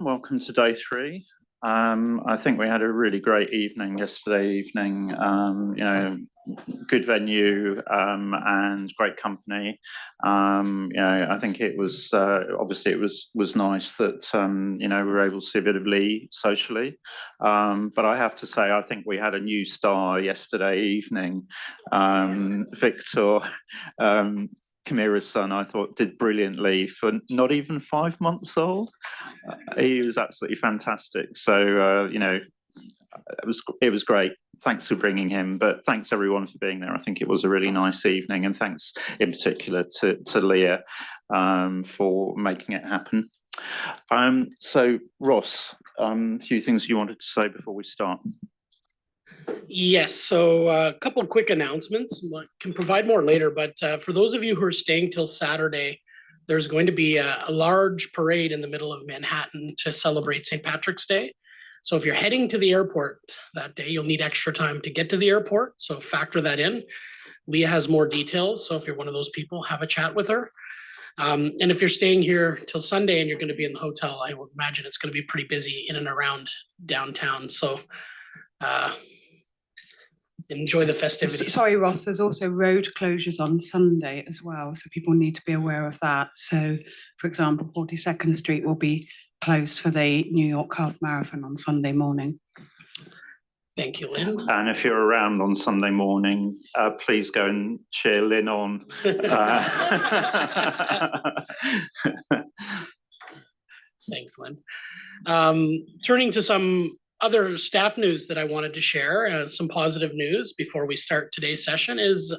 Welcome to day three. I think we had a really great evening yesterday evening. Good venue and great company. I think it was obviously it was nice that we were able to see a bit of Lee socially. But I have to say, I think we had a new star yesterday evening, Victor. Kamira's son, I thought, did brilliantly for not even 5 months old. He was absolutely fantastic. So it was great. Thanks for bringing him, but thanks everyone for being there. I think it was a really nice evening, and thanks in particular to Leah for making it happen. So Ross, a few things you wanted to say before we start. Yes, so a couple of quick announcements. I can provide more later, but for those of you who are staying till Saturday, there's going to be a large parade in the middle of Manhattan to celebrate St. Patrick's Day. So if you're heading to the airport that day, you'll need extra time to get to the airport, so factor that in. Leah has more details, so if you're one of those people, have a chat with her. And if you're staying here till Sunday and you're going to be in the hotel, I would imagine it's going to be pretty busy in and around downtown. So enjoy the festivities. Sorry, Ross, there's also road closures on Sunday as well, so people need to be aware of that. So, for example, 42nd Street will be closed for the New York Half Marathon on Sunday morning. Thank you, Lynn. And if you're around on Sunday morning, please go and cheer Lynn on. Thanks, Lynn. Turning to some other staff news that I wanted to share, some positive news before we start today's session is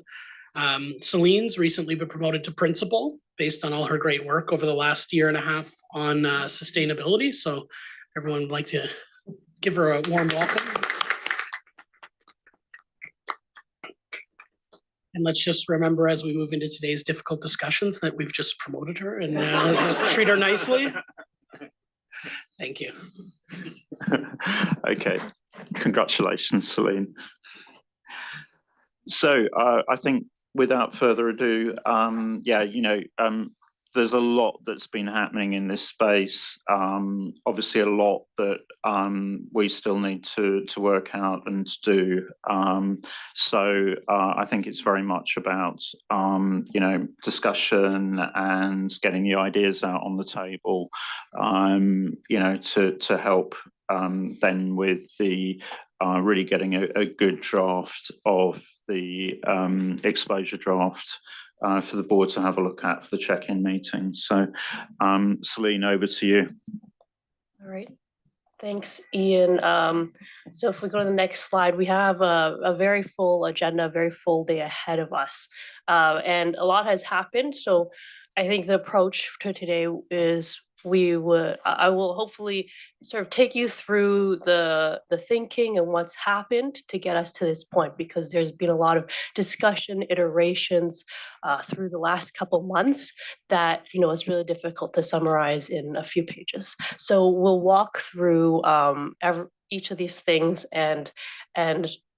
Celine's recently been promoted to principal based on all her great work over the last year and a half on sustainability. So everyone would like to give her a warm welcome. And let's just remember as we move into today's difficult discussions that we've just promoted her, and let's treat her nicely. Thank you. Okay, congratulations, Celine. So I think without further ado, there's a lot that's been happening in this space. Obviously, a lot that we still need to work out and to do. So I think it's very much about discussion and getting the ideas out on the table. To help then with the really getting a good draft of the exposure draft for the board to have a look at for the check-in meeting. So, Celine, over to you. All right. Thanks, Ian. So if we go to the next slide, we have a very full agenda, a very full day ahead of us. And a lot has happened. So I think the approach to today is I will hopefully sort of take you through the thinking and what's happened to get us to this point, because there's been a lot of discussion, iterations through the last couple months that it's really difficult to summarize in a few pages. So we'll walk through each of these things and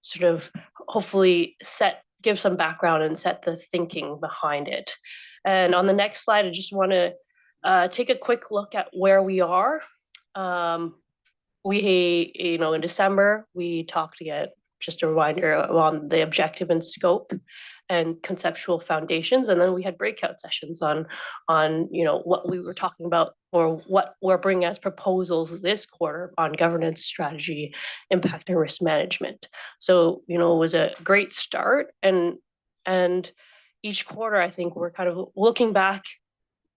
sort of hopefully give some background and set the thinking behind it. And on the next slide, I just want to take a quick look at where we are. In December, we talked again, just a reminder on the objective and scope and conceptual foundations. And then we had breakout sessions on what we were talking about or what we're bringing as proposals this quarter on governance, strategy, impact, and risk management. So, it was a great start. And each quarter, I think we're kind of looking back,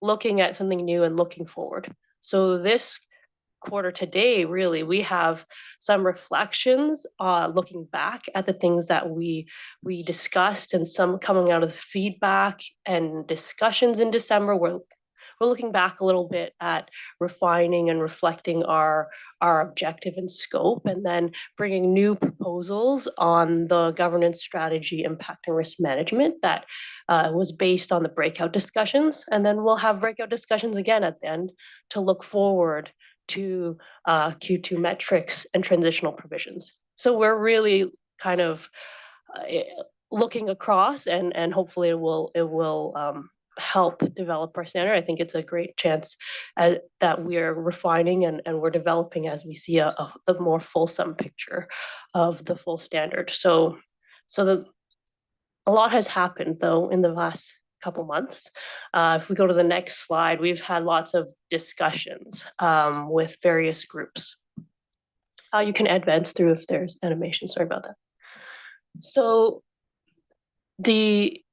looking at something new and looking forward. So this quarter today, really, we have some reflections looking back at the things that we discussed, and some coming out of the feedback and discussions in December. We're looking back a little bit at refining and reflecting our objective and scope, and then bringing new proposals on the governance, strategy, impact, and risk management that was based on the breakout discussions. And then we'll have breakout discussions again at the end to look forward to Q2 metrics and transitional provisions. So we're really kind of looking across, and hopefully it will help develop our standard. I think it's a great chance that we're refining and we're developing as we see the more fulsome picture of the full standard. So a lot has happened though in the last couple months. If we go to the next slide, we've had lots of discussions with various groups. You can advance through if there's animation. Sorry about that. So we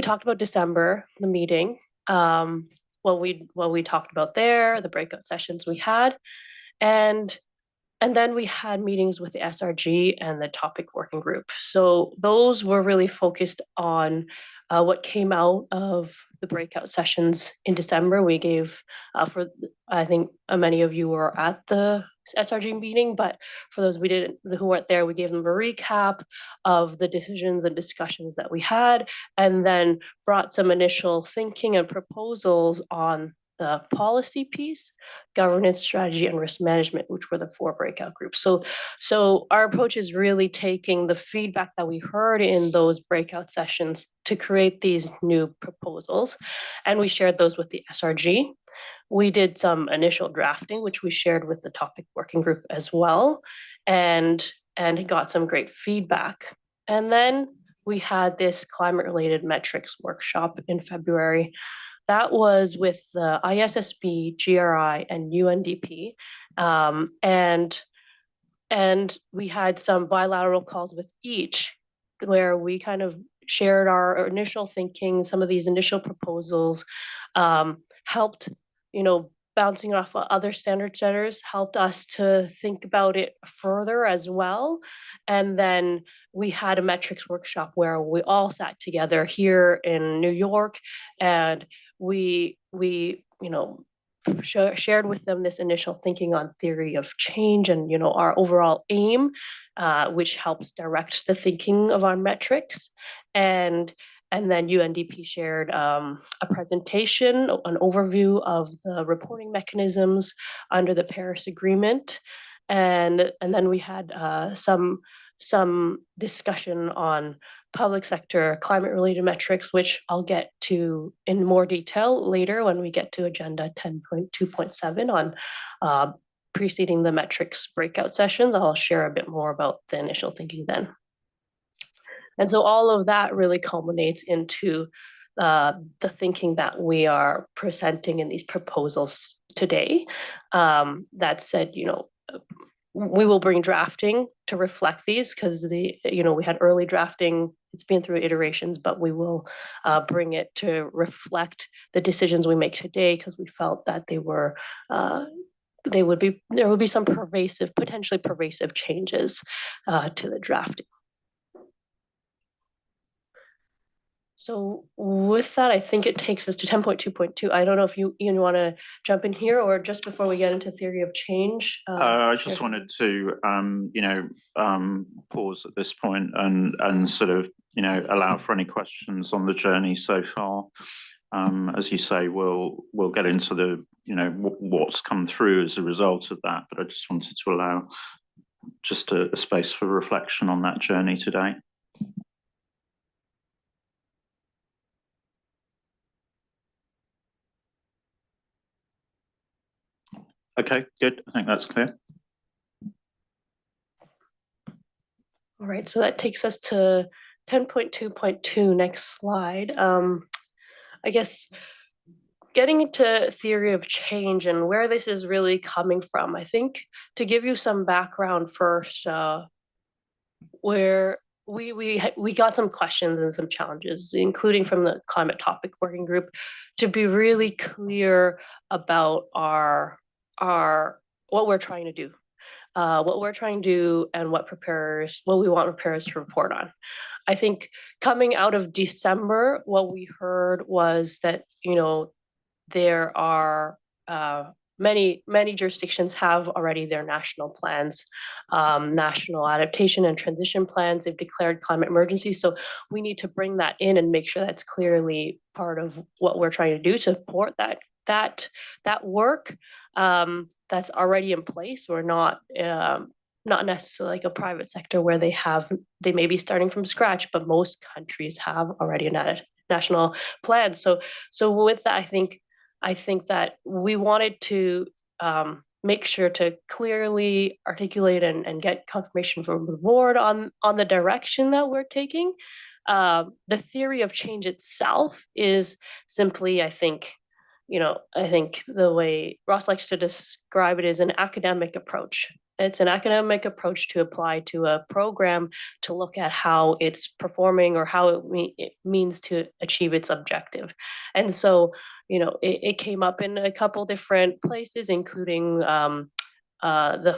talked about December, the meeting, what we talked about there, the breakout sessions we had, and then we had meetings with the SRG and the topic working group. So those were really focused on what came out of the breakout sessions in December. We gave, I think many of you were at the SRG meeting, but for those who weren't there, we gave them a recap of the decisions and discussions that we had, and then brought some initial thinking and proposals on the policy piece, governance, strategy, and risk management, which were the 4 breakout groups. So our approach is really taking the feedback that we heard in those breakout sessions to create these new proposals, and we shared those with the SRG. We did some initial drafting, which we shared with the topic working group as well, and got some great feedback. And then we had this climate-related metrics workshop in February. That was with the IPSASB, GRI, and UNDP. And we had some bilateral calls with each where we kind of shared our initial thinking, some of these initial proposals, helped, bouncing off of other standard setters, helped us to think about it further as well. And then we had a metrics workshop where we all sat together here in New York, and we shared with them this initial thinking on theory of change and our overall aim, which helps direct the thinking of our metrics. And then UNDP shared a presentation, an overview of the reporting mechanisms under the Paris Agreement. And then we had some discussion on public sector climate-related metrics, which I'll get to in more detail later when we get to Agenda 10.2.7 on preceding the metrics breakout sessions. I'll share a bit more about the initial thinking then. And so all of that really culminates into the thinking that we are presenting in these proposals today. That said, we will bring drafting to reflect these because we had early drafting. It's been through iterations, but we will bring it to reflect the decisions we make today because we felt that there would be some potentially pervasive changes to the drafting. So with that, I think it takes us to 10.2.2. I don't know if Ian want to jump in here or just before we get into theory of change. I just wanted to, pause at this point and sort of, allow for any questions on the journey so far. As you say, we'll get into the, what's come through as a result of that. But I just wanted to allow just a space for reflection on that journey today. Okay, good. I think that's clear. All right, so that takes us to 10.2.2, next slide. I guess getting into theory of change and where this is really coming from, I think to give you some background first, where we got some questions and some challenges, including from the climate topic working group, to be really clear about what we're trying to do. And what we want preparers to report on. I think coming out of December, what we heard was that, there are many jurisdictions have already their national plans, national adaptation and transition plans. They've declared climate emergency. So we need to bring that in and make sure that's clearly part of what we're trying to do to support that work. That's already in place. We're not necessarily like a private sector where they may be starting from scratch, but most countries have already an national plan. So with that, I think that we wanted to make sure to clearly articulate and get confirmation from the board on the direction that we're taking. The theory of change itself is simply, I think the way Ross likes to describe it is an academic approach. It's an academic approach to apply to a program to look at how it's performing or how it means to achieve its objective. And so, it came up in a couple different places, including the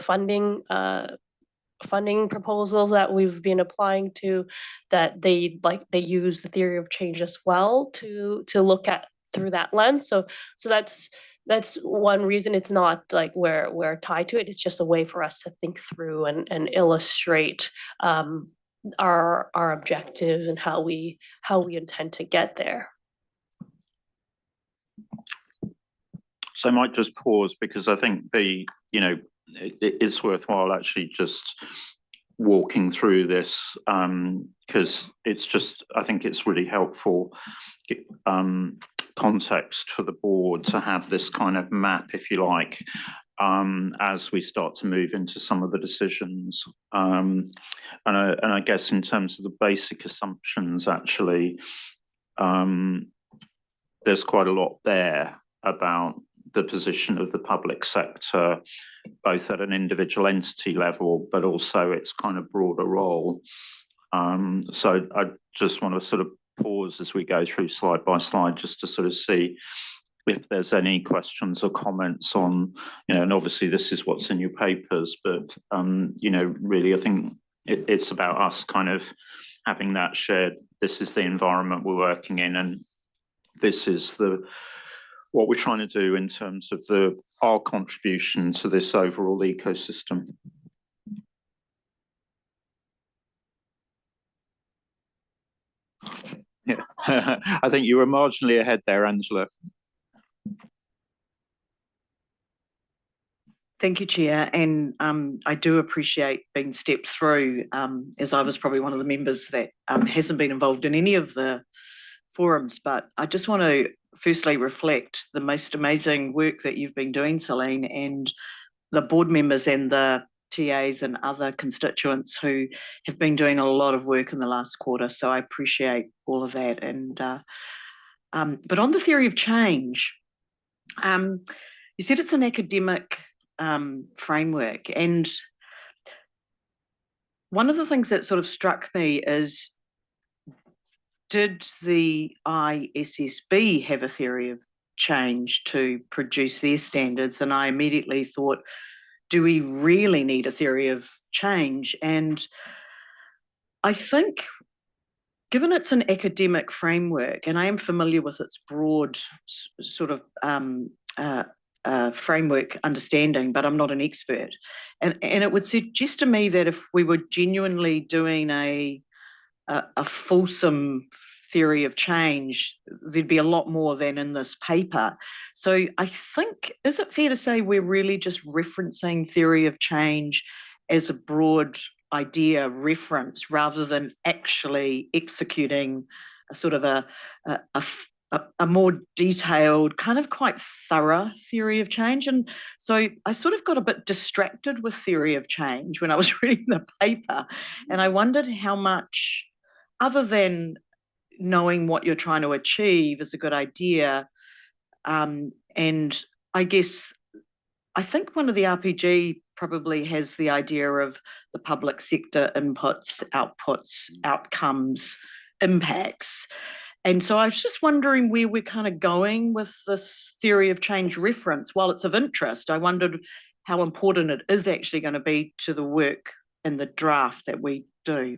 funding proposals that we've been applying to, that they use the theory of change as well to look at through that lens. So that's one reason. It's not like we're tied to it. It's just a way for us to think through and illustrate our objectives and how we intend to get there. So I might just pause because I think it's worthwhile actually just walking through this because I think it's really helpful context for the board to have this kind of map, if you like, as we start to move into some of the decisions. And I guess in terms of the basic assumptions, actually, there's quite a lot there about the position of the public sector, both at an individual entity level, but also its kind of broader role. So I just want to sort of pause as we go through slide by slide, just to sort of see if there's any questions or comments on, and obviously this is what's in your papers, but, really I think it's about us kind of having that shared, this is the environment we're working in, and this is what we're trying to do in terms of our contribution to this overall ecosystem. Yeah, I think you were marginally ahead there, Angela. Thank you, Chair. And I do appreciate being stepped through, as I was probably one of the members that hasn't been involved in any of the forums. But I just want to firstly reflect the most amazing work that you've been doing, Celine, and the board members and the TAs and other constituents who have been doing a lot of work in the last quarter. So I appreciate all of that. And but on the theory of change, you said it's an academic framework, and one of the things that sort of struck me is, did the IPSASB have a theory of change to produce their standards? And I immediately thought, do we really need a theory of change? And I think, given it's an academic framework, and I am familiar with its broad sort of framework understanding, but I'm not an expert. And it would suggest to me that if we were genuinely doing a fulsome theory of change, there'd be a lot more than in this paper. So I think, is it fair to say we're really just referencing theory of change as a broad idea reference rather than actually executing a sort of a more detailed, kind of quite thorough theory of change? And so I sort of got a bit distracted with theory of change when I was reading the paper, and I wondered how much, other than knowing what you're trying to achieve is a good idea. And I guess, I think one of the RPG probably has the idea of the public sector inputs, outputs, outcomes, impacts. And so I was just wondering where we're kind of going with this theory of change reference. While it's of interest, I wondered how important it is actually going to be to the work and the draft that we do.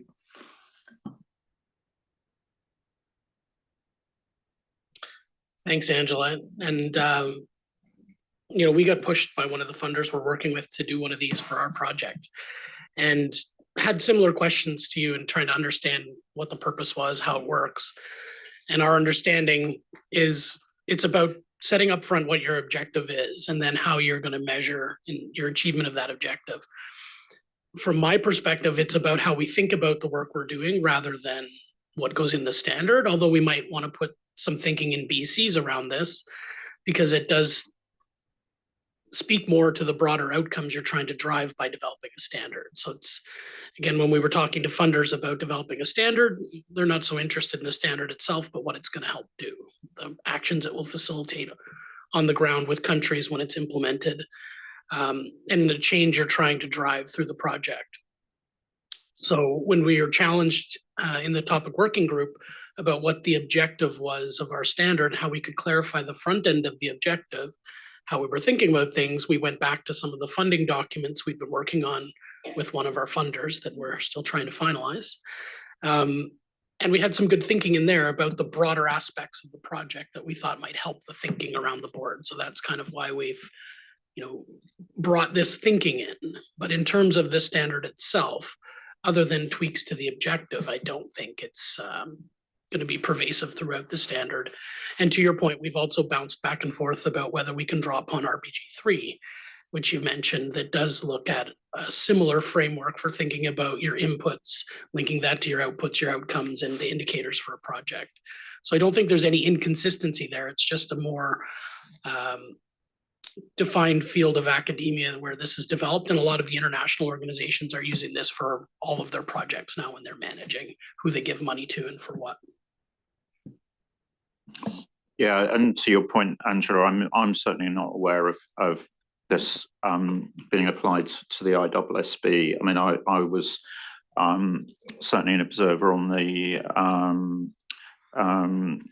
Thanks, Angela. And, we got pushed by one of the funders we're working with to do one of these for our project, and had similar questions to you and trying to understand what the purpose was, how it works. And our understanding is it's about setting up front what your objective is and then how you're going to measure in your achievement of that objective. From my perspective, it's about how we think about the work we're doing rather than what goes in the standard, although we might want to put some thinking in BCs around this, because it does speak more to the broader outcomes you're trying to drive by developing a standard. So it's, again, when we were talking to funders about developing a standard, they're not so interested in the standard itself, but what it's going to help do, the actions it will facilitate on the ground with countries when it's implemented, and the change you're trying to drive through the project. So when we were challenged in the topic working group about what the objective was of our standard, how we could clarify the front end of the objective, how we were thinking about things, we went back to some of the funding documents we've been working on with one of our funders that we're still trying to finalize. And we had some good thinking in there about the broader aspects of the project that we thought might help the thinking around the board. So that's kind of why we've, brought this thinking in. But in terms of the standard itself, other than tweaks to the objective, I don't think it's going to be pervasive throughout the standard. And to your point, we've also bounced back and forth about whether we can draw upon RPG3, which you mentioned, that does look at a similar framework for thinking about your inputs, linking that to your outputs, your outcomes, and the indicators for a project. So I don't think there's any inconsistency there. It's just a more defined field of academia where this is developed, and a lot of the international organizations are using this for all of their projects now when they're managing who they give money to and for what. Yeah, and to your point, Angela, I'm certainly not aware of this being applied to the IPSASB. I mean, I was certainly an observer on the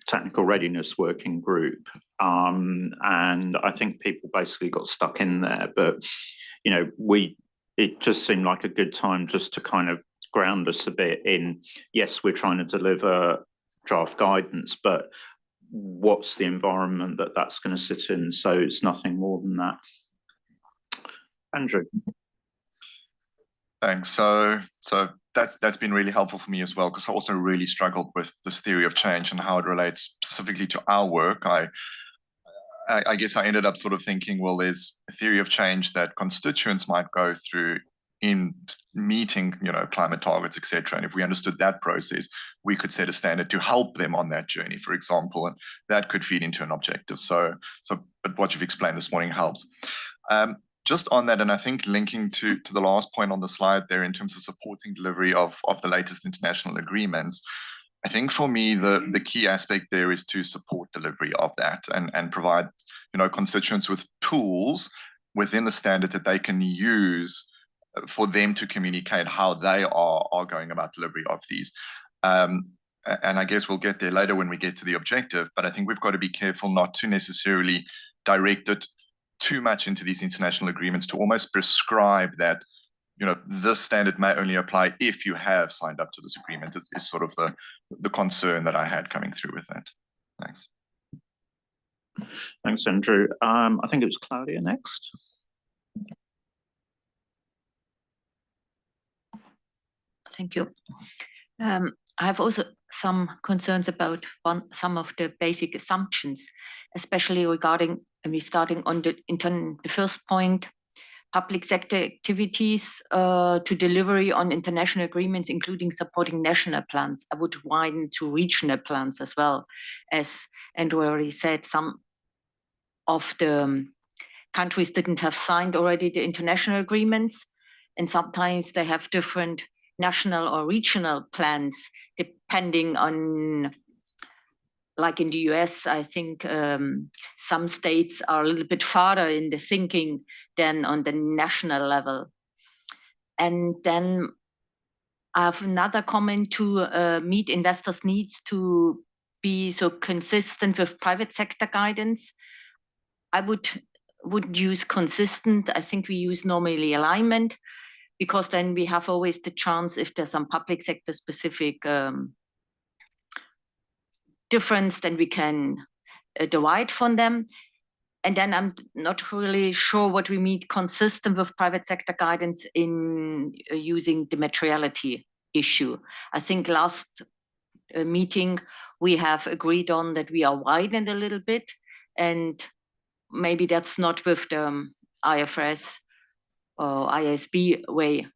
technical readiness working group, and I think people basically got stuck in there. But it just seemed like a good time just to kind of ground us a bit in, yes, we're trying to deliver draft guidance, but what's the environment that's going to sit in? So it's nothing more than that. Andrew. Thanks. So that's been really helpful for me as well, because I also really struggled with this theory of change and how it relates specifically to our work. I guess I ended up sort of thinking, well, there's a theory of change that constituents might go through in meeting, climate targets, etc. And if we understood that process, we could set a standard to help them on that journey, for example, and that could feed into an objective. But what you've explained this morning helps. Just on that, and I think linking to the last point on the slide there in terms of supporting delivery of the latest international agreements, I think for me, the key aspect there is to support delivery of that and provide, constituents with tools within the standard that they can use for them to communicate how they are going about delivery of these. And I guess we'll get there later when we get to the objective, but I think we've got to be careful not to necessarily direct it too much into these international agreements to almost prescribe that, this standard may only apply if you have signed up to this agreement is sort of the concern that I had coming through with that. Thanks. Thanks, Andrew. I think it was Claudia next. Thank you. I have also some concerns about some of the basic assumptions, especially regarding, starting on the first point, public sector activities to delivery on international agreements, including supporting national plans. I would widen to regional plans as well. As Andrew already said, some of the countries didn't have signed already the international agreements, and sometimes they have different national or regional plans depending on, like in the US, I think some states are a little bit farther in the thinking than on the national level. And then I have another comment to meet investors' needs to be so consistent with private sector guidance. I would use consistent. I think we use normally alignment, because then we have always the chance, if there's some public sector specific difference, then we can divide from them. And then I'm not really sure what we mean consistent with private sector guidance in using the materiality issue. I think last meeting we have agreed on that we are widened a little bit, and maybe that's not with the IFRS or ISB way.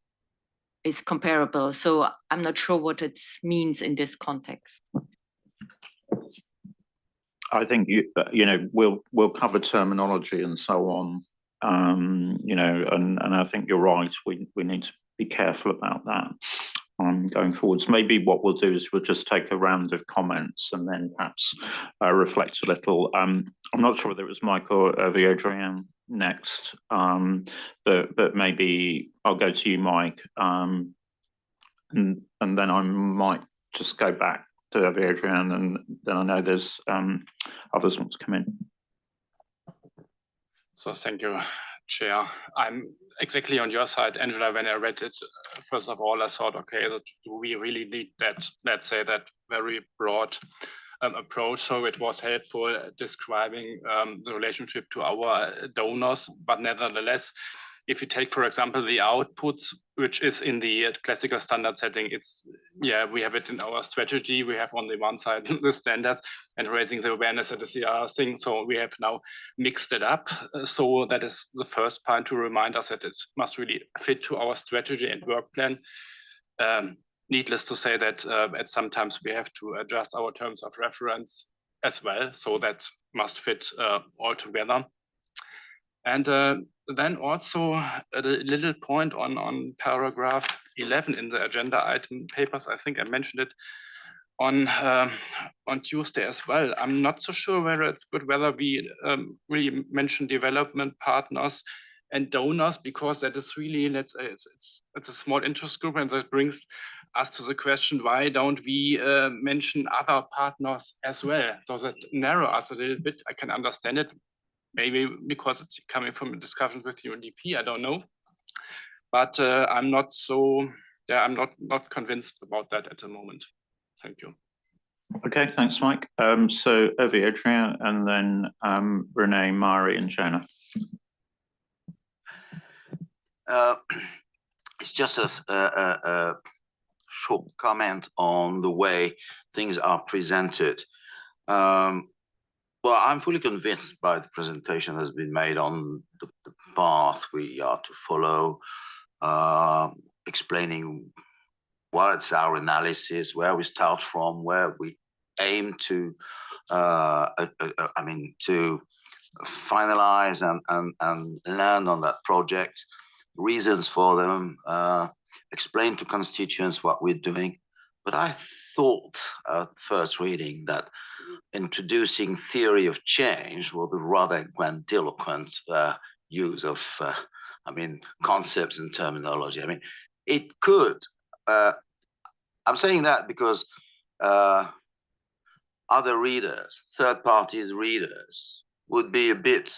is comparable. So I'm not sure what it means in this context. I think you know we'll cover terminology and so on. You know, and I think you're right. We need to be careful about that. Going forwards, maybe what we'll do is we'll just take a round of comments and then perhaps reflect a little. I'm not sure whether it was Mike or Adrian next, but maybe I'll go to you, Mike, and then I might just go back to Adrian, and then I know there's others want to come in. So thank you, Chair. I'm exactly on your side, Angela. When I read it, first of all, I thought, okay, do we really need that, let's say, that very broad approach? So it was helpful describing the relationship to our donors, but nevertheless, if you take, for example, the outputs, which is in the classical standard setting, it's, yeah, we have it in our strategy. We have on the one side the standards and raising the awareness, that is the other thing. So we have now mixed it up. So that is the first point to remind us that it must really fit to our strategy and work plan. Needless to say that at sometimes we have to adjust our terms of reference as well. So that must fit all together. And then also a little point on paragraph 11 in the agenda item papers. I think I mentioned it on Tuesday as well. I'm not so sure whether it's good whether we really mention development partners and donors, because that is really, let's say, it's a small interest group, and that brings us to the question, why don't we mention other partners as well? So that narrow us a little bit. I can understand it. Maybe because it's coming from a discussion with UNDP, I don't know. But I'm not so, yeah, I'm not convinced about that at the moment. Thank you. Okay, thanks, Mike. So Evie, Adrian, and then Renee, Mari, and Jonah. It's just a short comment on the way things are presented. Well, I'm fully convinced by the presentation that's been made on the path we are to follow, explaining what's our analysis, where we start from, where we aim to, to finalize and land on that project, reasons for them, explain to constituents what we're doing. But I thought at first reading that introducing theory of change was a rather grandiloquent use of, concepts and terminology. I mean, it could. I'm saying that because other readers, third parties readers, would be a bit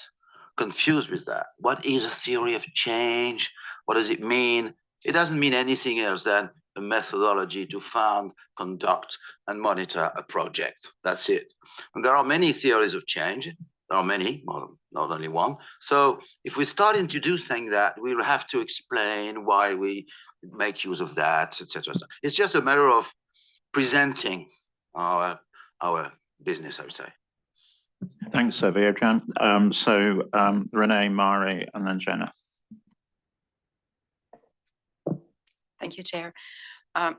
confused with that. What is a theory of change? What does it mean? It doesn't mean anything else than a methodology to found, conduct, and monitor a project. That's it. And there are many theories of change. There are many, not only one. So if we start introducing that, we'll have to explain why we make use of that, etc. It's just a matter of presenting our business, I would say. Thanks, Evie, Adrian. So Renee, Mari, and then Jonah. Thank you, Chair.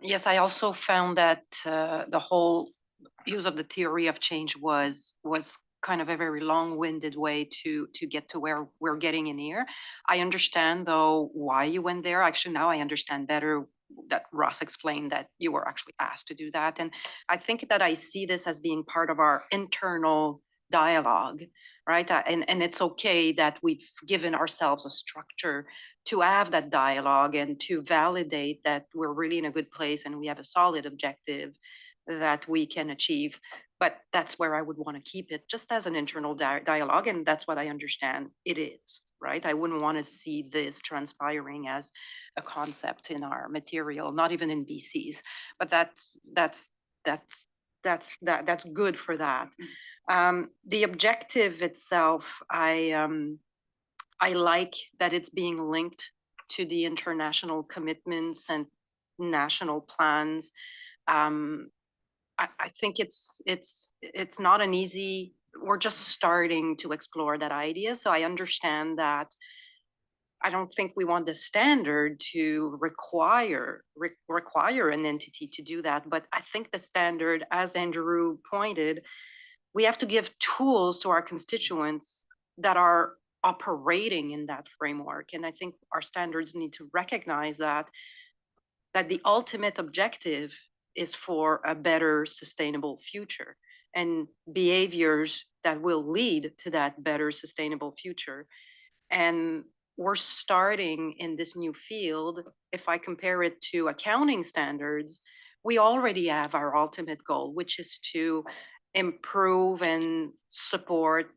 Yes, I also found that the whole use of the theory of change was kind of a very long-winded way to get to where we're getting in here. I understand, though, why you went there. Actually, now I understand better that Ross explained that you were actually asked to do that. And I think that I see this as being part of our internal dialogue, right? And it's okay that we've given ourselves a structure to have that dialogue and to validate that we're really in a good place and we have a solid objective that we can achieve. But that's where I would want to keep it, just as an internal dialogue. And that's what I understand it is, right? I wouldn't want to see this transpiring as a concept in our material, not even in BCs. But that's good for that. The objective itself, I like that it's being linked to the international commitments and national plans. I think it's not an easy. We're just starting to explore that idea, so I understand that I don't think we want the standard to require an entity to do that. But I think the standard, as Andrew pointed, we have to give tools to our constituents that are operating in that framework. And I think our standards need to recognize that the ultimate objective is for a better sustainable future and behaviors that will lead to that better sustainable future. And we're starting in this new field. If I compare it to accounting standards, we already have our ultimate goal, which is to improve and support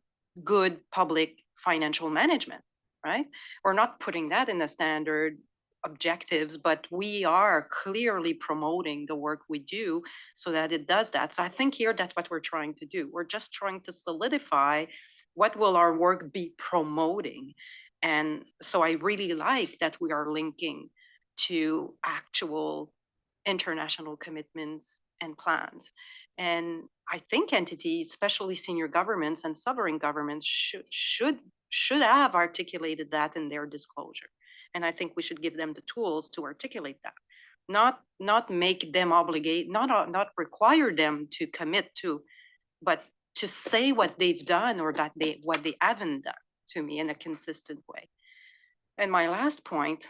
good public financial management, right? We're not putting that in the standard objectives, but we are clearly promoting the work we do so that it does that. So I think here that's what we're trying to do. We're just trying to solidify what will our work be promoting. And so I really like that we are linking to actual international commitments and plans. And I think entities, especially senior governments and sovereign governments, should have articulated that in their disclosure. And I think we should give them the tools to articulate that, not make them obligate, not require them to commit to, but to say what they've done or what they haven't done to me in a consistent way. And my last point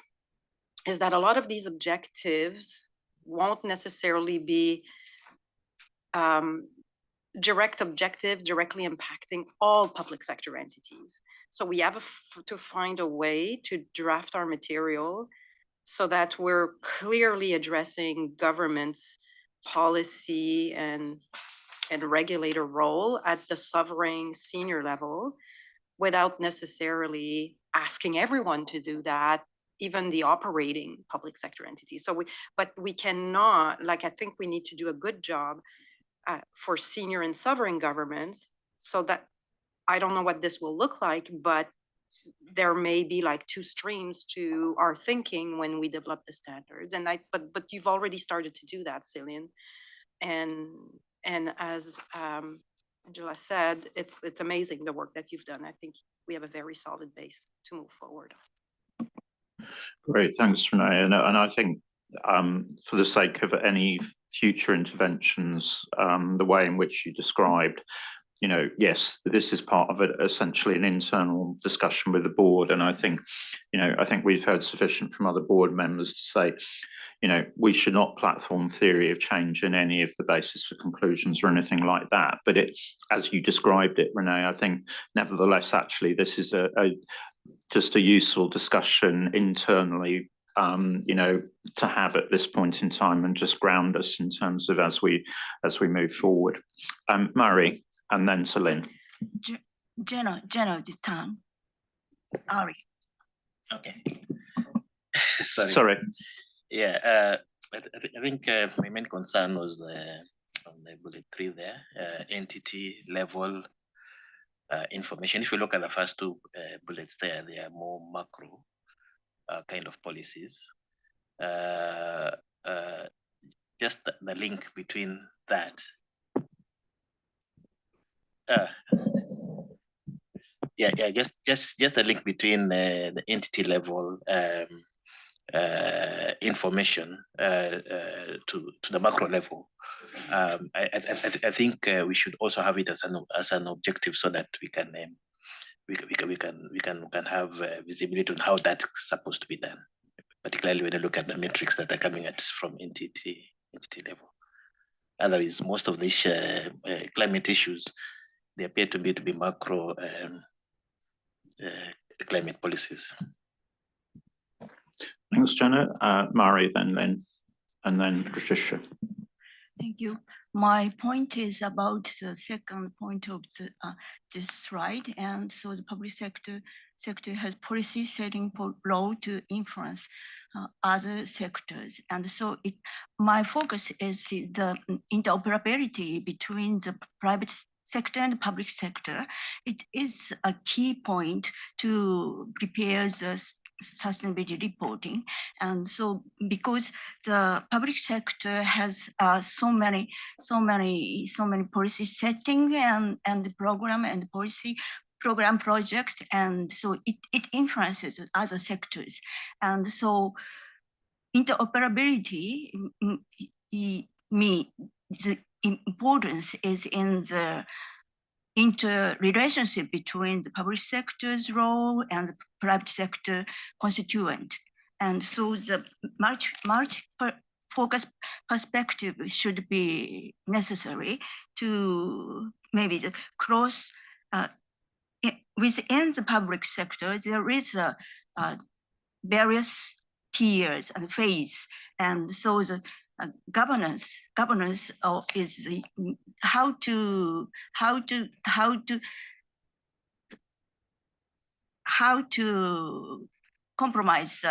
is that a lot of these objectives won't necessarily be direct objectives directly impacting all public sector entities. So we have to find a way to draft our material so that we're clearly addressing government's policy and regulator role at the sovereign senior level without necessarily asking everyone to do that, even the operating public sector entities. So we cannot, like, I think we need to do a good job for senior and sovereign governments, so that I don't know what this will look like, but there may be like two streams to our thinking when we develop the standards. And but you've already started to do that, Céline. And as Angela said, it's amazing the work that you've done. I think we have a very solid base to move forward. Great, thanks, Renee. And I think for the sake of any future interventions, the way in which you described, you know, yes, this is part of it, essentially an internal discussion with the board. And I think, you know, I think we've heard sufficient from other board members to say, you know, we should not platform theory of change in any of the basis for conclusions or anything like that. But it, as you described it, Renee, I think nevertheless, actually, this is just a useful discussion internally, you know, to have at this point in time and just ground us in terms of as we move forward. Murray, and then Céline. General, this time. Ari. Okay. Sorry. Yeah, I think my main concern was on the bullet 3 there, entity level information. If you look at the first two bullets there, they are more macro kind of policies. Just the link between that. Just the link between the entity level information to the macro level. I think we should also have it as an objective so that we can have visibility on how that's supposed to be done, particularly when you look at the metrics that are coming at from entity level. Otherwise, most of these climate issues, they appear to be macro climate policies. Thanks, Janet. Mari, then Lynn, and then Patricia. Thank you. My point is about the second point of this slide. And so the public sector has policy setting role to influence other sectors. And so my focus is the interoperability between the private sector and public sector. It is a key point to prepare the sustainability reporting. And so because the public sector has so many policy setting and the program and policy, program projects, and so it influences other sectors. And so interoperability, the importance is in the interrelationship between the public sector's role and the private sector constituent. And so the multi-focus perspective should be necessary to maybe the cross, within the public sector, there is a various tiers and phase. And so the governance is the, how to compromise,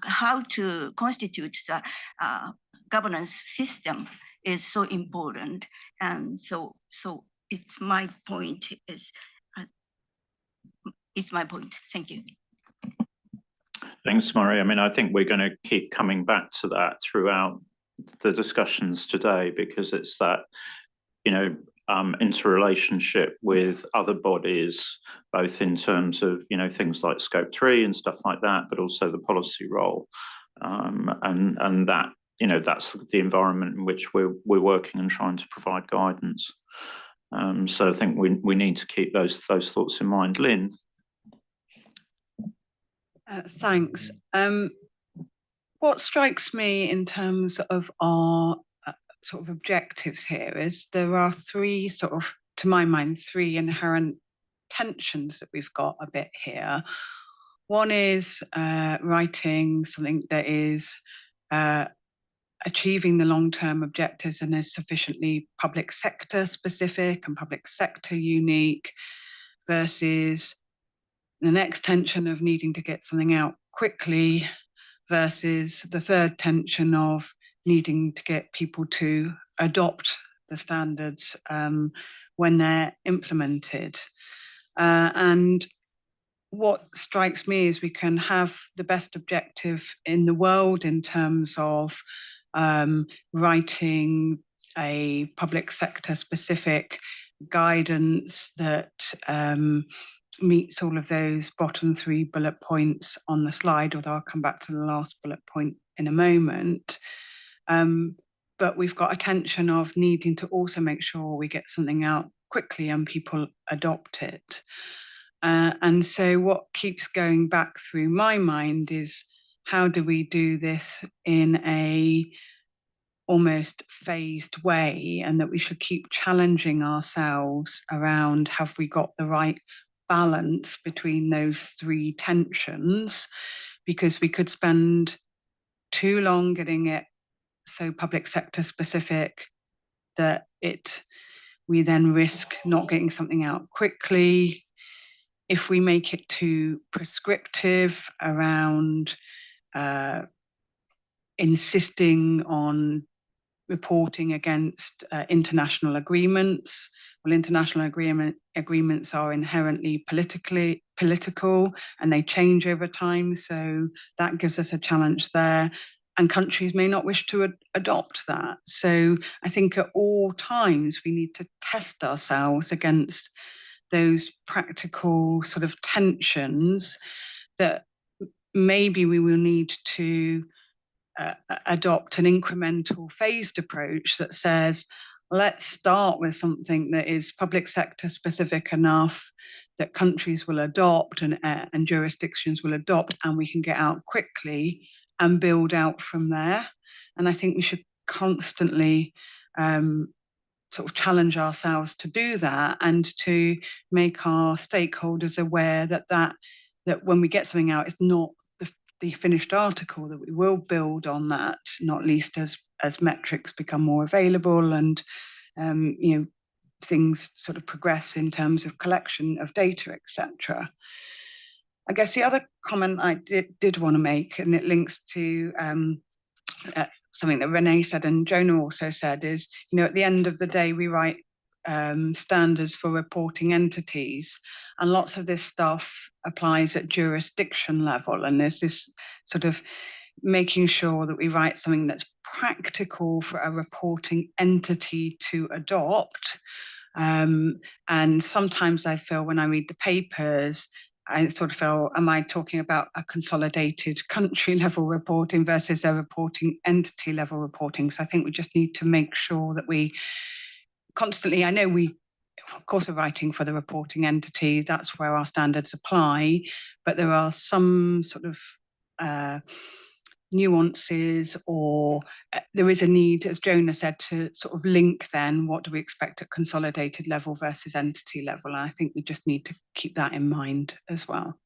how to constitute the governance system is so important. And so it's my point. It's my point. Thank you. Thanks, Murray. I mean, I think we're going to keep coming back to that throughout the discussions today, because it's that, you know, interrelationship with other bodies, both in terms of, you know, things like Scope 3 and stuff like that, but also the policy role, and that, you know, that's the environment in which we're working and trying to provide guidance. So I think we need to keep those thoughts in mind. Lynn. Thanks. What strikes me in terms of our sort of objectives here is there are three sort of, to my mind, three inherent tensions that we've got a bit here. One is writing something that is achieving the long-term objectives and is sufficiently public sector specific and public sector unique, versus the next tension of needing to get something out quickly, versus the third tension of needing to get people to adopt the standards when they're implemented. And what strikes me is we can have the best objective in the world in terms of writing a public sector specific guidance that meets all of those bottom three bullet points on the slide, although I'll come back to the last bullet point in a moment. But we've got a tension of needing to also make sure we get something out quickly and people adopt it. And so what keeps going back through my mind is, how do we do this in a almost phased way, and that we should keep challenging ourselves around, have we got the right balance between those three tensions? Because we could spend too long getting it so public sector specific that we then risk not getting something out quickly. If we make it too prescriptive around insisting on reporting against international agreements, well, international agreements are inherently political and they change over time, so that gives us a challenge there, and countries may not wish to adopt that. So I think at all times we need to test ourselves against those practical sort of tensions that maybe we will need to adopt an incremental phased approach that says, let's start with something that is public sector specific enough that countries will adopt and jurisdictions will adopt, and we can get out quickly and build out from there. And I think we should constantly sort of challenge ourselves to do that, and to make our stakeholders aware that when we get something out, it's not the finished article, that we will build on that, not least as metrics become more available and you know, things sort of progress in terms of collection of data, etc. I guess the other comment I did want to make, and it links to something that Renee said and Jonah also said, is, you know, at the end of the day, we write standards for reporting entities, and lots of this stuff applies at jurisdiction level, and there's this sort of making sure that we write something that's practical for a reporting entity to adopt, And sometimes I feel when I read the papers, I sort of feel, am I talking about a consolidated country level reporting versus a reporting entity level reporting? So I think we just need to make sure that we constantly, I know we, of course, are writing for the reporting entity, that's where our standards apply, but there are some sort of nuances, or there is a need, as Jonah said, to sort of link then what do we expect at consolidated level versus entity level. And I think we just need to keep that in mind as well.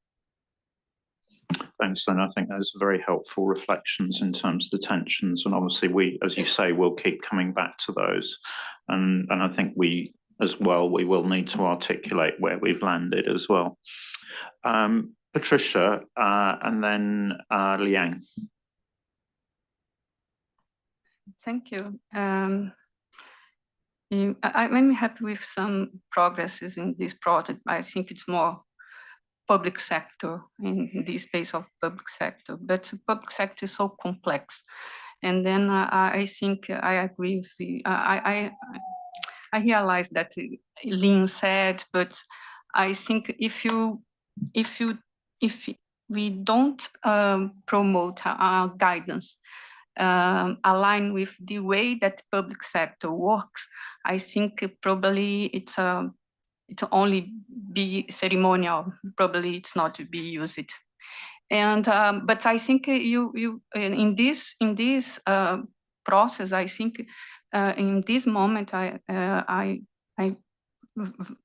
Thanks, then. I think those are very helpful reflections in terms of the tensions. And obviously we, as you say, will keep coming back to those. And I think we, as well, we will need to articulate where we've landed as well. Patricia, and then Liang. Thank you. I'm happy with some progresses in this project. I think it's more public sector, in the space of public sector, but public sector is so complex. And then I think I agree with the, I realize that Lynn said, but I think if we don't promote our guidance align with the way that public sector works, I think probably it's only be ceremonial. Probably it's not to be used. And but I think you in this process, I think in this moment I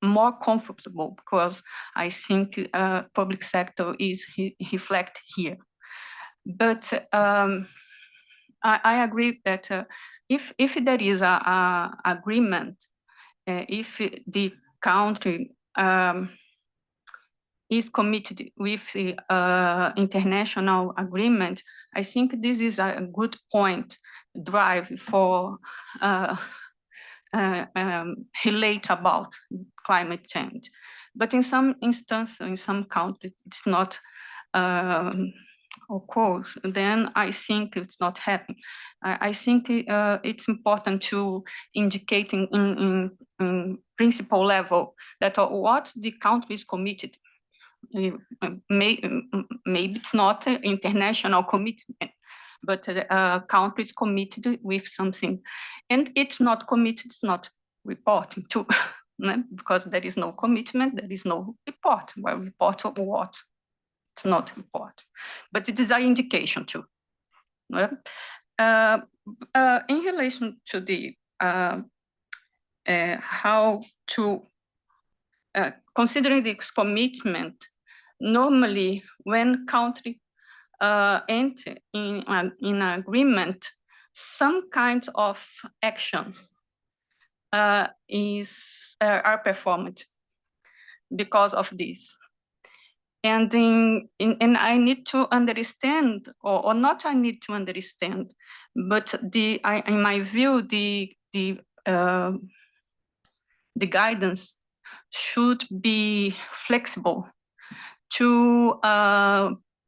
more comfortable, because I think public sector is reflect here. But I agree that if there is a agreement, if the country is committed with the international agreement, I think this is a good point, drive for relate about climate change. But in some instances, in some countries, it's not of course, then I think it's not happening. I think it's important to indicate in principle level that what the country is committed. Maybe it's not an international commitment, but the country is committed with something. And it's not committed, it's not reporting too, because there is no commitment, there is no report. Well, report of what? It's not report, but it is an indication too. In relation to the how to considering this commitment, normally when country enter in agreement, some kinds of actions are performed because of this. And and I need to understand, or not I need to understand, but in my view, the guidance should be flexible to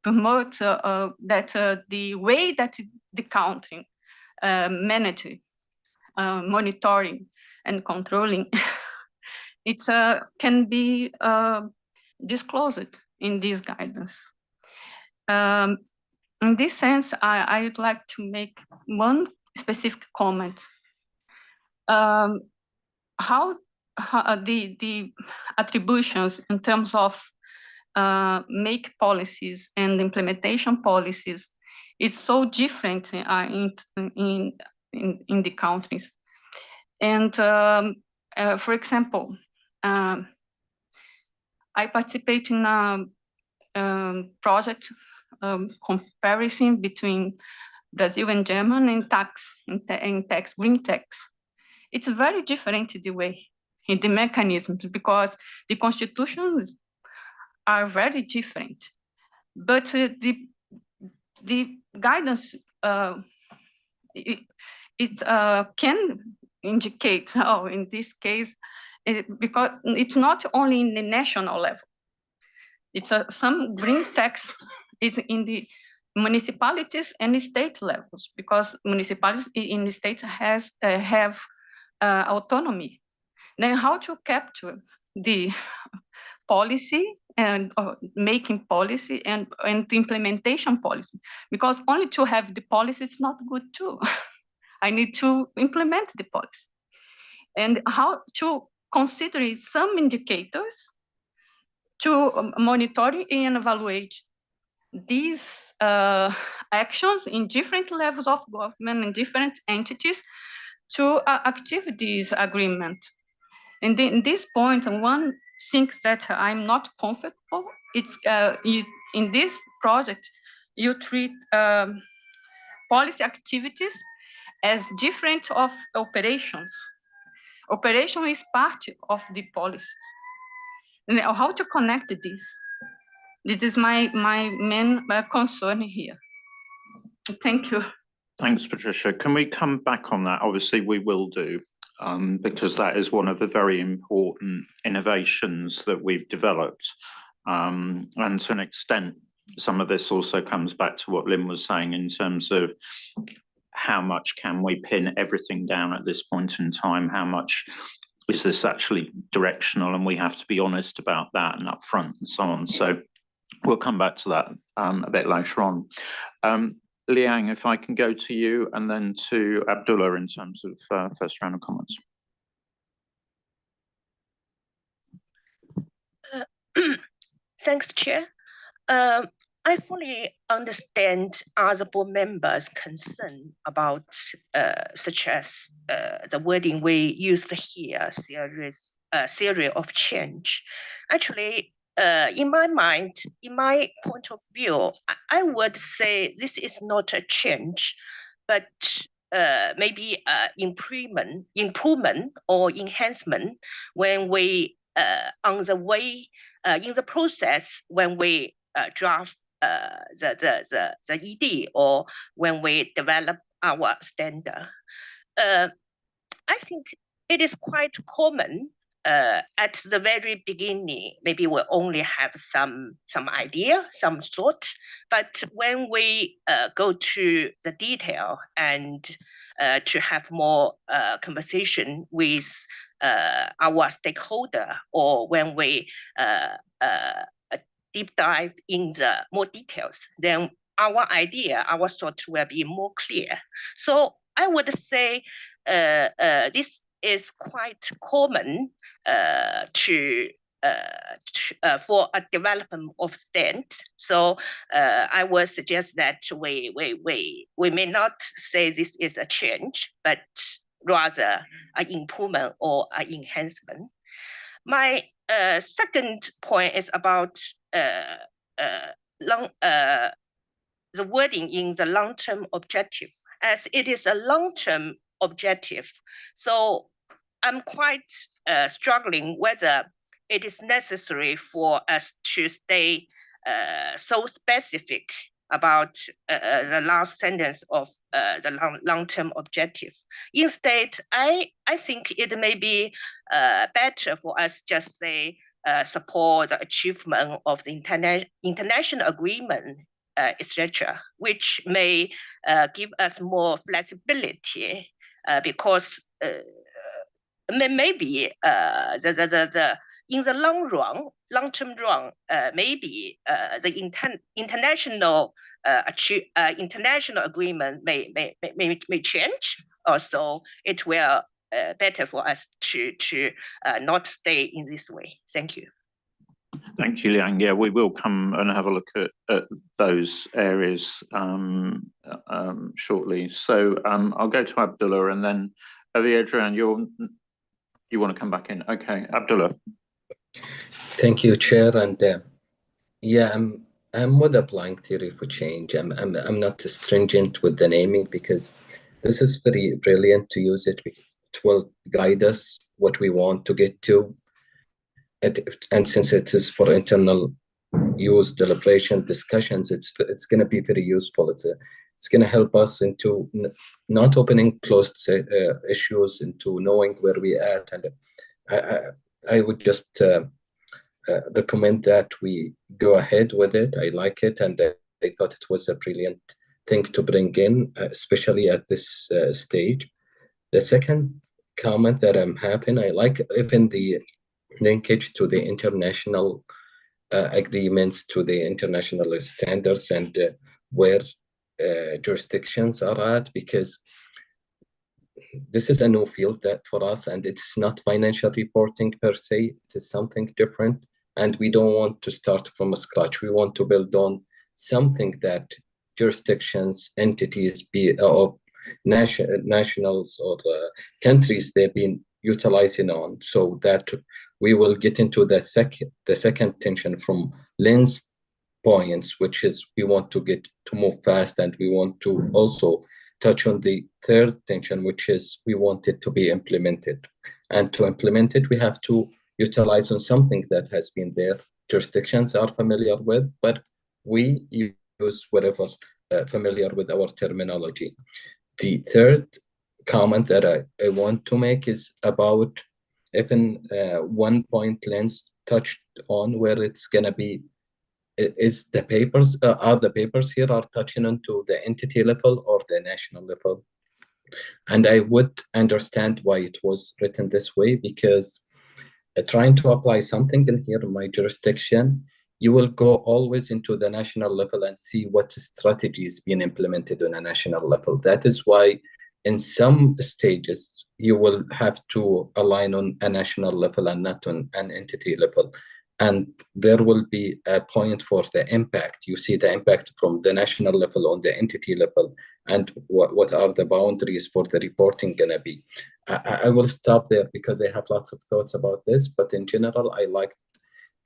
promote that the way that the country manage monitoring and controlling, it can be disclosed in this guidance. In this sense, I would like to make one specific comment. How the attributions in terms of make policies and implementation policies is so different in the countries. And for example, I participate in a project comparison between Brazil and Germany in tax, green tax. It's very different the way, in the mechanisms, because the constitutions are very different. But the guidance it can indicate how in this case, because it's not only in the national level. It's some green tax is in the municipalities and state levels, because municipalities in the states have autonomy. Then how to capture the policy and making policy and the implementation policy, because only to have the policy is not good too. I need to implement the policy. And how to consider some indicators to monitor and evaluate these actions in different levels of government and different entities to achieve this agreement. And in this point, one thing that I'm not comfortable, it's in this project, you treat policy activities as different of operations. Operation is part of the policies. And how to connect this? This is my main concern here. Thank you. Thanks, Patricia. Can we come back on that? Obviously, we will do, because that is one of the very important innovations that we've developed. And to an extent, some of this also comes back to what Lynn was saying in terms of how much can we pin everything down at this point in time? How much is this actually directional? And we have to be honest about that and upfront and so on. So we'll come back to that a bit later on. Liang, if I can go to you and then to Abdullah in terms of first round of comments. Thanks, Chair. I fully understand other board members' concern about such as the wording we used here, theory of change. Actually, in my mind, in my point of view, I would say this is not a change, but maybe improvement or enhancement when we on the way in the process when we draft the ED or when we develop our standard. I think it is quite common at the very beginning. Maybe we only have some idea, some thought, but when we go to the detail and to have more conversation with our stakeholder, or when we deep dive in the more details, then our idea, our thought will be more clear. So I would say this is quite common for a development of stand. So I would suggest that we may not say this is a change, but rather an improvement or an enhancement. My second point is about the wording in the long-term objective, as it is a long-term objective. So I'm quite struggling whether it is necessary for us to stay so specific about the last sentence of the long-term objective. Instead, I think it may be better for us just say support the achievement of the international agreement, etc., which may give us more flexibility because maybe in the long-term run, maybe the international agreement may change. Also, it will better for us to not stay in this way. Thank you. Thank you, Liang. Yeah, we will come and have a look at those areas shortly. So I'll go to Abdullah and then Adrian, you want to come back in? Okay, Abdullah. Thank you, Chair. And yeah, I'm with applying theory for change. I'm not stringent with the naming because this is very brilliant to use it because it will guide us what we want to get to. And since it is for internal use, deliberation, discussions, it's going to be very useful. It's going to help us into not opening closed issues, into knowing where we are at. And I would just recommend that we go ahead with it. I like it, and I thought it was a brilliant thing to bring in, especially at this stage. The second comment that I'm happy. I like even the linkage to the international agreements, to the international standards, and where jurisdictions are at, because this is a new field that for us, and it's not financial reporting per se, it is something different, and we don't want to start from scratch. We want to build on something that jurisdictions, entities, or nationals or countries, they've been utilizing on, so that we will get into the second tension from lens points, which is we want to get to move fast, and we want to also touch on the third tension, which is we want it to be implemented. And to implement it, we have to utilize on something that has been there, jurisdictions are familiar with, but we use whatever familiar with our terminology. The third comment that I want to make is about even one point Lens touched on, where it's gonna be, is the papers, are the papers here are touching onto the entity level or the national level? And I would understand why it was written this way, because trying to apply something in here in my jurisdiction, you will go always into the national level and see what strategy is being implemented on a national level. That is why in some stages, you will have to align on a national level and not on an entity level. And there will be a point for the impact. You see the impact from the national level on the entity level, and what are the boundaries for the reporting gonna be. I will stop there because I have lots of thoughts about this, but in general, I liked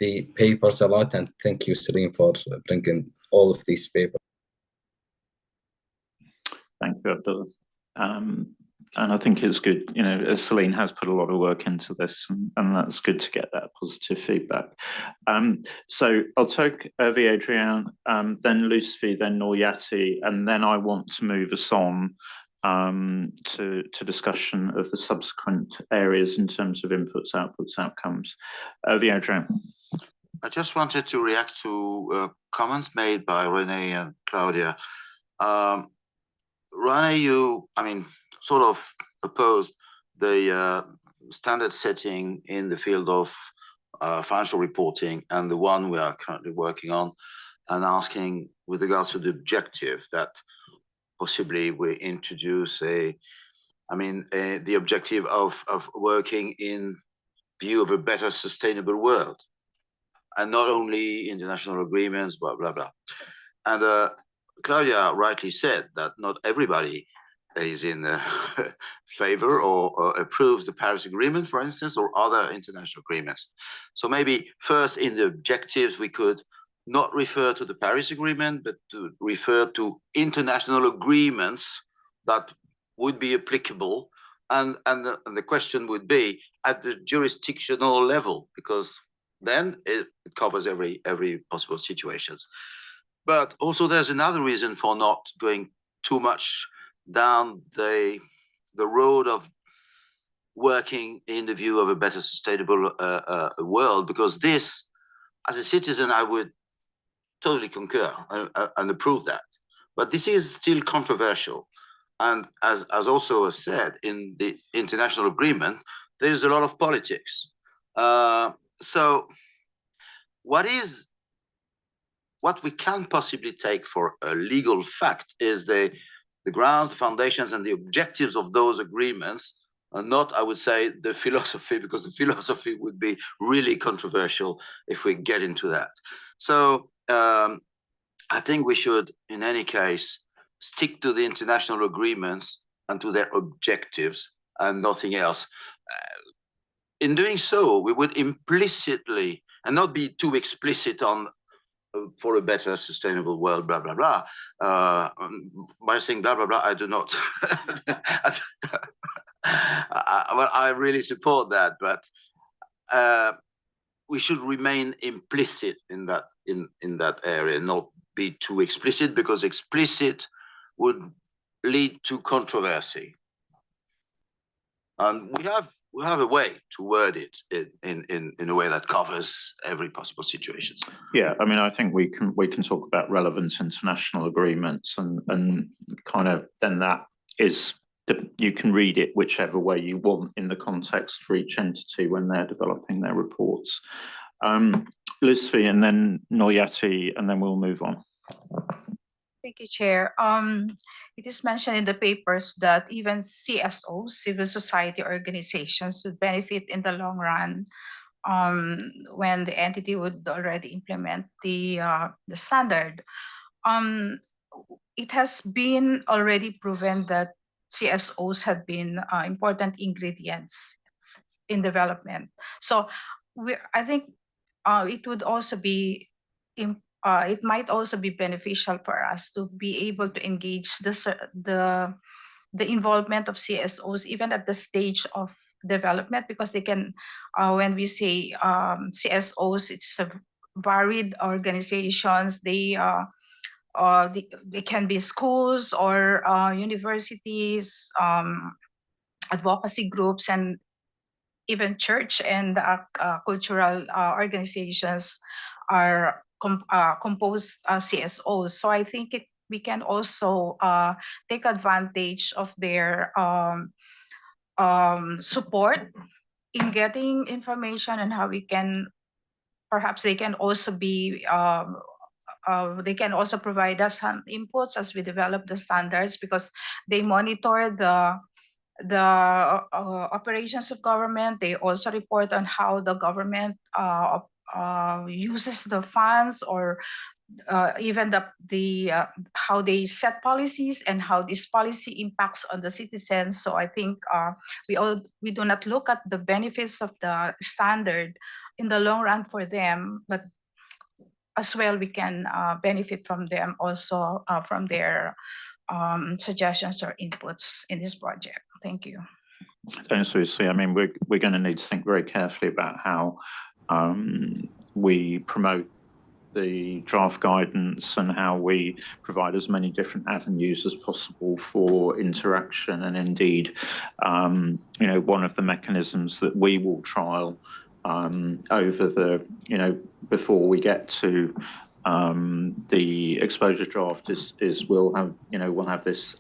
the papers a lot, and thank you, Celine, for bringing all of these papers. Thank you, Abdullah. And I think it's good, you know, Celine has put a lot of work into this, and that's good to get that positive feedback. So I'll take Adrian, then Lucy, then Noryati, and then I want to move us on to discussion of the subsequent areas in terms of inputs, outputs, outcomes. Adrian. I just wanted to react to comments made by Renee and Claudia. Renee, you, sort of opposed the standard setting in the field of financial reporting and the one we are currently working on, and with regards to the objective that possibly we introduce the objective of working in view of a better sustainable world, and not only international agreements, blah, blah, blah. And Claudia rightly said that not everybody is in favor or approves the Paris Agreement, for instance, or other international agreements. So maybe first in the objectives, we could not refer to the Paris Agreement, but to refer to international agreements that would be applicable. And the question would be at the jurisdictional level, because then it covers every possible situations. But also there's another reason for not going too much down the road of working in the view of a better sustainable world, because this, as a citizen, I would totally concur and approve that. But this is still controversial. And as also was said, in the international agreement, there is a lot of politics. So what we can possibly take for a legal fact is the grounds, the foundations, and the objectives of those agreements, and not, I would say, the philosophy, because the philosophy would be really controversial if we get into that. So I think we should, in any case, stick to the international agreements and to their objectives and nothing else. In doing so, we would implicitly, and not be too explicit on for a better sustainable world, blah, blah, blah. By saying blah, blah, blah, I do not. I really support that, but we should remain implicit in that area, not be too explicit, because explicit would lead to controversy. And we have a way to word it in a way that covers every possible situation. Yeah, I think we can talk about relevant international agreements and kind of then that is you can read it whichever way you want in the context for each entity when they're developing their reports. Lizvi and then Noyati, and then we'll move on. Thank you, Chair. It is mentioned in the papers that even CSOs, civil society organizations, would benefit in the long run when the entity would already implement the standard. It has been already proven that CSOs have been important ingredients in development. So I think it would also be it might also be beneficial for us to be able to engage the involvement of CSOs even at the stage of development, because they can, when we say CSOs, it's a varied organizations. They can be schools or universities, advocacy groups, and even church and cultural organizations are composed CSOs. So I think we can also take advantage of their support in getting information, and how we can, perhaps they can also be they can also provide us some inputs as we develop the standards, because they monitor the operations of government. They also report on how the government uses the funds, or even how they set policies and how this policy impacts on the citizens. So I think we do not look at the benefits of the standard in the long run for them, but as well we can benefit from them also from their suggestions or inputs in this project. Thank you. Thanks, Lucy. I mean, we're going to need to think very carefully about how we promote the draft guidance and how we provide as many different avenues as possible for interaction. And indeed, you know, one of the mechanisms that we will trial over the, you know, before we get to the exposure draft is we'll have this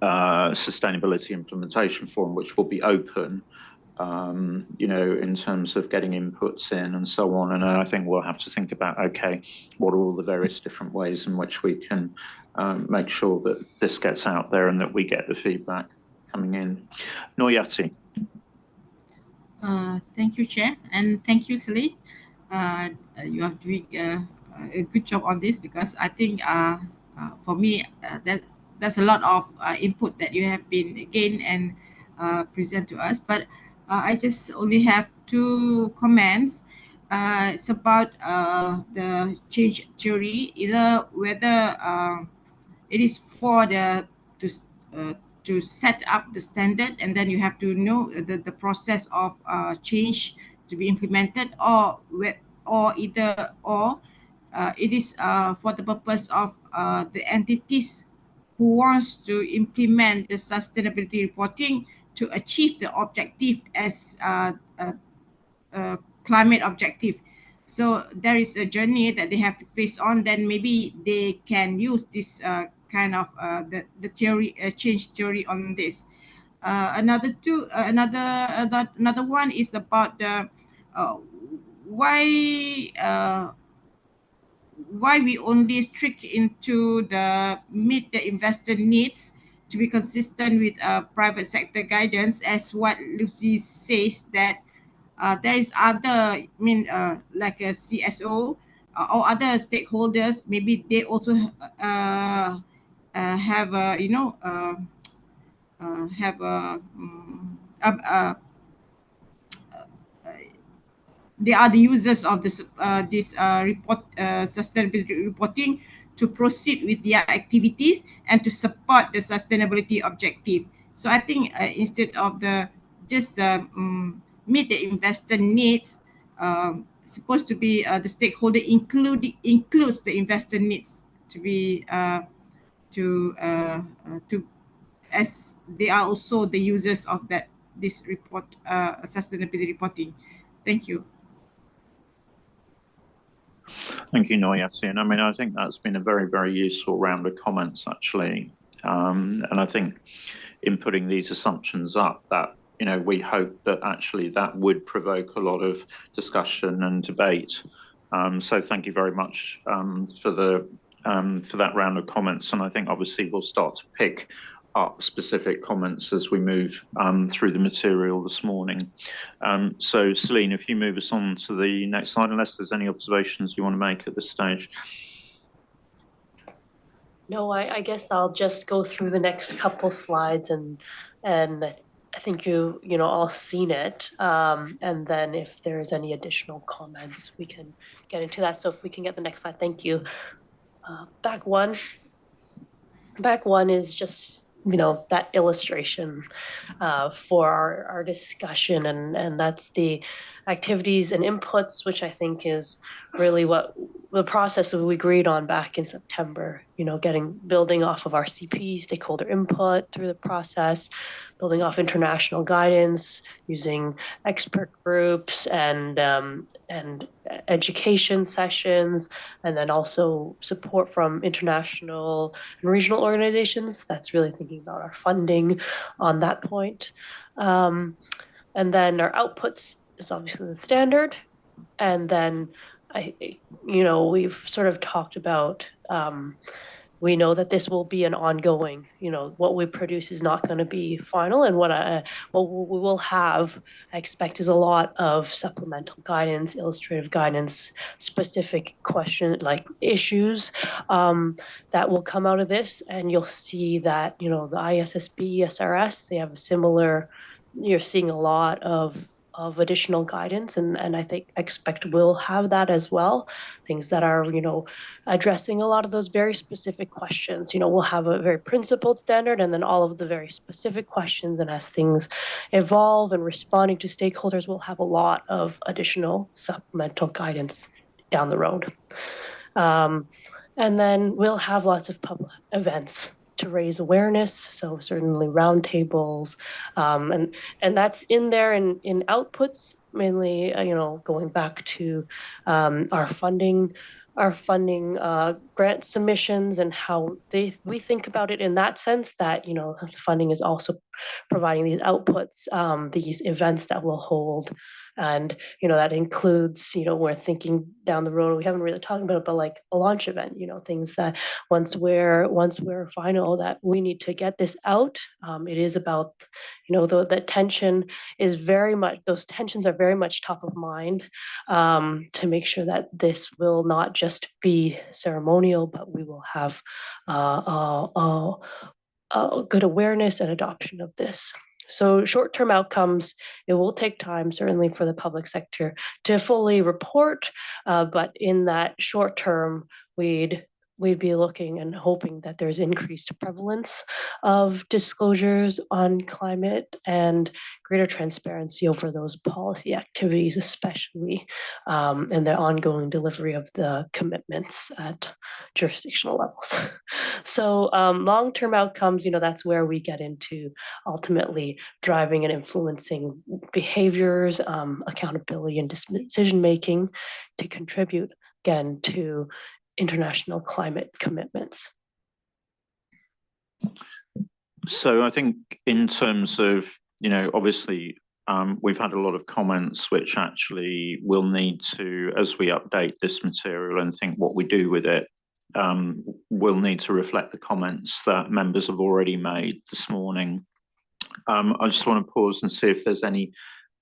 sustainability implementation forum, which will be open, you know, in terms of getting inputs in and so on. And I think we'll have to think about, okay, what are all the various different ways in which we can make sure that this gets out there and that we get the feedback coming in. Noyati. Thank you, Chair, and thank you, Sally. You have doing a good job on this, because I think for me there's a lot of input that you have been again and present to us. But I just only have two comments. It's about the change theory, either whether it is for to set up the standard, and then you have to know the process of change to be implemented, or it is for the purpose of the entities who wants to implement the sustainability reporting to achieve the objective as climate objective. So there is a journey that they have to face on. Then maybe they can use this kind of the theory, change theory on this. Another one is about the why we only strict into the meet the investor needs to be consistent with private sector guidance, as what Lucy says that there is other, like a CSO or other stakeholders, maybe they also have a, have a they are the users of this sustainability reporting to proceed with their activities and to support the sustainability objective. So I think instead of the just meet the investor needs, supposed to be the stakeholder includes the investor needs to be to as they are also the users of this report, sustainability reporting. Thank you. Thank you, Noyati. And I mean, I think that's been a very, very useful round of comments, actually. And I think in putting these assumptions up, that we hope that actually that would provoke a lot of discussion and debate. So thank you very much for that round of comments, and I think obviously we'll start to pick up specific comments as we move through the material this morning. So Celine, if you move us on to the next slide, unless there's any observations you want to make at this stage. No, I guess I'll just go through the next couple slides and I think you all seen it. And then if there's any additional comments, we can get into that. So if we can get the next slide, thank you. Back one is just that illustration for our discussion, and that's the activities and inputs, which I think is really what the process that we agreed on back in September. Building off of our CP, stakeholder input through the process, building off international guidance, using expert groups and education sessions, and then also support from international and regional organizations. That's really thinking about our funding on that point. And then our outputs is obviously the standard. And then we've sort of talked about we know that this will be an ongoing, what we produce is not going to be final. And what we will have, I expect, is a lot of supplemental guidance, illustrative guidance, specific like issues that will come out of this. And you'll see that, the IPSASB, SRS, they have a similar, you're seeing a lot of additional guidance, and I expect we'll have that as well. Things that are addressing a lot of those very specific questions. We'll have a very principled standard, and then all of the very specific questions. And as things evolve and responding to stakeholders, we'll have a lot of additional supplemental guidance down the road. And then we'll have lots of public events to raise awareness, so certainly roundtables, and that's in there in outputs, mainly going back to our funding grant submissions and how we think about it in that sense, that funding is also providing these outputs, these events that we'll hold. And that includes we're thinking down the road, we haven't really talked about it, but like a launch event, things that once we're final, that we need to get this out. It is about the tension is very much, those tensions are very much top of mind, to make sure that this will not just be ceremonial, but we will have a good awareness and adoption of this. So short-term outcomes, it will take time, certainly for the public sector to fully report, but in that short term, we'd be looking and hoping that there's increased prevalence of disclosures on climate and greater transparency over those policy activities, especially, and the ongoing delivery of the commitments at jurisdictional levels. So long-term outcomes, that's where we get into ultimately driving and influencing behaviors, accountability, and decision-making to contribute, again, to international climate commitments. So I think in terms of, obviously, we've had a lot of comments which actually will need to, as we update this material and think what we do with it, will need to reflect the comments that members have already made this morning. I just want to pause and see if there's any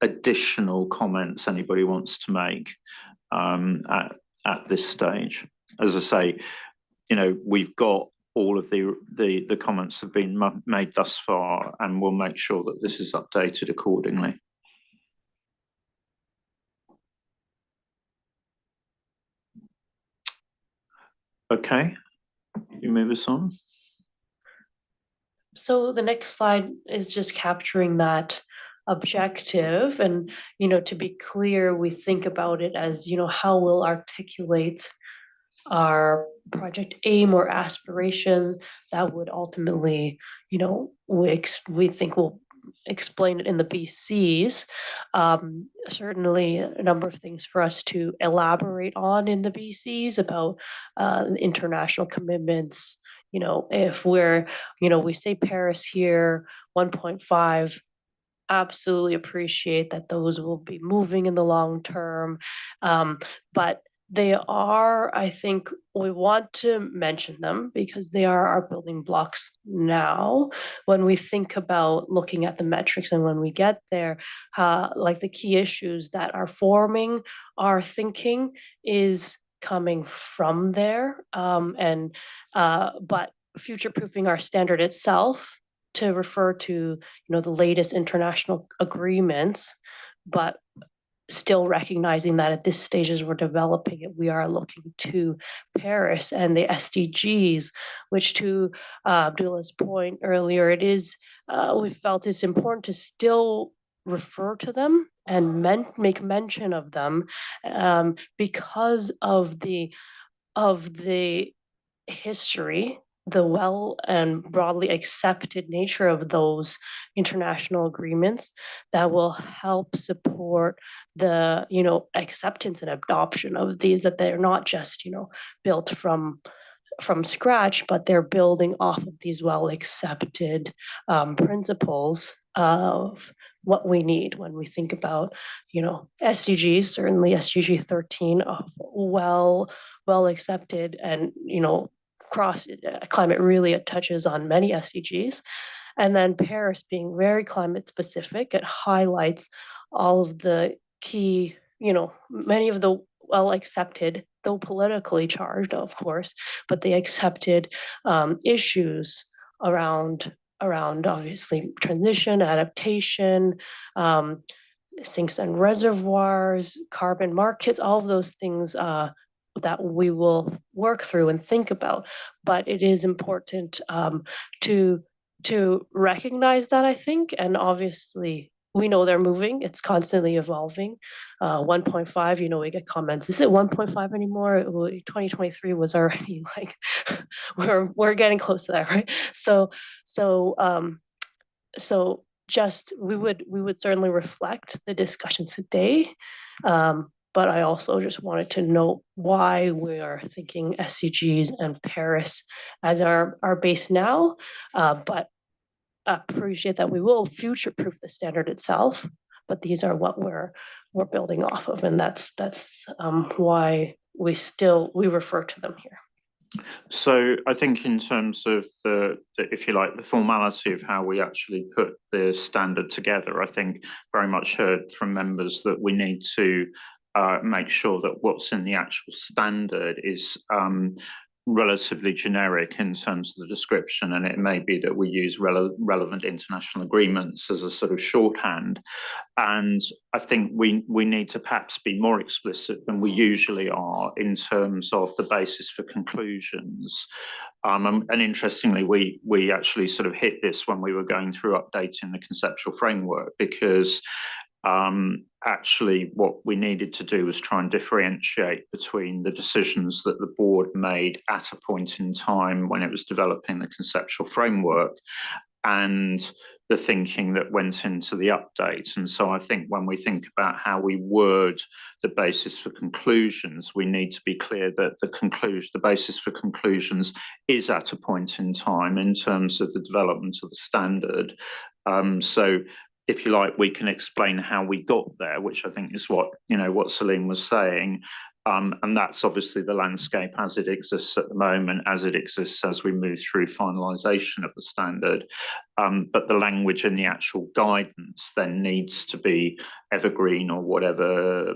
additional comments anybody wants to make at this stage. As I say, we've got all of the comments have been made thus far, and we'll make sure that this is updated accordingly. Okay, you move us on. So the next slide is just capturing that objective, and to be clear, we think about it as how we'll articulate our project aim or aspiration that would ultimately we think we'll explain it in the BCs. Certainly a number of things for us to elaborate on in the BCs about international commitments, if we're, we say Paris here, 1.5, absolutely appreciate that those will be moving in the long term. But they are, I think we want to mention them because they are our building blocks now. When we think about looking at the metrics and when we get there, like the key issues that are forming our thinking is coming from there. But future-proofing our standard itself to refer to the latest international agreements, but still recognizing that at this stage as we're developing it, we are looking to Paris and the SDGs, which to Abdullah's point earlier, it is we felt it's important to still refer to them and make mention of them because of the history, the well and broadly accepted nature of those international agreements that will help support the acceptance and adoption of these, that they're not just built from scratch, but they're building off of these well accepted principles of what we need when we think about SDGs, certainly SDG 13, well accepted, and cross climate really touches on many SDGs. And then Paris being very climate specific, it highlights all of the key, many of the well accepted, though politically charged, of course, but the accepted issues around obviously transition, adaptation, sinks and reservoirs, carbon markets, all of those things that we will work through and think about. But it is important to recognize that, I think, and obviously we know they're moving. It's constantly evolving. 1.5, we get comments. Is it 1.5 anymore? 2023 was already like we're getting close to that, right? So just we would certainly reflect the discussion today. But I also just wanted to note why we are thinking SDGs and Paris as our base now, but appreciate that we will future-proof the standard itself, but these are what we're building off of, and that's why we refer to them here. So I think in terms of the if you like, the formality of how we actually put the standard together, I think very much heard from members that we need to make sure that what's in the actual standard is relatively generic in terms of the description, and it may be that we use relevant international agreements as a sort of shorthand. And I think we need to perhaps be more explicit than we usually are in terms of the basis for conclusions. And interestingly, we actually sort of hit this when we were going through updating the conceptual framework, because actually what we needed to do was try and differentiate between the decisions that the board made at a point in time when it was developing the conceptual framework and the thinking that went into the update. And so I think when we think about how we word the basis for conclusions, we need to be clear that the basis for conclusions is at a point in time in terms of the development of the standard. So if you like, we can explain how we got there, which I think is what Celine was saying. And that's obviously the landscape as it exists at the moment, as it exists as we move through finalisation of the standard. But the language in the actual guidance then needs to be evergreen or whatever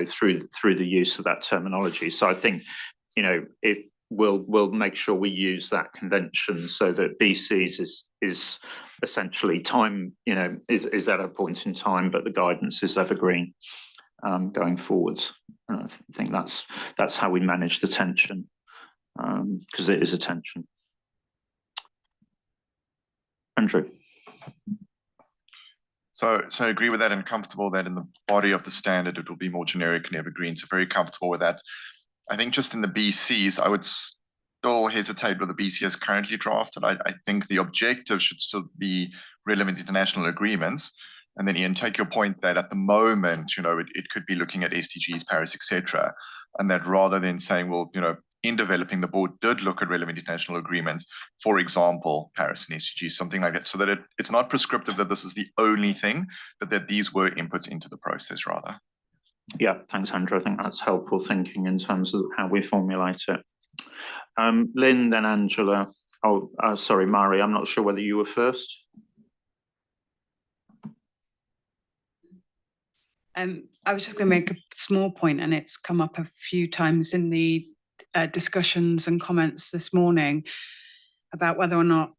through the use of that terminology. So I think we'll make sure we use that convention so that BCs is essentially time, is at a point in time, but the guidance is evergreen going forwards. I think that's how we manage the tension, because it is a tension. Andrew. So I agree with that, and comfortable that in the body of the standard it will be more generic and evergreen. So very comfortable with that. I think just in the BCs, I would still hesitate with the BC as currently drafted. I think the objective should still be relevant international agreements. And then Ian, take your point that at the moment, it could be looking at SDGs, Paris, etc. And that rather than saying, well, in developing, the board did look at relevant international agreements, for example, Paris and SDG, something like that, so that it's not prescriptive that this is the only thing, but that these were inputs into the process rather. Yeah, thanks, Andrew. I think that's helpful thinking in terms of how we formulate it. Lynn, then Angela. Oh, sorry, Mari, I'm not sure whether you were first. I was just going to make a small point, and it's come up a few times in the discussions and comments this morning about whether or not,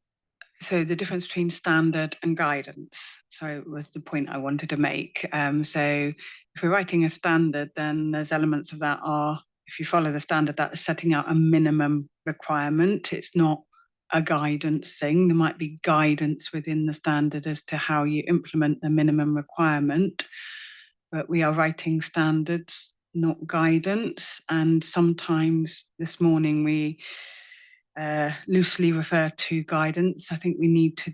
so the difference between standard and guidance. So was the point I wanted to make. So if we're writing a standard, then there's elements of that are, if you follow the standard, that's setting out a minimum requirement. It's not a guidance thing. There might be guidance within the standard as to how you implement the minimum requirement, but we are writing standards, not guidance. And sometimes this morning we loosely refer to guidance. I think we need to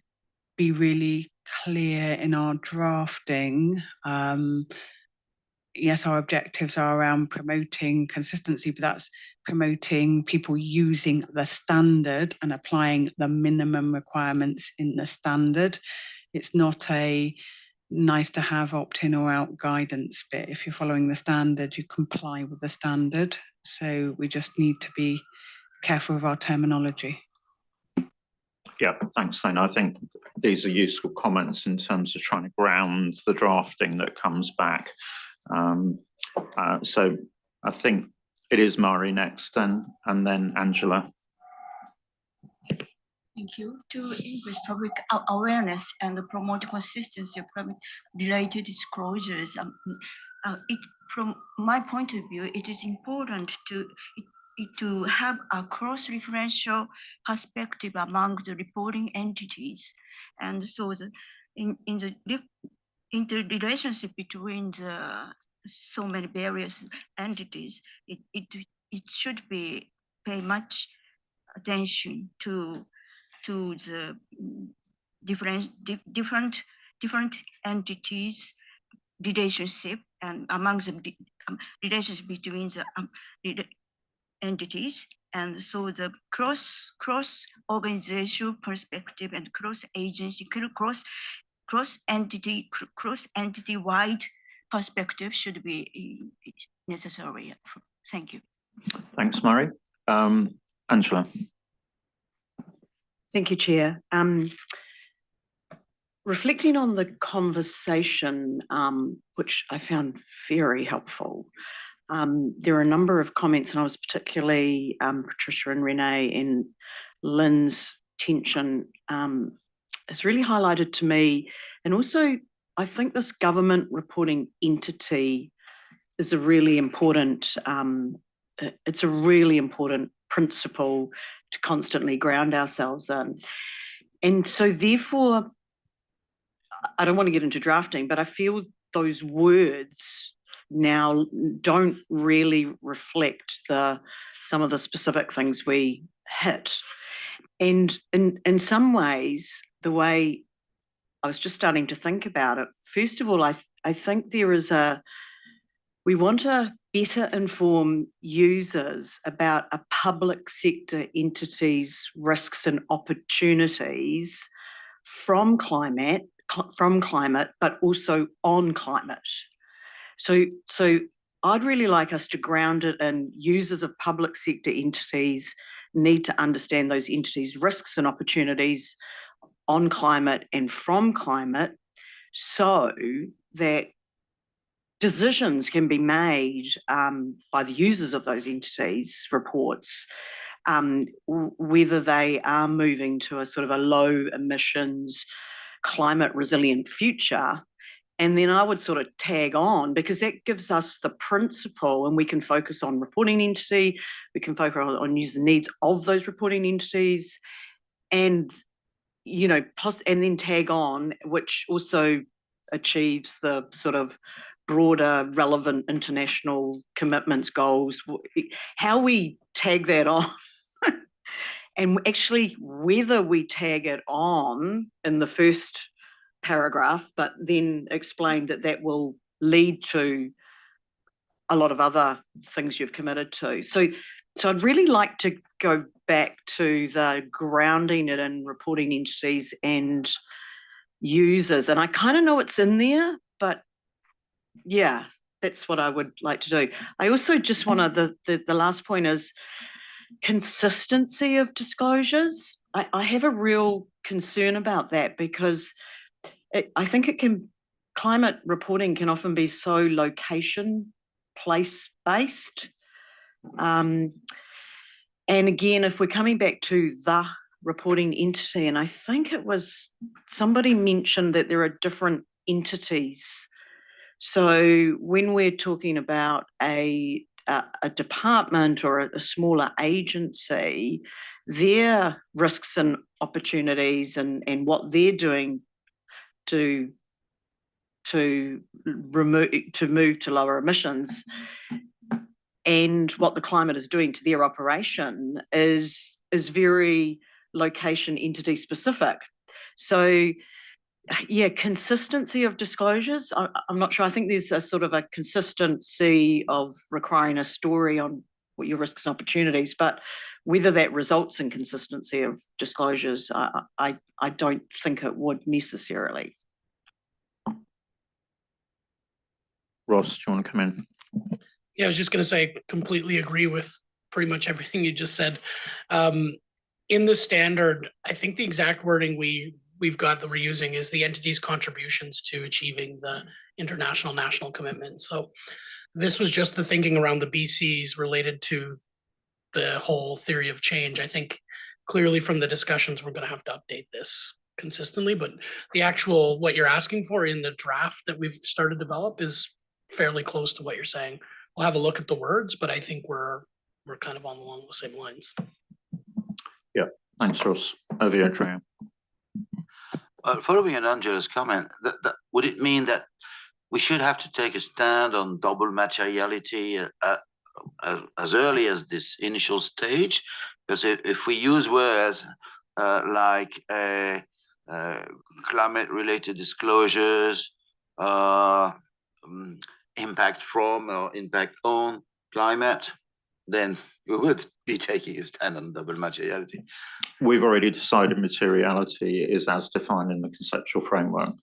be really clear in our drafting. Yes, our objectives are around promoting consistency, but that's promoting people using the standard and applying the minimum requirements in the standard. It's not a nice to have opt-in or out guidance bit. If you're following the standard, you comply with the standard. So we just need to be careful of our terminology. Yeah, thanks, Lynn. I think these are useful comments in terms of trying to ground the drafting that comes back. So I think it is Mari next, and then Angela. Thank you. To increase public awareness and promote consistency of climate-related disclosures, from my point of view, it is important to have a cross-referential perspective among the reporting entities, and so in the relationship between so many various entities, it should be pay much attention to the different entities relationship, and among the relationship between the entities, and so the cross organizational perspective and cross agency, cross entity wide perspective should be necessary. Thank you. Thanks, Mari. Angela. Thank you, Chair. Reflecting on the conversation, which I found very helpful, there are a number of comments, and I was particularly Patricia and Renee and Lynn's tension has really highlighted to me. And also, I think this government reporting entity is a really important, it's a really important principle to constantly ground ourselves in. And so therefore, I don't want to get into drafting, but I feel those words now don't really reflect some of the specific things we hit. And in some ways, the way I was just starting to think about it, first of all, I think there is we want to better inform users about a public sector entity's risks and opportunities from climate, but also on climate. So I'd really like us to ground it in users of public sector entities need to understand those entities' risks and opportunities on climate and from climate, so that decisions can be made by the users of those entities' reports, whether they are moving to a sort of a low emissions, climate resilient future. And then I would sort of tag on, because that gives us the principle, and we can focus on reporting entity, we can focus on user needs of those reporting entities, and and then tag on, which also achieves the sort of broader relevant international commitments, goals, how we tag that on. And actually whether we tag it on in the first paragraph, but then explain that will lead to a lot of other things you've committed to. So So I'd really like to go back to the grounding it in reporting entities and users. And I kind of know it's in there, but yeah, that's what I would like to do. I also just want to, the last point is consistency of disclosures. I have a real concern about that because I think climate reporting can often be so location, place-based. And again, if we're coming back to the reporting entity, and I think it was somebody mentioned that there are different entities. So when we're talking about a department or a smaller agency, their risks and opportunities and what they're doing to move to lower emissions and what the climate is doing to their operation is very location entity specific. So yeah, consistency of disclosures. I'm not sure. I think there's a sort of a consistency of requiring a story on what your risks and opportunities, but whether that results in consistency of disclosures, I don't think it would necessarily. Ross, do you want to come in? Yeah, I was just going to say, completely agree with pretty much everything you just said. In the standard, I think the exact wording we've got that we're using is the entity's contributions to achieving the international national commitments. So this was just the thinking around the BCs related to the whole theory of change. I think clearly from the discussions, we're going to have to update this consistently, but the actual, what you're asking for in the draft that we've started to develop is fairly close to what you're saying. We'll have a look at the words, but I think we're kind of along the same lines. Yeah, thanks, Ross. Over here, Andrea. Following on Angela's comment, would it mean that we should have to take a stand on double materiality as early as this initial stage? Because if we use words like climate-related disclosures, impact from or impact on climate, then we would be taking a stand on double materiality. We've already decided materiality is as defined in the conceptual framework.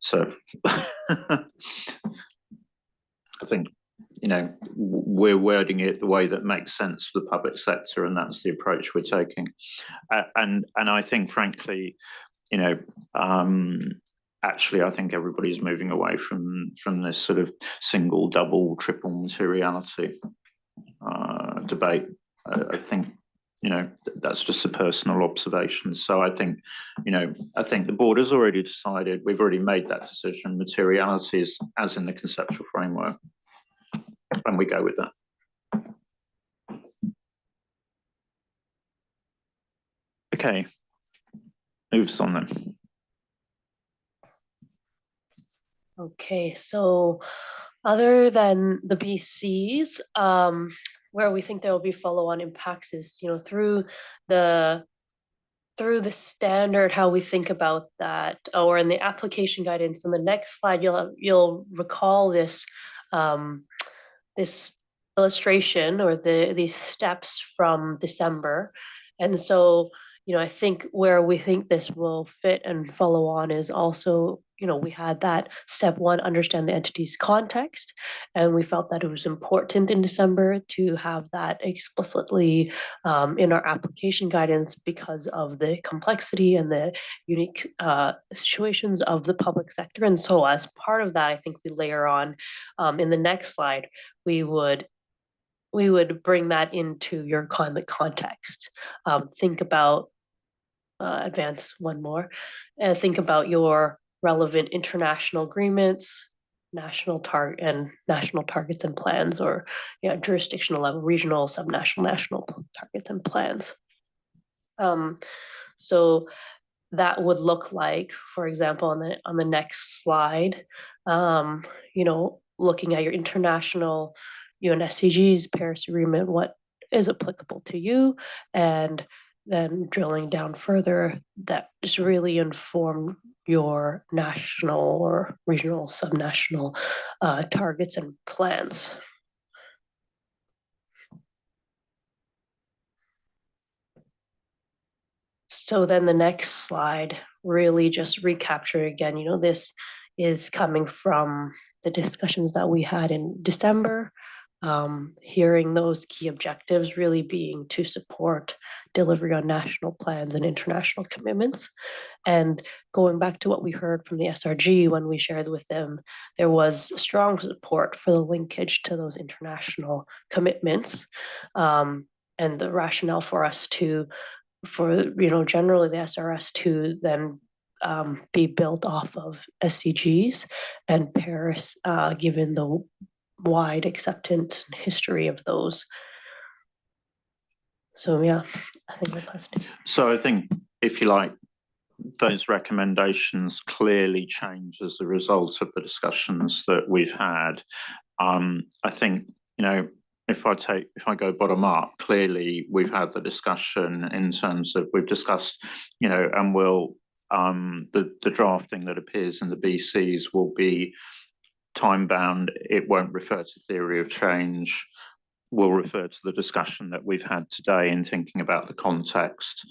So I think, you know, we're wording it the way that makes sense for the public sector, and that's the approach we're taking. And I think, frankly, you know, actually, I think everybody's moving away from this sort of single, double, triple materiality debate. I think, you know, that's just a personal observation. So I think, you know, I think the board has already decided, we've already made that decision, materiality is as in the conceptual framework, and we go with that. Okay, moves on then. Okay, so other than the BCs, where we think there will be follow-on impacts is, you know, through the standard, how we think about that, or in the application guidance. On the next slide, you'll recall this this illustration or these steps from December, and so, you know, I think where we think this will fit and follow on is also, you know, we had that step one, understand the entity's context, and we felt that it was important in December to have that explicitly in our application guidance because of the complexity and the unique situations of the public sector. And so as part of that, I think we layer on in the next slide, we would bring that into your climate context. Think about, advance one more, and think about your relevant international agreements, national targets and plans, or jurisdictional level, regional, subnational, national targets and plans. So that would look like, for example, on the next slide, you know, looking at your international UN SDGs, Paris Agreement, what is applicable to you, and then drilling down further, that is really informed your national or regional, subnational targets and plans. So then the next slide really just recapturing again, this is coming from the discussions that we had in December, hearing those key objectives really being to support delivery on national plans and international commitments. And going back to what we heard from the SRG when we shared with them, there was strong support for the linkage to those international commitments, and the rationale for us to, generally the SRS to then be built off of SDGs and Paris, given the wide acceptance and history of those. So yeah, I think I'll pass it. So I think, if you like, those recommendations clearly change as a result of the discussions that we've had. I think, if I go bottom up, clearly we've had the discussion in terms of, we've discussed, and we'll, the drafting that appears in the BCs will be time bound. It won't refer to theory of change. We'll refer to the discussion that we've had today in thinking about the context,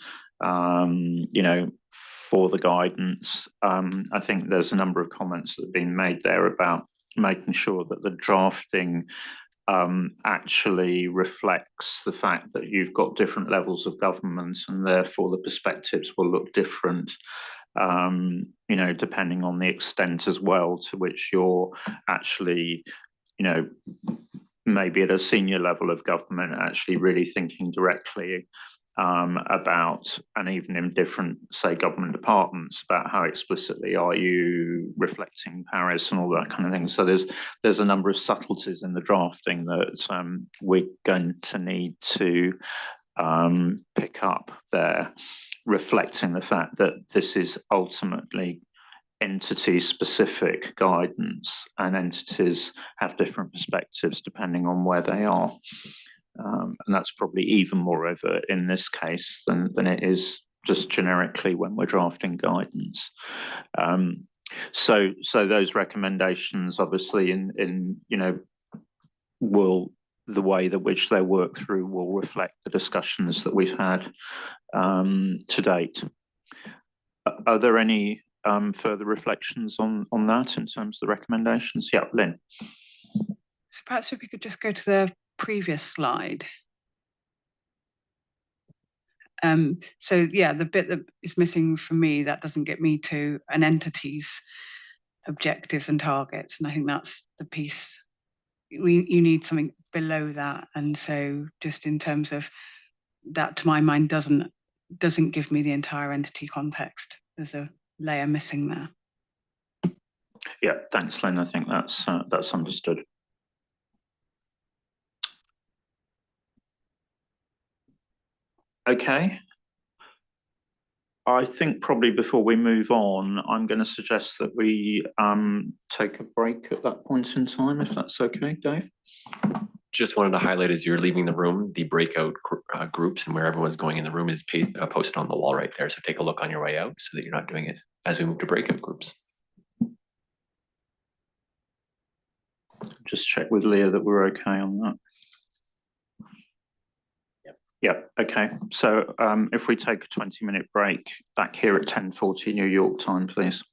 for the guidance. I think there's a number of comments that have been made there about making sure that the drafting actually reflects the fact that you've got different levels of government, and therefore the perspectives will look different, depending on the extent as well to which you're actually, maybe at a senior level of government, actually really thinking directly about, and even in different, say, government departments, about how explicitly are you reflecting Paris and all that kind of thing. So there's a number of subtleties in the drafting that we're going to need to pick up there, reflecting the fact that this is ultimately entity-specific guidance, and entities have different perspectives depending on where they are. And that's probably even more overt in this case than it is just generically when we're drafting guidance. So those recommendations, obviously, will, the way that which they work through will reflect the discussions that we've had to date. Are there any further reflections on that in terms of the recommendations? Yeah, Lynn. So perhaps if we could just go to the previous slide. So yeah, the bit that is missing for me, that doesn't get me to an entity's objectives and targets, and I think that's the piece. You need something below that, and so just in terms of that, to my mind, doesn't give me the entire entity context. There's a layer missing there. Yeah, thanks, Lynn. I think that's understood. Okay. I think probably before we move on, I'm going to suggest that we take a break at that point in time, if that's okay, Dave. Just wanted to highlight, as you're leaving the room, the breakout groups and where everyone's going in the room is posted on the wall right there. So take a look on your way out so that you're not doing it as we move to breakout groups. Just check with Leah that we're okay on that. Yeah, okay. So if we take a 20-minute break back here at 10:40 New York time, please.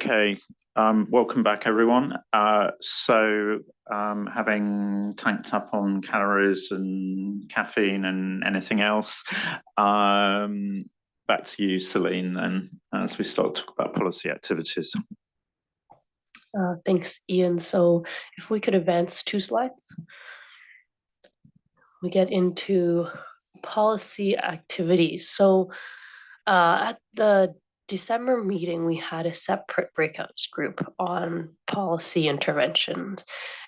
Okay, welcome back everyone. Having tanked up on calories and caffeine and anything else, back to you, Celine, then, as we start to talk about policy activities. Thanks, Ian. So if we could advance 2 slides, we get into policy activities. So at the December meeting, we had a separate breakouts group on policy interventions.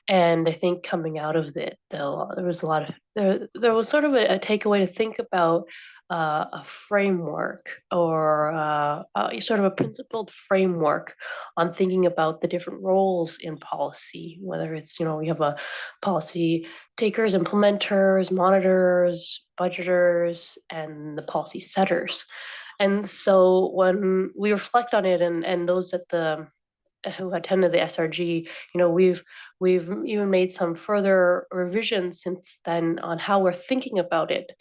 And I think coming out of it, there was a lot of, there was sort of a takeaway to think about a framework or sort of a principled framework on thinking about the different roles in policy, whether it's, we have a policy takers, implementers, monitors, budgeters, and the policy setters. And so when we reflect on it, and those at the who attended the SRG, we've even made some further revisions since then on how we're thinking about it.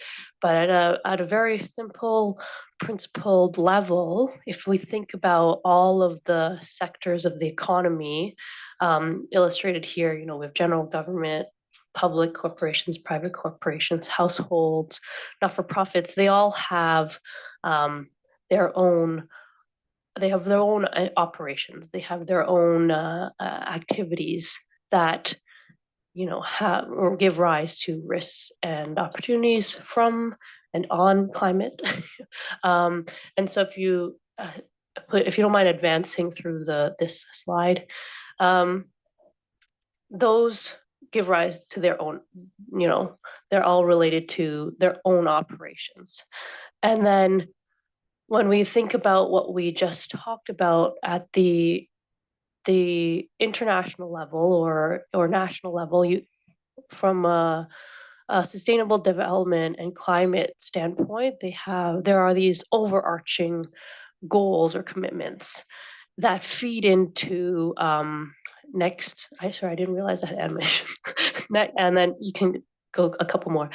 But at a very simple, principled level, if we think about all of the sectors of the economy, illustrated here, we have general government, public corporations, private corporations, households, not-for-profits. They all have their own operations. They have their own activities that have or give rise to risks and opportunities from and on climate. And so if you don't mind advancing through this slide, those give rise to their own, they're all related to their own operations. And then when we think about what we just talked about at the international level or national level, from a sustainable development and climate standpoint, there are these overarching goals or commitments that feed into I didn't realize I had animation. And then you can go a couple more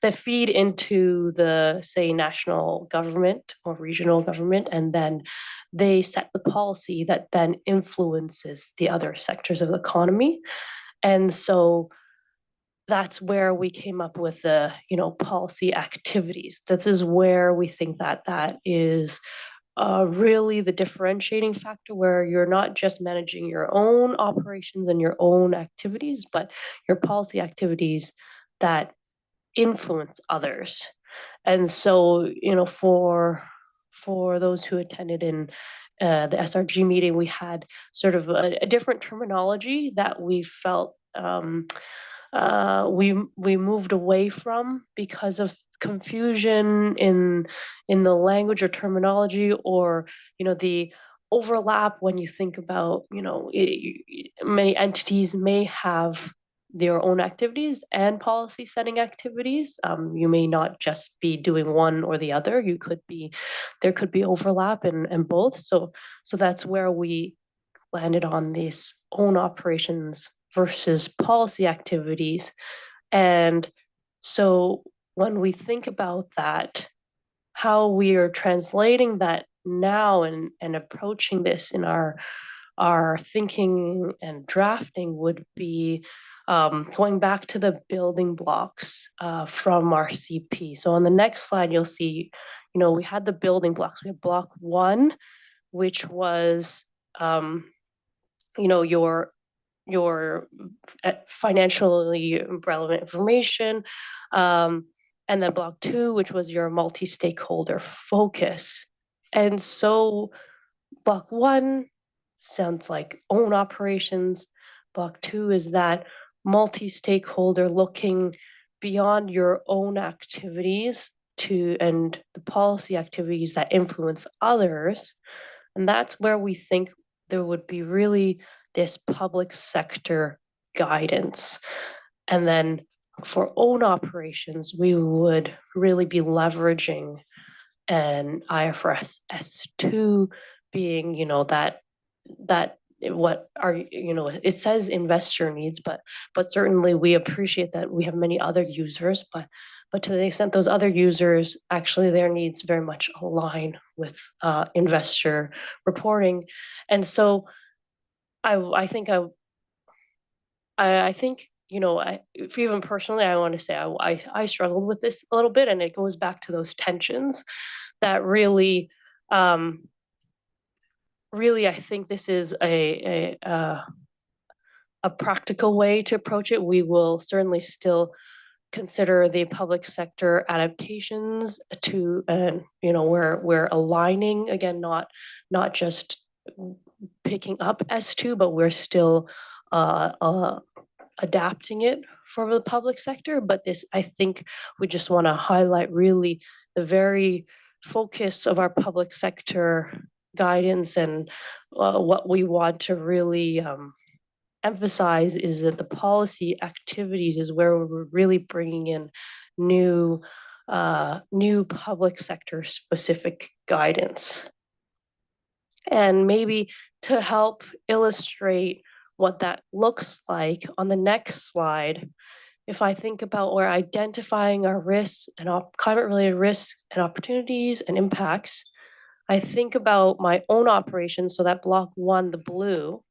that feed into the, say, national government or regional government, and then they set the policy that then influences the other sectors of the economy. And so that's where we came up with the, policy activities. This is where we think that is really the differentiating factor, where you're not just managing your own operations and your own activities, but your policy activities that influence others. And so, for those who attended in the SRG meeting, we had sort of a different terminology that we felt we moved away from because of confusion in the language or terminology, or the overlap when you think about many entities may have their own activities and policy setting activities. You may not just be doing one or the other. There could be overlap in both. So that's where we landed on these own operations versus policy activities. And so when we think about that, how we are translating that now and approaching this in our thinking and drafting would be going back to the building blocks from our CP. So on the next slide, you'll see, we had the building blocks. We had block 1, which was, your financially relevant information. And then block 2, which was your multi-stakeholder focus. And so block 1 sounds like own operations. Block 2 is that multi-stakeholder, looking beyond your own activities and the policy activities that influence others. And that's where we think there would be really this public sector guidance. And then for own operations, we would really be leveraging an IFRS S2 being, that what are, it says investor needs, but certainly we appreciate that we have many other users, But to the extent those other users, actually their needs very much align with investor reporting. And so I think, you know, if even personally, I want to say I struggled with this a little bit, and it goes back to those tensions that really, really, I think this is a practical way to approach it. We will certainly still consider the public sector adaptations to, and you know, we're aligning again, not just picking up S2, but we're still adapting it for the public sector. But this, I think, we just want to highlight really the very focus of our public sector guidance, and what we want to really emphasize is that the policy activities is where we're really bringing in new public sector specific guidance. And maybe to help illustrate what that looks like on the next slide, if I think about where identifying our risks and climate-related risks and opportunities and impacts, I think about my own operations. So that block 1, the blue,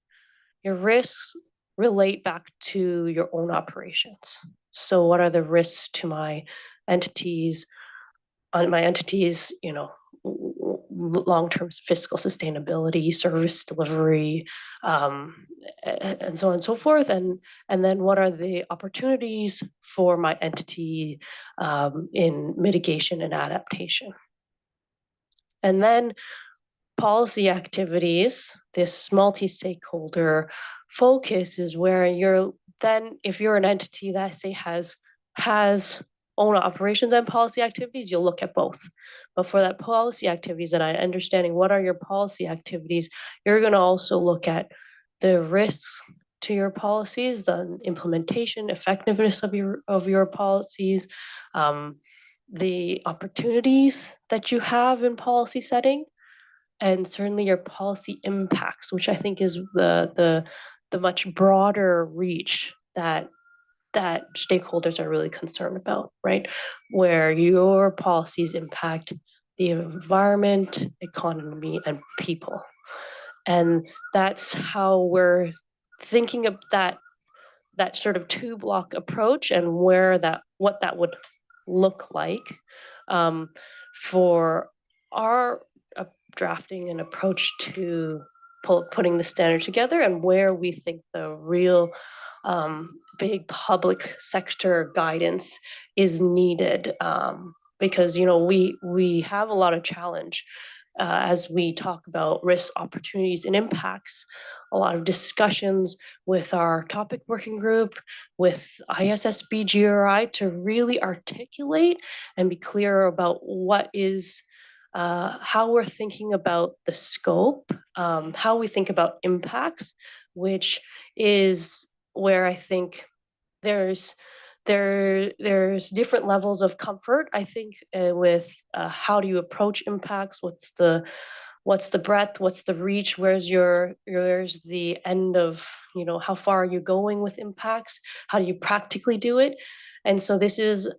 your risks relate back to your own operations. So what are the risks to my entities, you know, long-term fiscal sustainability, service delivery, and so on and so forth. And then what are the opportunities for my entity in mitigation and adaptation? And then policy activities, this multi-stakeholder focus is where you're then, if you're an entity that say has own operations and policy activities, you'll look at both. But for that policy activities and understanding what are your policy activities, you're going to also look at the risks to your policies, the implementation effectiveness of your policies, the opportunities that you have in policy setting, and certainly your policy impacts, which I think is the much broader reach that stakeholders are really concerned about, right? Where your policies impact the environment, economy, and people. And that's how we're thinking of that sort of 2-block approach, and what that would look like for our drafting an approach to putting the standard together, and where we think the real big public sector guidance is needed, because you know we have a lot of challenge as we talk about risks, opportunities, and impacts. A lot of discussions with our topic working group, with IPSASB GRI, to really articulate and be clear about what is how we're thinking about the scope, how we think about impacts, which is where I think there's different levels of comfort, I think, with how do you approach impacts, what's the breadth, what's the reach, where's the end of, you know, how far are you going with impacts, how do you practically do it? And so this is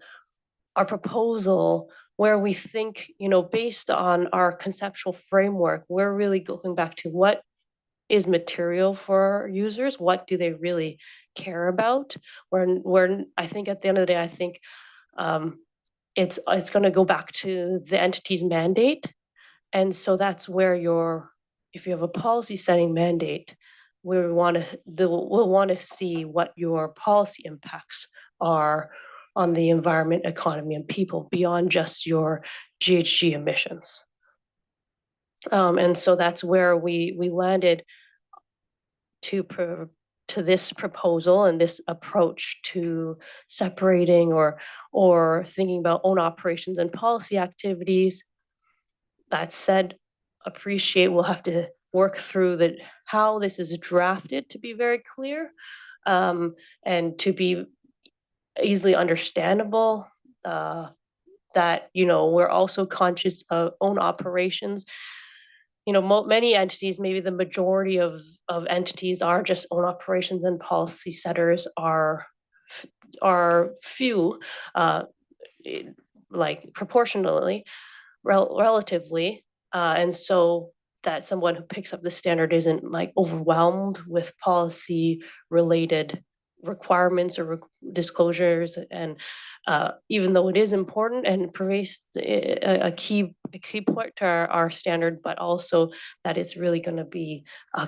our proposal, where we think, you know, based on our conceptual framework, we're really going back to what is material for users, what do they really care about. Where I think at the end of the day, I think it's going to go back to the entity's mandate. And so that's where if you have a policy setting mandate, we'll want to see what your policy impacts are on the environment, economy, and people beyond just your GHG emissions. And so that's where we landed to this proposal and this approach to separating or thinking about own operations and policy activities. That said, appreciate we'll have to work through how this is drafted to be very clear, and to be easily understandable, that, you know, we're also conscious of own operations. You know, many entities, maybe the majority of entities are just own operations, and policy setters are few. like proportionally, relatively, and so that someone who picks up the standard isn't like overwhelmed with policy related requirements or disclosures. And even though it is important and pervasive, a key point to our standard, but also that it's really going to be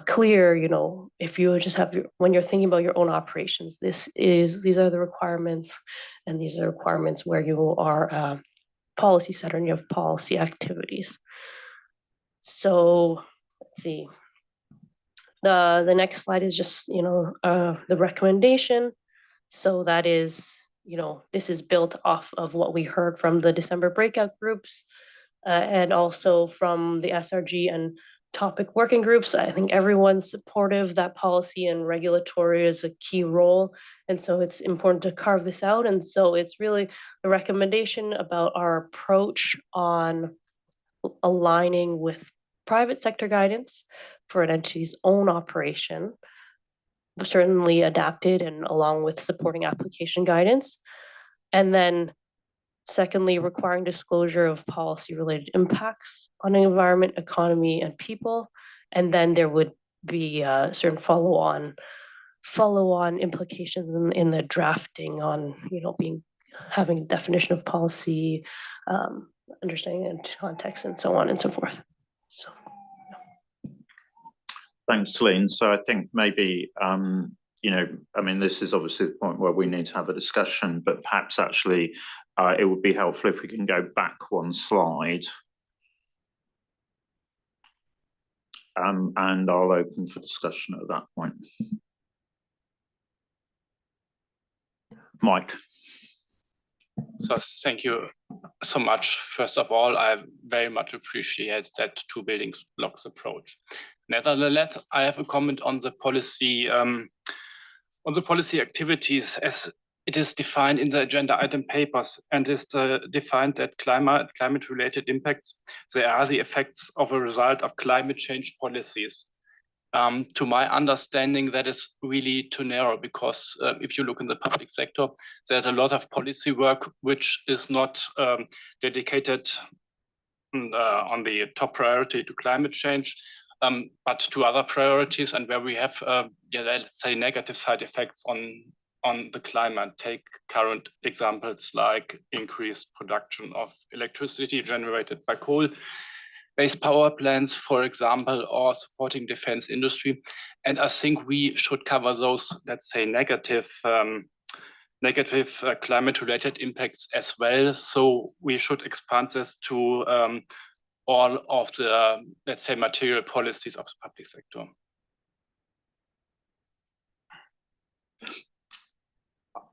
clear, you know, if you just have when you're thinking about your own operations, these are the requirements, and these are the requirements where you are policy setter and you have policy activities. So let's see. The next slide is just, you know, the recommendation. So that is, you know, this is built off of what we heard from the December breakout groups and also from the SRG and topic working groups. I think everyone's supportive that policy and regulatory is a key role. And so it's important to carve this out. And so it's really the recommendation about our approach on aligning with private sector guidance for an entity's own operation, certainly adapted and along with supporting application guidance. And then secondly, requiring disclosure of policy related impacts on the environment, economy, and people. And then there would be certain follow-on implications in the drafting on, you know, having a definition of policy, understanding and context, and so on and so forth. So, yeah. Thanks, Celine. So I think maybe, you know, I mean, this is obviously the point where we need to have a discussion, but perhaps actually it would be helpful if we can go back one slide. And I'll open for discussion at that point. Mike. So thank you so much. First of all, I very much appreciate that two building blocks approach. Nevertheless, I have a comment on the policy activities as it is defined in the agenda item papers, and is defined that climate-related impacts, they are the effects of a result of climate change policies. To my understanding, that is really too narrow, because if you look in the public sector, there's a lot of policy work which is not dedicated on the top priority to climate change, but to other priorities, and where we have, let's say, negative side effects on the climate. Take current examples like increased production of electricity generated by coal-based power plants, for example, or supporting defense industry. And I think we should cover those, let's say, negative climate-related impacts as well. So we should expand this to all of the, let's say, material policies of the public sector.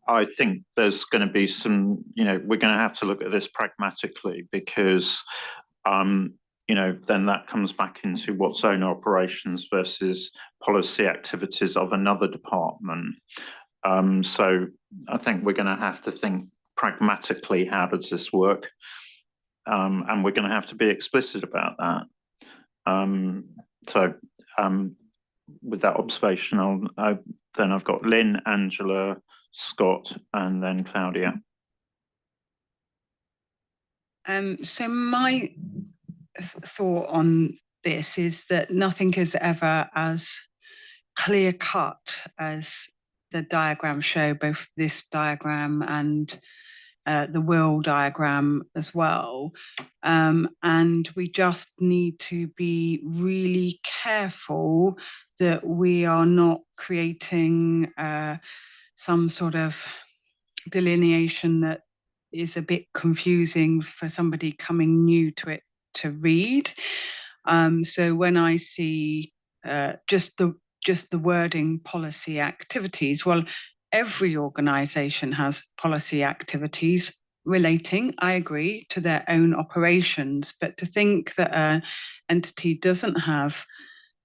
I think there's going to be some, you know, we're going to have to look at this pragmatically, because, you know, then that comes back into what's own operations versus policy activities of another department. So I think we're going to have to think pragmatically, how does this work? And we're going to have to be explicit about that. So with that observation, then I've got Lynn, Angela, Scott, and then Claudia. So my thought on this is that nothing is ever as clear cut as the diagrams show, both this diagram and the wheel diagram as well. And we just need to be really careful that we are not creating some sort of delineation that is a bit confusing for somebody coming new to it to read. So when I see just the wording policy activities, well, every organization has policy activities relating, I agree, to their own operations, but to think that an entity doesn't have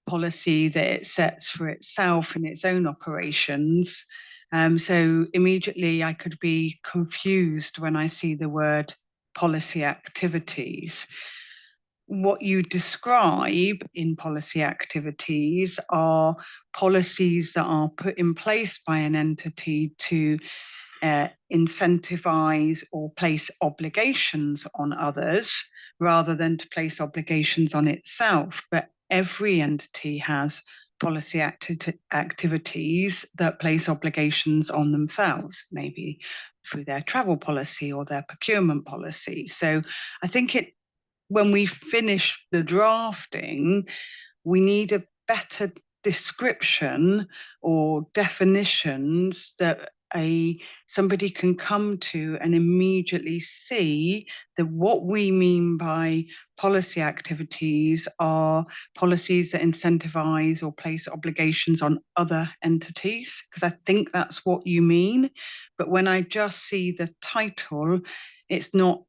policy that it sets for itself in its own operations. So immediately I could be confused when I see the word policy activities. What you describe in policy activities are policies that are put in place by an entity to incentivize or place obligations on others rather than to place obligations on itself. But every entity has policy activities that place obligations on themselves, maybe through their travel policy or their procurement policy. So I think when we finish the drafting, we need a better description or definitions that somebody can come to and immediately see that what we mean by policy activities are policies that incentivize or place obligations on other entities, because I think that's what you mean. But when I just see the title, it's not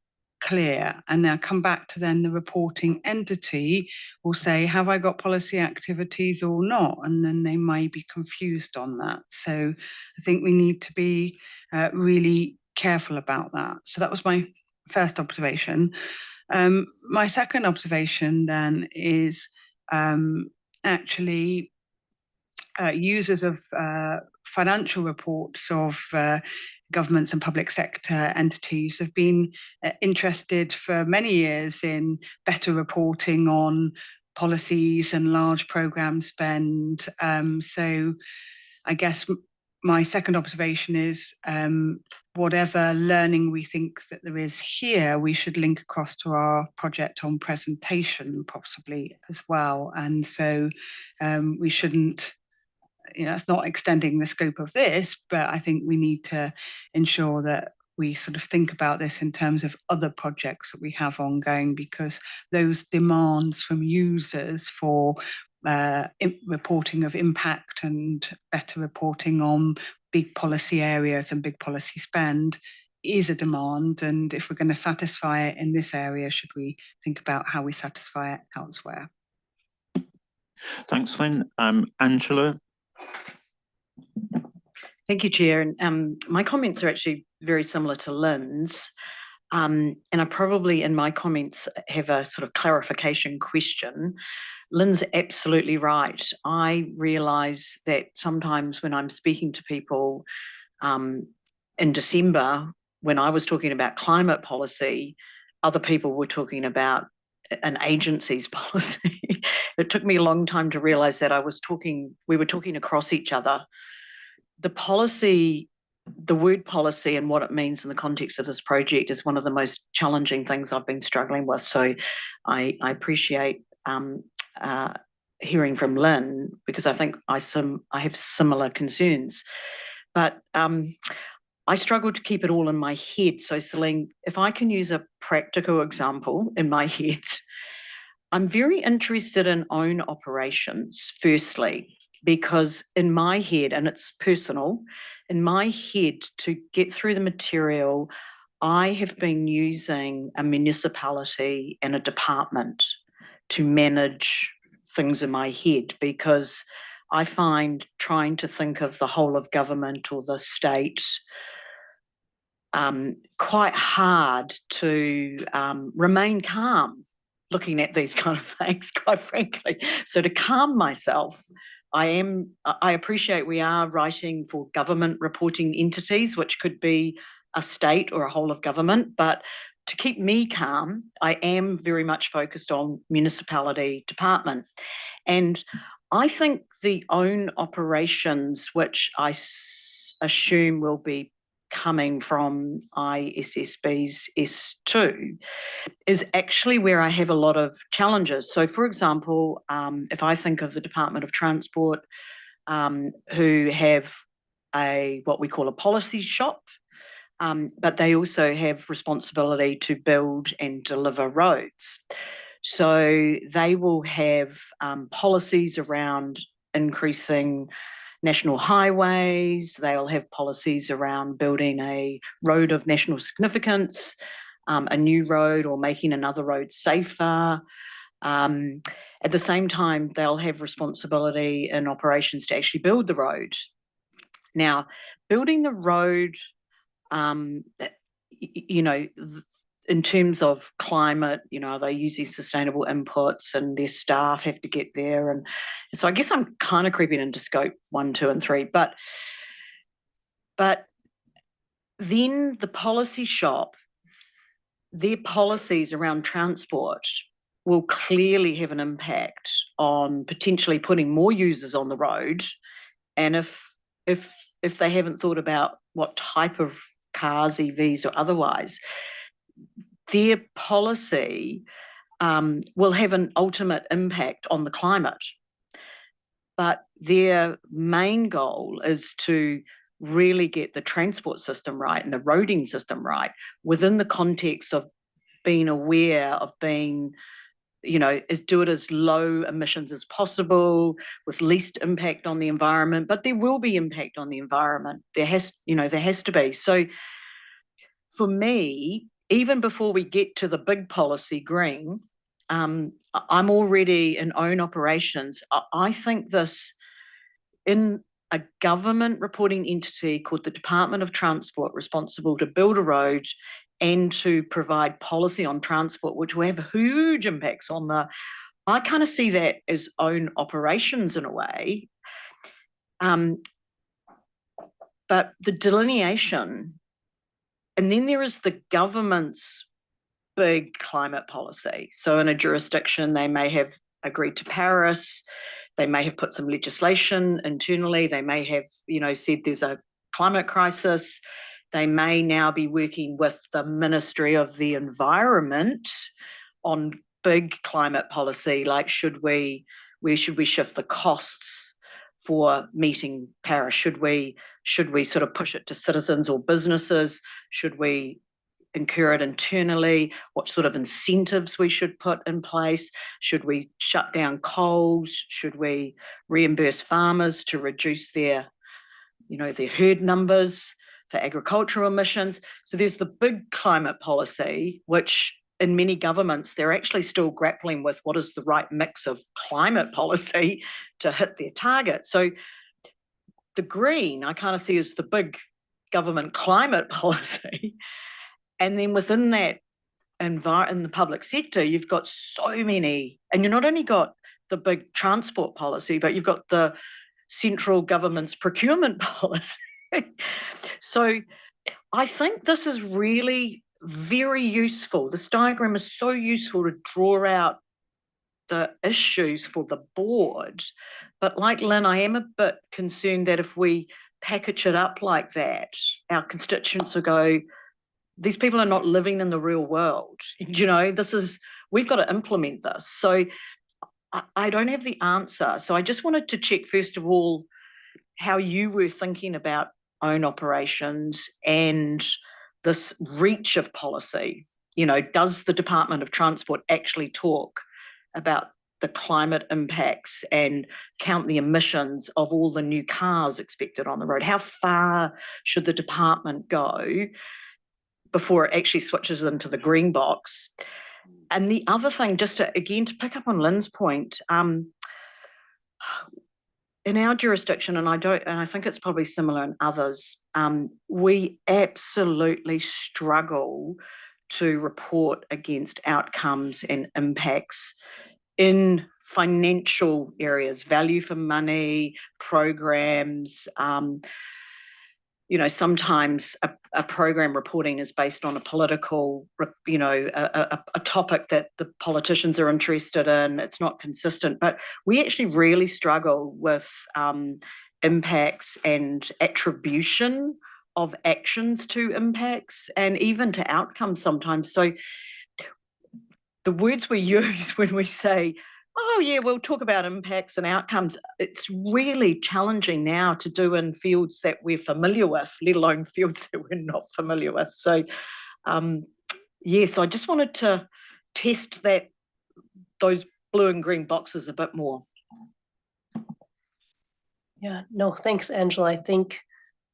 clear. And they'll come back to then the reporting entity will say, have I got policy activities or not? And then they may be confused on that. So I think we need to be really careful about that. So that was my first observation. My second observation then is actually users of financial reports of governments and public sector entities have been interested for many years in better reporting on policies and large program spend. So I guess my second observation is whatever learning we think that there is here, we should link across to our project on presentation possibly as well. And so we shouldn't, it's not extending the scope of this, but I think we need to ensure that we sort of think about this in terms of other projects that we have ongoing, because those demands from users for reporting of impact and better reporting on big policy areas and big policy spend is a demand. And if we're going to satisfy it in this area, should we think about how we satisfy it elsewhere? Thanks, Lynn. Angela? Thank you, Chair. And my comments are actually very similar to Lynn's. And I probably, in my comments, have a sort of clarification question. Lynn's absolutely right. I realise that sometimes when I'm speaking to people in December, when I was talking about climate policy, other people were talking about an agency's policy. It took me a long time to realise that we were talking across each other. The policy, the word policy and what it means in the context of this project is one of the most challenging things I've been struggling with. So I appreciate hearing from Lynn, because I think I have similar concerns. But I struggle to keep it all in my head. So Celine, if I can use a practical example in my head, I'm very interested in own operations, firstly, because in my head, and it's personal, in my head to get through the material, I have been using a municipality and a department to manage things in my head, because I find trying to think of the whole of government or the state quite hard to remain calm looking at these kind of things, quite frankly. So to calm myself, I appreciate we are writing for government reporting entities, which could be a state or a whole of government, but to keep me calm, I am very much focused on municipality department. And I think the own operations, which I assume will be coming from IPSASB's S2, is actually where I have a lot of challenges. So, for example, if I think of the Department of Transport, who have what we call a policy shop, but they also have responsibility to build and deliver roads. So they will have policies around increasing national highways. They'll have policies around building a road of national significance, a new road, or making another road safer. At the same time, they'll have responsibility in operations to actually build the road. Now, building the road, in terms of climate, they use these sustainable inputs and their staff have to get there. And so I guess I'm kind of creeping into scope 1, 2, and 3. But then the policy shop, their policies around transport will clearly have an impact on potentially putting more users on the road. And if they haven't thought about what type of cars, EVs or otherwise, their policy will have an ultimate impact on the climate. But their main goal is to really get the transport system right and the roading system right within the context of being aware of being, do it as low emissions as possible with least impact on the environment. But there will be impact on the environment. There has to be. So for me, even before we get to the big policy green, I'm already in own operations. I think this, in a government reporting entity called the Department of Transport, responsible to build a road and to provide policy on transport, which will have huge impacts on I kind of see that as own operations in a way. But the delineation, and then there is the government's big climate policy. So in a jurisdiction, they may have agreed to Paris, they may have put some legislation internally, they may have, said there's a climate crisis, they may now be working with the Ministry of the Environment on big climate policy, like where should we shift the costs for meeting Paris? Should we sort of push it to citizens or businesses? Should we incur it internally? What sort of incentives we should put in place? Should we shut down coals? Should we reimburse farmers to reduce their herd numbers for agricultural emissions? So there's the big climate policy, which in many governments, they're actually still grappling with what is the right mix of climate policy to hit their target. So the green, I kind of see as the big government climate policy. And then within that in the public sector, you've got so many, and you've not only got the big transport policy, but you've got the central government's procurement policy. So I think this is really very useful. This diagram is so useful to draw out the issues for the board. But like Lynn, I am a bit concerned that if we package it up like that, our constituents will go, these people are not living in the real world. We've got to implement this. So I don't have the answer. So I just wanted to check, first of all, how you were thinking about own operations and this reach of policy. Does the Department of Transport actually talk about the climate impacts and count the emissions of all the new cars expected on the road? How far should the department go before it actually switches into the green box? And the other thing, just to pick up on Lynn's point, in our jurisdiction, and I think it's probably similar in others, we absolutely struggle to report against outcomes and impacts in financial areas, value for money, programs. Sometimes a program reporting is based on a political, a topic that the politicians are interested in. It's not consistent, but we actually really struggle with impacts and attribution of actions to impacts and even to outcomes sometimes. So the words we use when we say, oh yeah, we'll talk about impacts and outcomes, it's really challenging now to do in fields that we're familiar with, let alone fields that we're not familiar with. So so I just wanted to test those blue and green boxes a bit more. Yeah, no, thanks, Angela. I think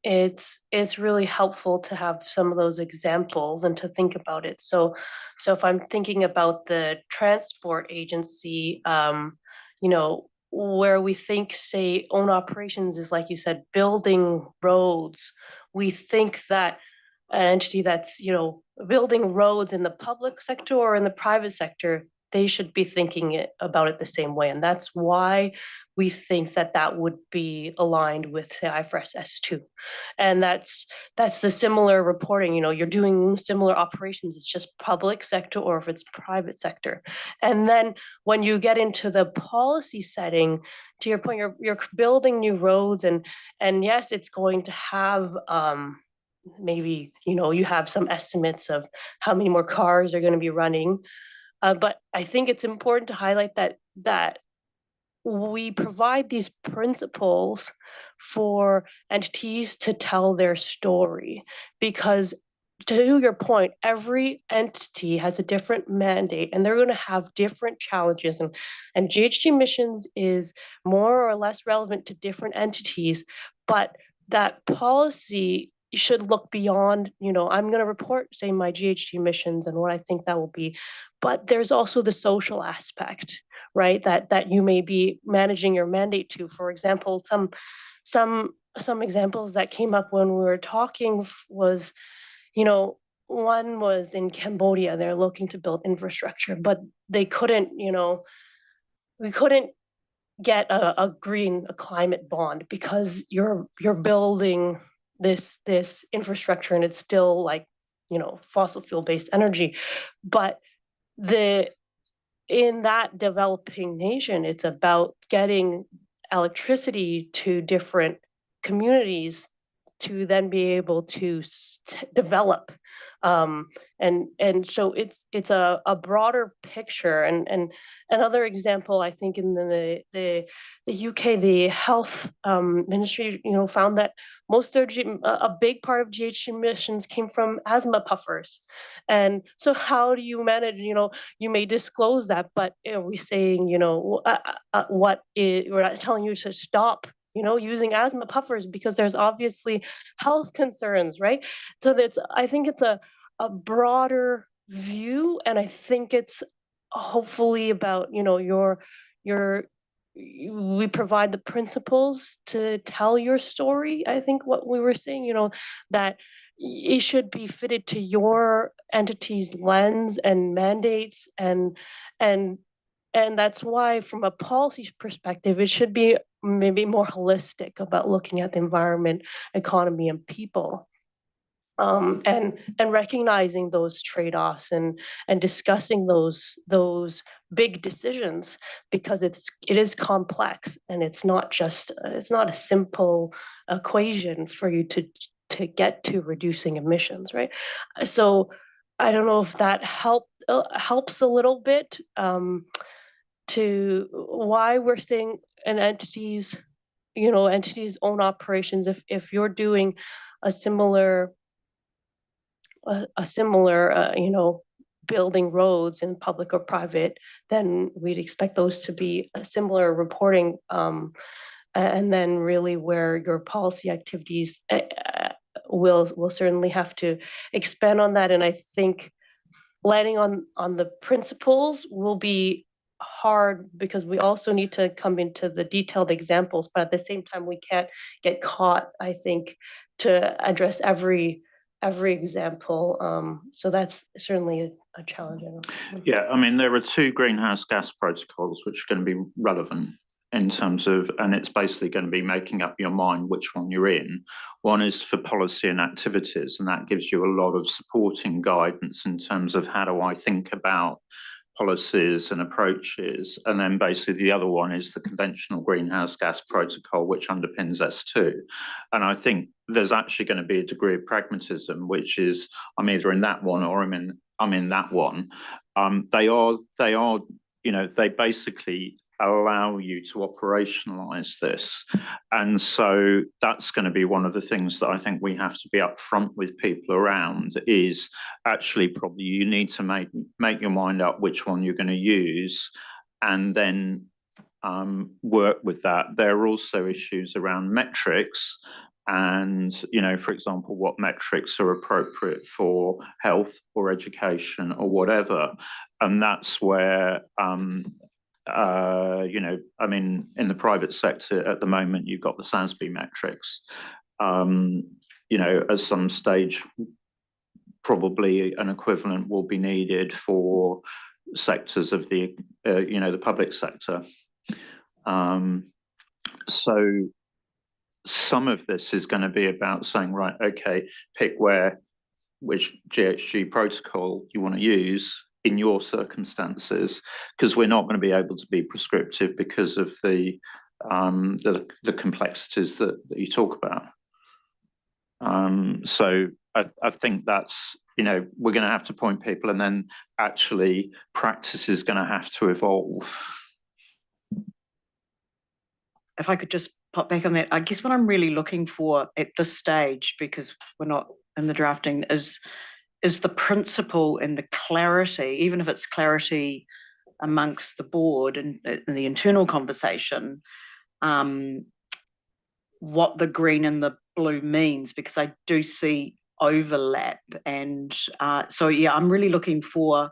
it's really helpful to have some of those examples and to think about it. So if I'm thinking about the transport agency, where we think, say, own operations is, like you said, building roads. We think that an entity that's, building roads in the public sector or in the private sector, they should be thinking about it the same way. And that's why we think that that would be aligned with the IFRS S2. And that's the similar reporting, you're doing similar operations, it's just public sector or if it's private sector. And then when you get into the policy setting, to your point, you're building new roads and yes, it's going to have maybe, you have some estimates of how many more cars are going to be running. But I think it's important to highlight that we provide these principles for entities to tell their story, because to your point, every entity has a different mandate and they're going to have different challenges, and GHG emissions is more or less relevant to different entities, but that policy should look beyond, I'm going to report, say, my GHG emissions and what I think that will be, but there's also the social aspect, right? That you may be managing your mandate to. For example, some examples that came up when we were talking was, one was in Cambodia. They're looking to build infrastructure, but they couldn't, we couldn't get a climate bond because you're building this infrastructure and it's still like, fossil fuel based energy. But in that developing nation, it's about getting electricity to different communities to then be able to develop. And so it's a broader picture. And another example, I think in the UK, the health ministry, found that a big part of GHG emissions came from asthma puffers. And so how do you manage, you may disclose that, but are we saying, we're not telling you to stop using asthma puffers because there's obviously health concerns, right? So I think it's a broader view, and I think it's hopefully about, we provide the principles to tell your story. I think what we were saying, that it should be fitted to your entity's lens and mandates, and that's why, from a policy perspective, it should be maybe more holistic about looking at the environment, economy, and people, and recognizing those trade-offs and discussing those big decisions, because it is complex and it's not a simple equation for you to get to reducing emissions, right? So I don't know if that helps a little bit. To why we're saying an entity's own operations, if you're doing a similar building roads in public or private, then we'd expect those to be a similar reporting, and then really where your policy activities will certainly have to expand on that. And I think landing on the principles will be hard, because we also need to come into the detailed examples, but at the same time we can't get caught, I think, to address every example. So that's certainly a challenge. Yeah, I mean, there are two greenhouse gas protocols which are going to be relevant in terms of, and it's basically going to be making up your mind which one you're in. One is for policy and activities, and that gives you a lot of supporting guidance in terms of how do I think about policies and approaches. And then basically the other one is the conventional greenhouse gas protocol, which underpins S2. And I think there's actually going to be a degree of pragmatism, which is I'm either in that one or I'm in that one. They basically allow you to operationalize this. And so that's going to be one of the things that I think we have to be upfront with people around, is actually probably you need to make your mind up which one you're going to use, and then work with that. There are also issues around metrics, and for example, what metrics are appropriate for health or education or whatever. And that's where in the private sector at the moment, you've got the IPSASB metrics. At some stage, probably an equivalent will be needed for sectors of the public sector. So some of this is going to be about saying, right, okay, pick which GHG protocol you want to use in your circumstances, because we're not going to be able to be prescriptive because of the complexities that you talk about. So I think that's, we're going to have to point people, and then actually practice is going to have to evolve. If I could just pop back on that, I guess what I'm really looking for at this stage, because we're not in the drafting, is the principle and the clarity, even if it's clarity amongst the board and in the internal conversation, what the green and the blue means, because I do see overlap. And so, yeah, I'm really looking for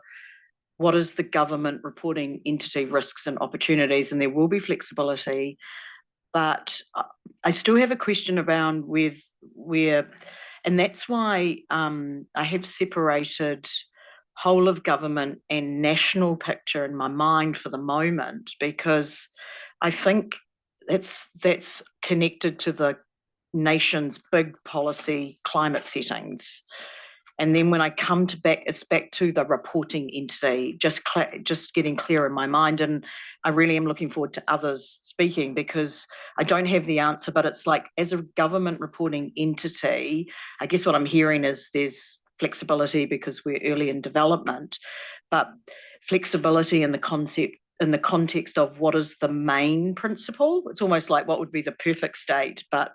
what is the government reporting entity risks and opportunities, and there will be flexibility. But I still have a question around where, and that's why I have separated whole of government and national picture in my mind for the moment, because I think that's connected to the nation's big policy climate settings. And then when I come it's back to the reporting entity, just getting clear in my mind. And I really am looking forward to others speaking, because I don't have the answer, but it's like, as a government reporting entity, I guess what I'm hearing is there's flexibility because we're early in development, but flexibility in the context of what is the main principle. It's almost like what would be the perfect state, but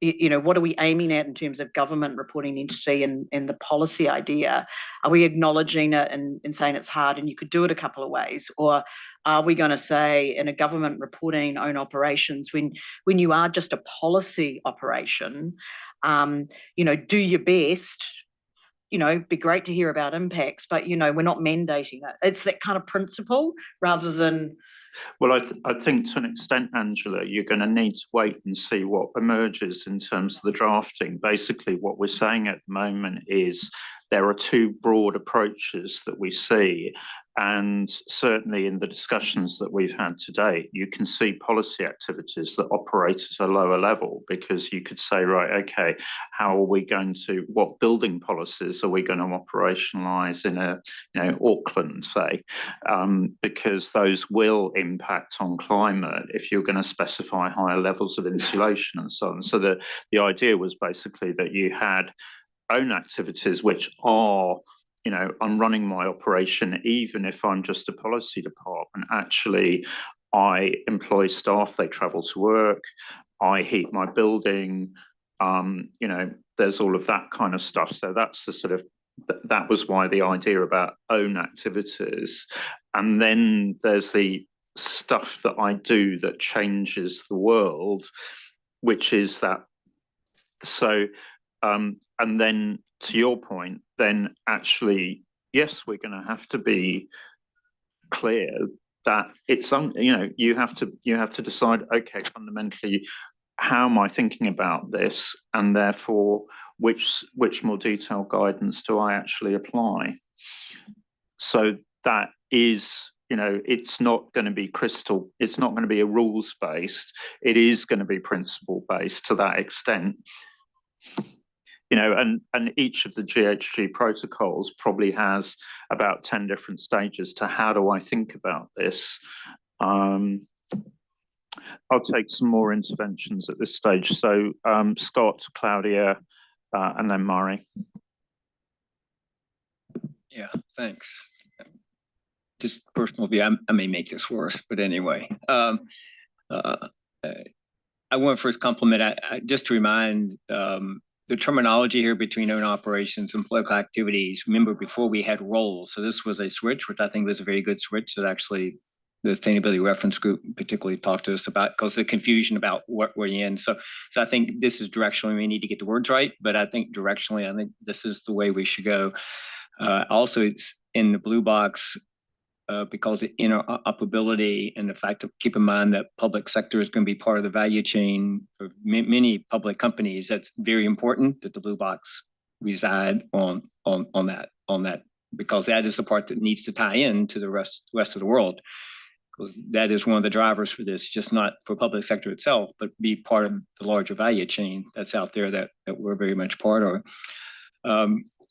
what are we aiming at in terms of government reporting entity and the policy idea? Are we acknowledging it and saying it's hard and you could do it a couple of ways? Or are we going to say in a government reporting own operations, when you are just a policy operation, do your best, be great to hear about impacts, but, we're not mandating it. It's that kind of principle rather than... Well, I think to an extent, Angela, you're going to need to wait and see what emerges in terms of the drafting. Basically, what we're saying at the moment is there are two broad approaches that we see. And certainly in the discussions that we've had today, you can see policy activities that operate at a lower level, because you could say, right, okay, how are we going to, what building policies are we going to operationalize in Auckland, say, because those will impact on climate if you're going to specify higher levels of insulation and so on. So the idea was basically that you had own activities which are, I'm running my operation even if I'm just a policy department. Actually, I employ staff, they travel to work, I heat my building, there's all of that kind of stuff. So that's the sort of, that was why the idea about own activities. And then there's the stuff that I do that changes the world, which is that. So, and then to your point, then actually, yes, we're going to have to be clear that it's you have to decide, okay, fundamentally, how am I thinking about this, and therefore which more detailed guidance do I actually apply? So that is, it's not going to be it's not going to be a rules based, it is going to be principle based to that extent. And each of the GHG protocols probably has about 10 different stages to how do I think about this. I'll take some more interventions at this stage. So Scott, Claudia, and then Mari. Yeah, thanks. Just personal view, I may make this worse, but anyway. I want to first compliment, just to remind the terminology here between own operations and political activities. Remember, before we had roles, so this was a switch, which I think was a very good switch that actually the Sustainability Reference Group particularly talked to us about, because the confusion about what we're in. So I think this is directionally, we need to get the words right, but I think directionally, I think this is the way we should go. Also, it's in the blue box, because of interoperability and the fact that keep in mind that public sector is going to be part of the value chain for many public companies. That's very important that the blue box reside on that, because that is the part that needs to tie in to the rest of the world. because that is one of the drivers for this, just not for public sector itself, but be part of the larger value chain that's out there that we're very much part of.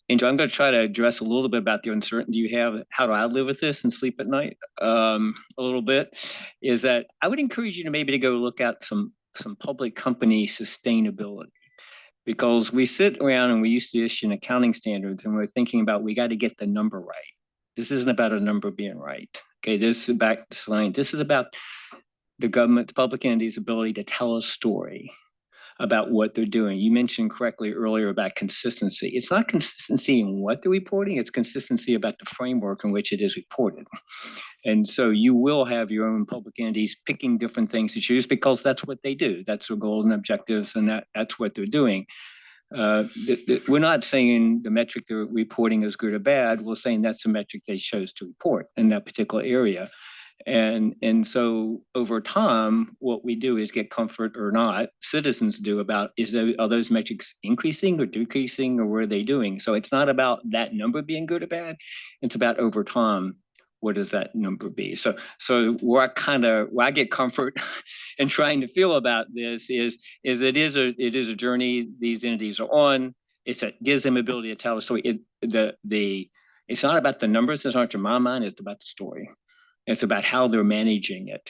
Angel, I'm going to try to address a little bit about the uncertainty you have. How do I live with this and sleep at night? A little bit is that I would encourage you to maybe to go look at some public company sustainability, because we sit around and we used to issue accounting standards and we're thinking about, we got to get the number right. This isn't about a number being right. Okay, this is back to science. This is about the government, public entities' ability to tell a story about what they're doing. You mentioned correctly earlier about consistency. It's not consistency in what they're reporting, it's consistency about the framework in which it is reported. And so you will have your own public entities picking different things to choose because that's what they do. That's their goals and objectives, and that's what they're doing. We're not saying the metric they're reporting is good or bad. We're saying that's the metric they chose to report in that particular area. And so over time, what we do is get comfort or not, citizens do, about are those metrics increasing or decreasing, or what are they doing? So it's not about that number being good or bad. It's about over time, what does that number be? So where I get comfort in trying to feel about this is it is a journey these entities are on. It gives them ability to tell a story. It's not about the numbers. It's not in my mind. It's about the story. It's about how they're managing it,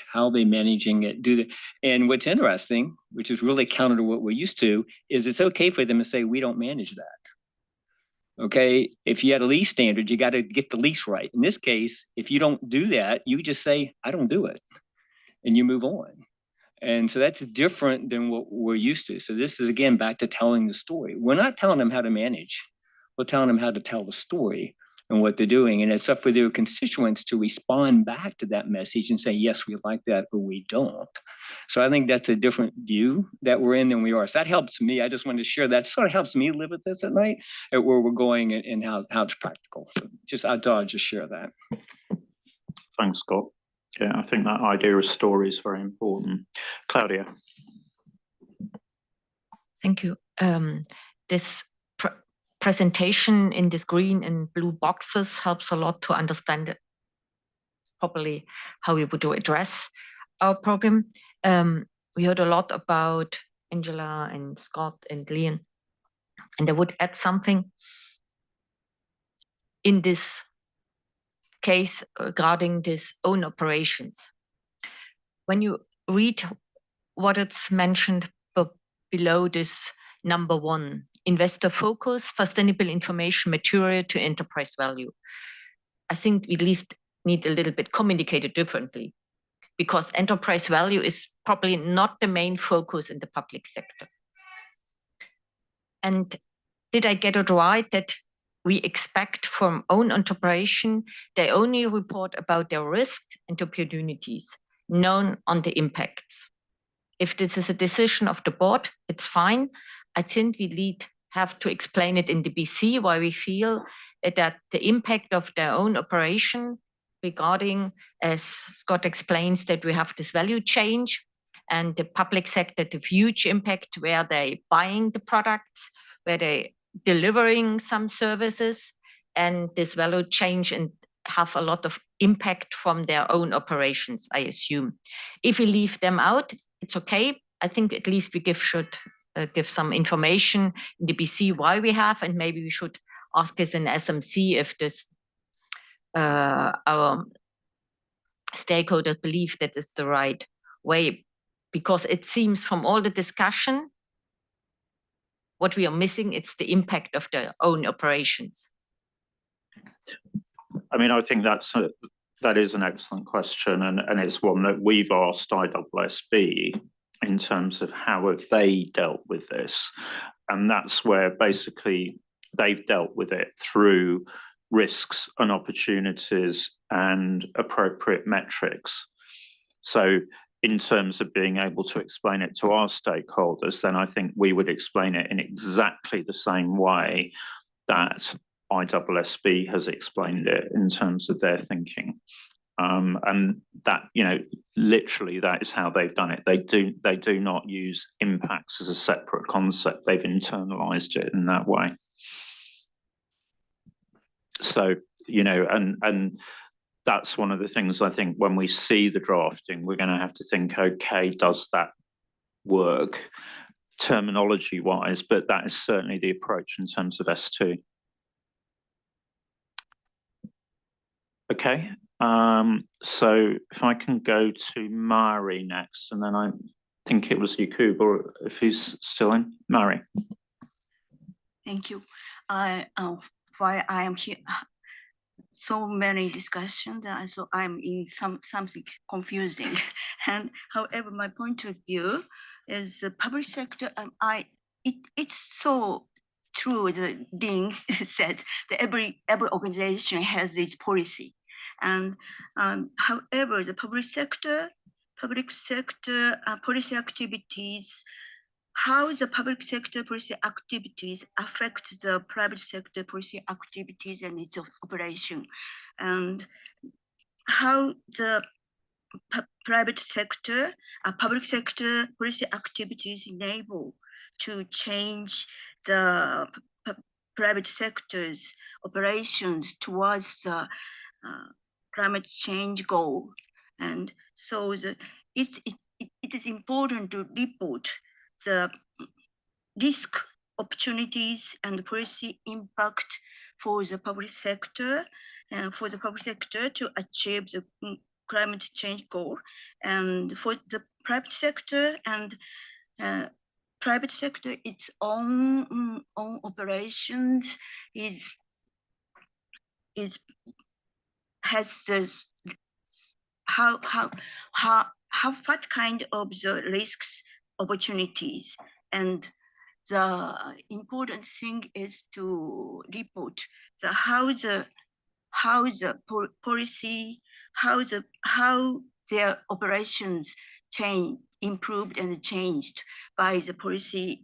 and what's interesting, which is really counter to what we're used to, is it's okay for them to say, we don't manage that. Okay, if you had a lease standard, you got to get the lease right. In this case, if you don't do that, you just say, I don't do it, and you move on. And so that's different than what we're used to. So this is, again, back to telling the story. We're not telling them how to manage. We're telling them how to tell the story and what they're doing. And it's up for their constituents to respond back to that message and say, yes, we like that, or we don't. So I think that's a different view that we're in than we are. So that helps me. I just wanted to share that. Sort of helps me live with this at night, at where we're going and how it's practical. So I thought I'd just share that. Thanks, Scott. Yeah, I think that idea of story is very important. Claudia. Thank you. This presentation in these green and blue boxes helps a lot to understand properly how we would address our problem. We heard a lot about Angela and Scott and Leon, and I would add something in this case regarding this own operations. When you read what it's mentioned below this number 1, investor focus, sustainable information material to enterprise value, I think we at least need a little bit communicated differently, because enterprise value is probably not the main focus in the public sector. And did I get it right that we expect from own operation, they only report about their risks and opportunities, known on the impacts? If this is a decision of the board, it's fine. I think we have to explain it in the BC why we feel that the impact of their own operation regarding, as Scott explains, that we have this value change, and the public sector, the huge impact where they buying the products, where they delivering some services, and this value change, and have a lot of impact from their own operations, I assume. If we leave them out, it's okay. I think at least we should give some information in the BC why we have, and maybe we should ask as an SMC if this our stakeholders believe that is the right way, because it seems from all the discussion, what we are missing, it's the impact of their own operations. I mean, I think that is an excellent question, and it's one that we've asked IPSASB in terms of how have they dealt with this. And that's where basically they've dealt with it through risks and opportunities and appropriate metrics. So in terms of being able to explain it to our stakeholders, then I think we would explain it in exactly the same way that IPSASB has explained it in terms of their thinking. And that, literally that is how they've done it. They do not use impacts as a separate concept. They've internalized it in that way. So, and that's one of the things I think when we see the drafting, we're going to have to think, okay, does that work terminology wise? But that is certainly the approach in terms of S2. Okay, so if I can go to Mari next, and then I think it was Yakub, or if he's still in, Mari. Thank you. While I am here, so many discussions, so I'm in something confusing. And however, my point of view is the public sector. It's so true. The Dean said that every organization has its policy, and however, the public sector policy activities. How the public sector policy activities affect the private sector policy activities and its operation, and how the private sector, public sector policy activities enable to change the private sector's operations towards the climate change goal. And so it is important to report the risk, opportunities, and policy impact for the public sector, to achieve the climate change goal, and for the private sector its own operations has this what kind of the risks, opportunities, and the important thing is to report how the policy, how their operations improved and changed by the policy,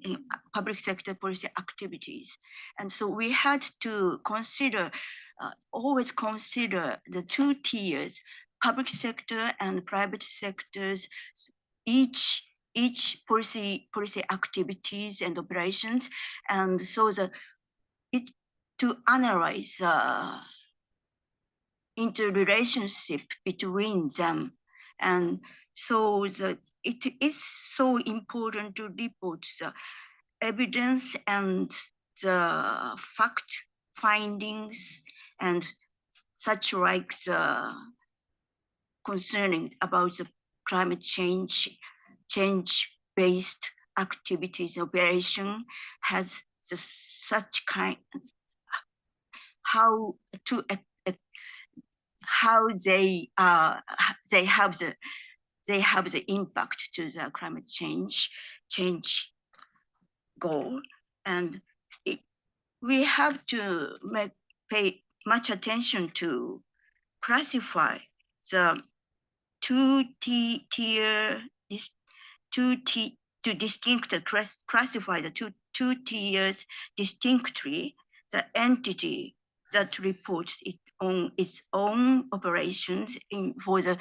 public sector policy activities. And so we had to consider, always consider the two tiers, public sector and private sectors, each policy activities and operations, and so to analyze interrelationship between them. And so it is so important to report the evidence and the fact findings and such like the concerning about the climate change-based activities operation has such kind, how they have the impact to the climate change goal. And we have to pay much attention to classify the classify the two tiers distinctly, the entity that reports its own operations for the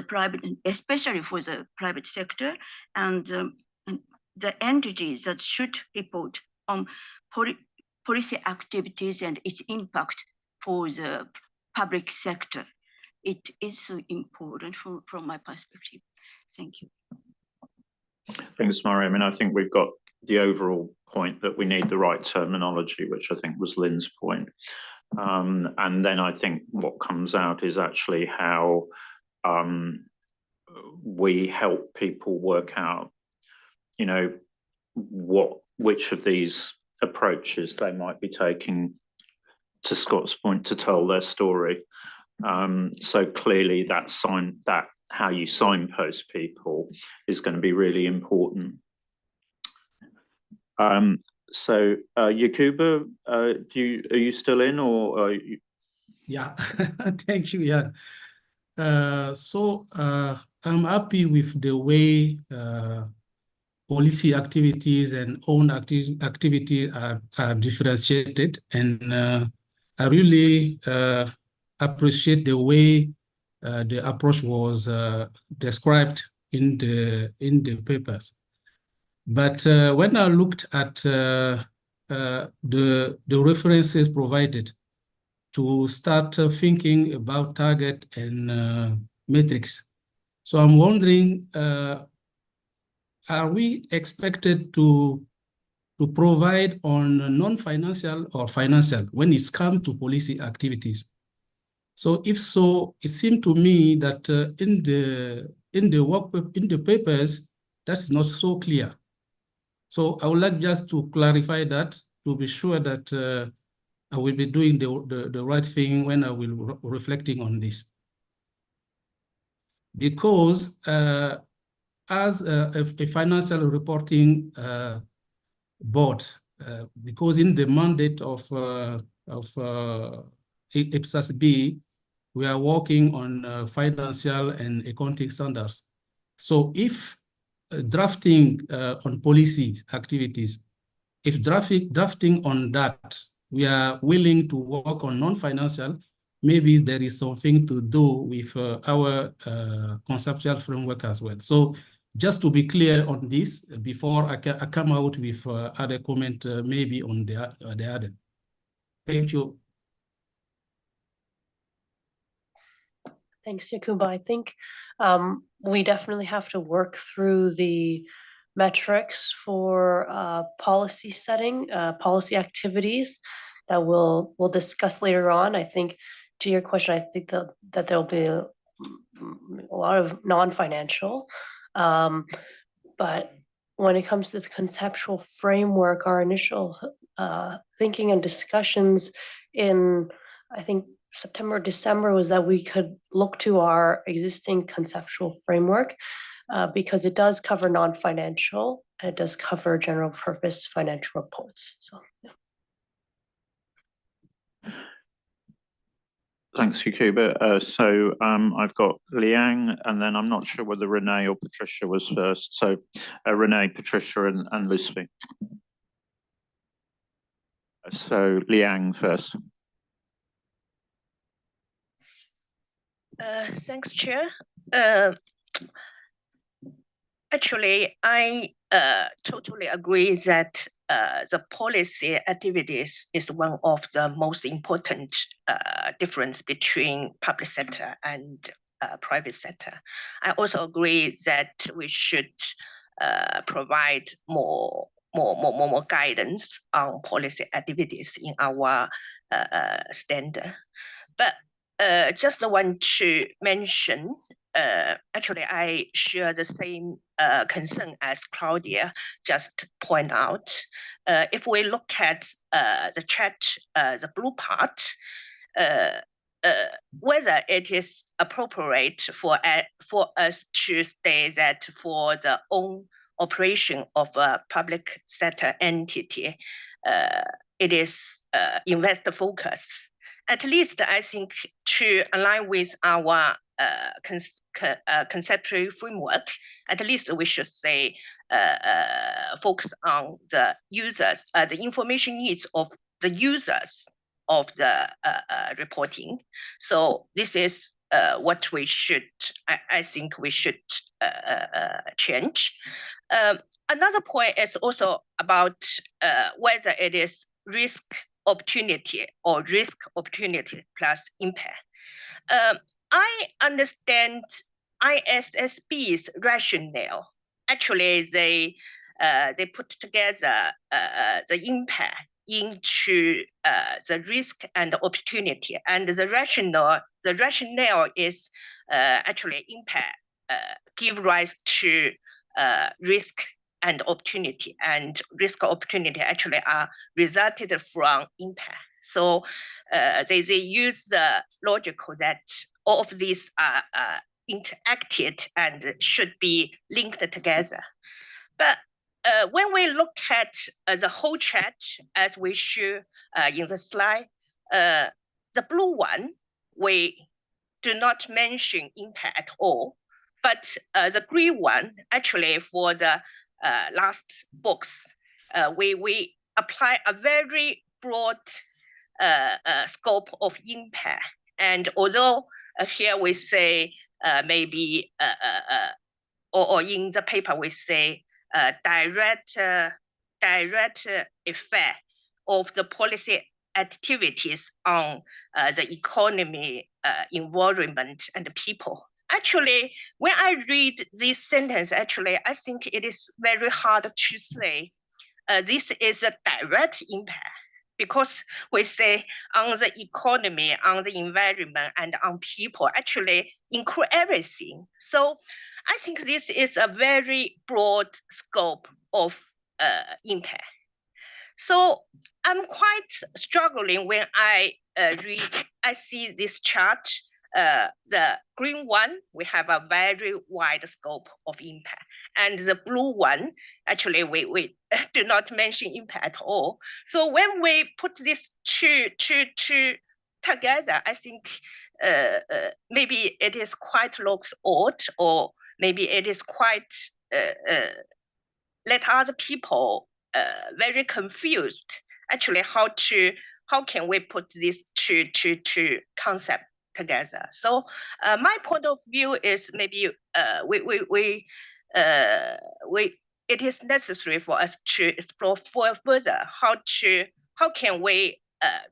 private, especially for the private sector, and the entities that should report on policy activities and its impact for the public sector. It is so important from my perspective. Thank you. Thanks, Mari. I mean, I think we've got the overall point that we need the right terminology, which I think was Lynn's point. And then I think what comes out is actually how we help people work out, you know, which of these approaches they might be taking, to Scott's point, to tell their story. So clearly that how you signpost people is going to be really important. So Yakuba, are you still in, or are you... Yeah, thank you. Yeah. So I'm happy with the way policy activities and own activity are differentiated, and I really appreciate the way the approach was described in the papers. But when I looked at the references provided, to start thinking about target and metrics. So I'm wondering, are we expected to provide on non-financial or financial when it's come to policy activities? So if so, it seemed to me that in the papers, that's not so clear. So I would like just to clarify that to be sure that I will be doing the right thing when I will reflecting on this. Because as a financial reporting board, because in the mandate of IPSASB, we are working on financial and accounting standards. So if drafting on policy activities, if drafting on that, we are willing to work on non-financial, maybe there is something to do with our conceptual framework as well. So just to be clear on this, before I come out with other comment, maybe on the other. Thank you. Thanks, Yakuba. I think we definitely have to work through the metrics for policy setting, policy activities that we'll discuss later on. I think to your question, I think that there'll be a lot of non-financial, but when it comes to the conceptual framework, our initial thinking and discussions in, I think, September, December was that we could look to our existing conceptual framework because it does cover non-financial, it does cover general purpose financial reports. So, yeah. Thanks, Yakuba. So I've got Liang, and then I'm not sure whether Renee or Patricia was first. So Renee, Patricia, and Lucy. So Liang first. Thanks, Chair. Actually, I totally agree that the policy activities is one of the most important difference between public sector and private sector. I also agree that we should provide more guidance on policy activities in our standard. But just want to mention, actually, I share the same concern as Claudia just point out. If we look at the chart, the blue part, whether it is appropriate for us to state that for the own operation of a public sector entity, it is investor focus. At least I think to align with our conceptual framework, at least we should say focus on the users, the information needs of the users of the reporting. So this is what we should, I think we should change. Another point is also about whether it is risk opportunity or risk opportunity plus impact. I understand IPSASB's rationale. Actually, they put together the impact into the risk and opportunity, and the rationale is actually impact give rise to risk and opportunity, and risk opportunity actually are resulted from impact. So they use the logical that all of these are interacted and should be linked together. But when we look at the whole chart, as we show in the slide, the blue one, we do not mention impact at all. But the green one, actually for the last box, we apply a very broad scope of impact. And although here we say maybe, or in the paper we say direct effect of the policy activities on the economy, environment, and the people. Actually, when I read this sentence, actually, I think it is very hard to say this is a direct impact, because we say on the economy, on the environment, and on people, actually include everything. So I think this is a very broad scope of impact. So I'm quite struggling when I see this chart. The green one, we have a very wide scope of impact. And the blue one, actually, we do not mention impact at all. So when we put these two together, I think maybe it is quite looks odd, or maybe it is quite let other people very confused. Actually, how can we put these two concepts together? So my point of view is maybe it is necessary for us to explore further how can we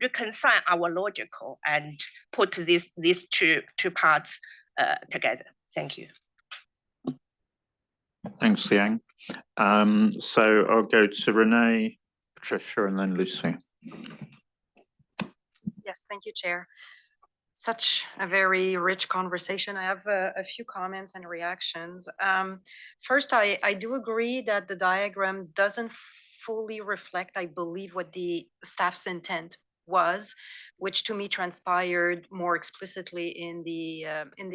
reconcile our logical and put these two parts together. Thank you. Thanks, Liang. So I'll go to Renee, Patricia, and then Lucy. Yes, thank you, Chair. Such a very rich conversation. I have a few comments and reactions. First, I do agree that the diagram doesn't fully reflect, I believe, what the staff's intent was, which to me transpired more explicitly in the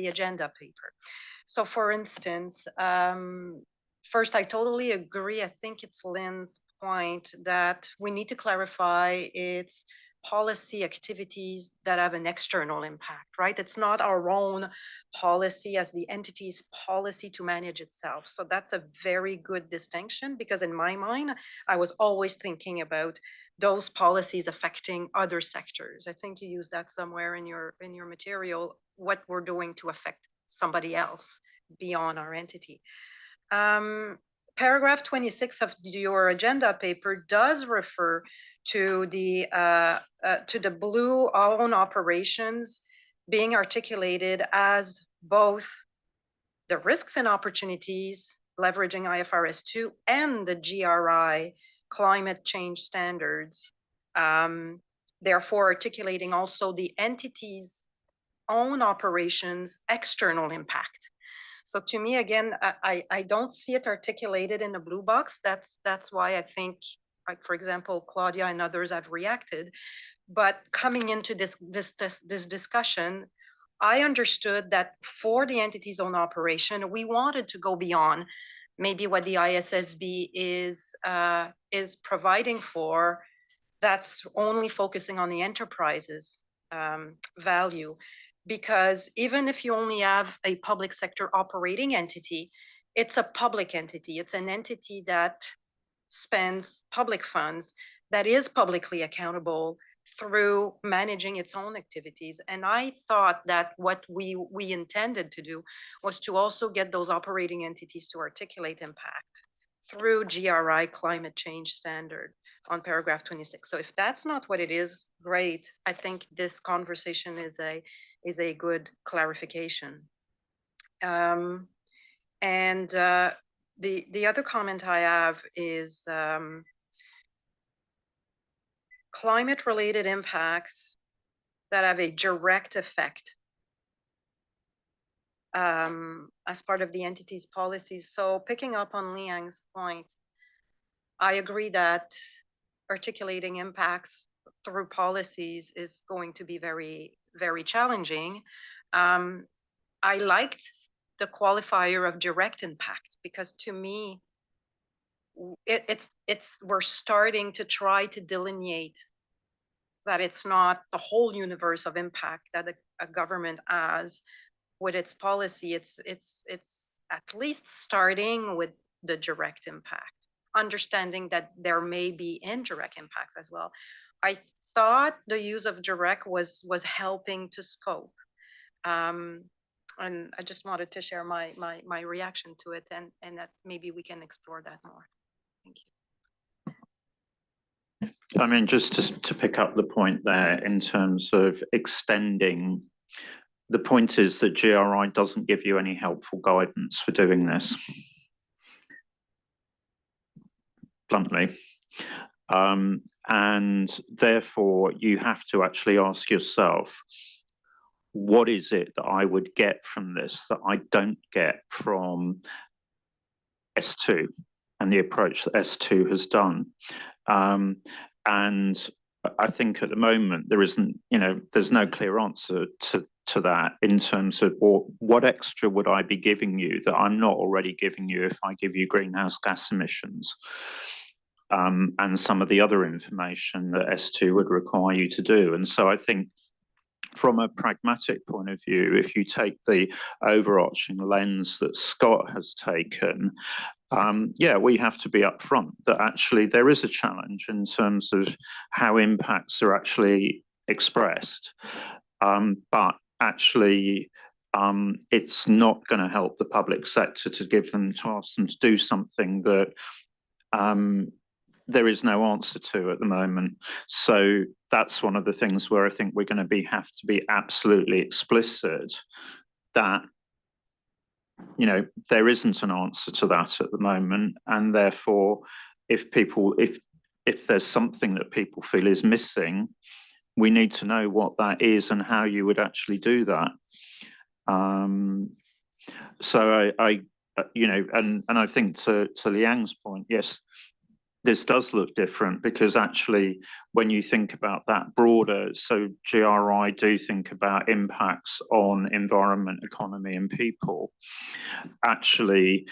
agenda paper. So for instance, first, I totally agree. I think it's Lynn's point that we need to clarify its policy activities that have an external impact, right? It's not our own policy as the entity's policy to manage itself. So that's a very good distinction, because in my mind, I was always thinking about those policies affecting other sectors. I think you used that somewhere in your material, what we're doing to affect somebody else beyond our entity. Paragraph 26 of your agenda paper does refer to the blue own operations being articulated as both the risks and opportunities leveraging IFRS 2 and the GRI climate change standards, therefore articulating also the entity's own operations external impact. So to me, again, I don't see it articulated in the blue box. That's why I think, like, for example, Claudia and others have reacted. But coming into this discussion, I understood that for the entity's own operation, we wanted to go beyond maybe what the IPSASB is providing for. That's only focusing on the enterprise's value. Because even if you only have a public sector operating entity, it's a public entity. It's an entity that spends public funds, that is publicly accountable through managing its own activities. And I thought that what we intended to do was to also get those operating entities to articulate impact through GRI climate change standard on paragraph 26. So if that's not what it is, great. I think this conversation is a good clarification. And the other comment I have is climate-related impacts that have a direct effect as part of the entity's policies. So picking up on Liang's point, I agree that articulating impacts through policies is going to be very, very challenging. I liked the qualifier of direct impact, because to me, we're starting to try to delineate that it's not the whole universe of impact that a government has with its policy. It's at least starting with the direct impact, understanding that there may be indirect impacts as well. I thought the use of direct was helping to scope. And I just wanted to share my reaction to it, and that maybe we can explore that more. Thank you. I mean, just to pick up the point there in terms of extending, the point is that GRI doesn't give you any helpful guidance for doing this, bluntly. And therefore, you have to actually ask yourself, what is it that I would get from this that I don't get from S2 and the approach that S2 has done? And I think at the moment there isn't, there's no clear answer to that in terms of what extra would I be giving you that I'm not already giving you if I give you greenhouse gas emissions and some of the other information that S2 would require you to do. And so I think from a pragmatic point of view, if you take the overarching lens that Scott has taken, we have to be upfront that actually there is a challenge in terms of how impacts are actually expressed. But actually, it's not going to help the public sector to ask them to do something that there is no answer to at the moment. So that's one of the things where I think we're going to have to be absolutely explicit that there isn't an answer to that at the moment, and therefore if there's something that people feel is missing, we need to know what that is and how you would actually do that. So I think to Liang's point, yes, this does look different because actually when you think about that broader, so GRI do think about impacts on environment, economy and people. Actually,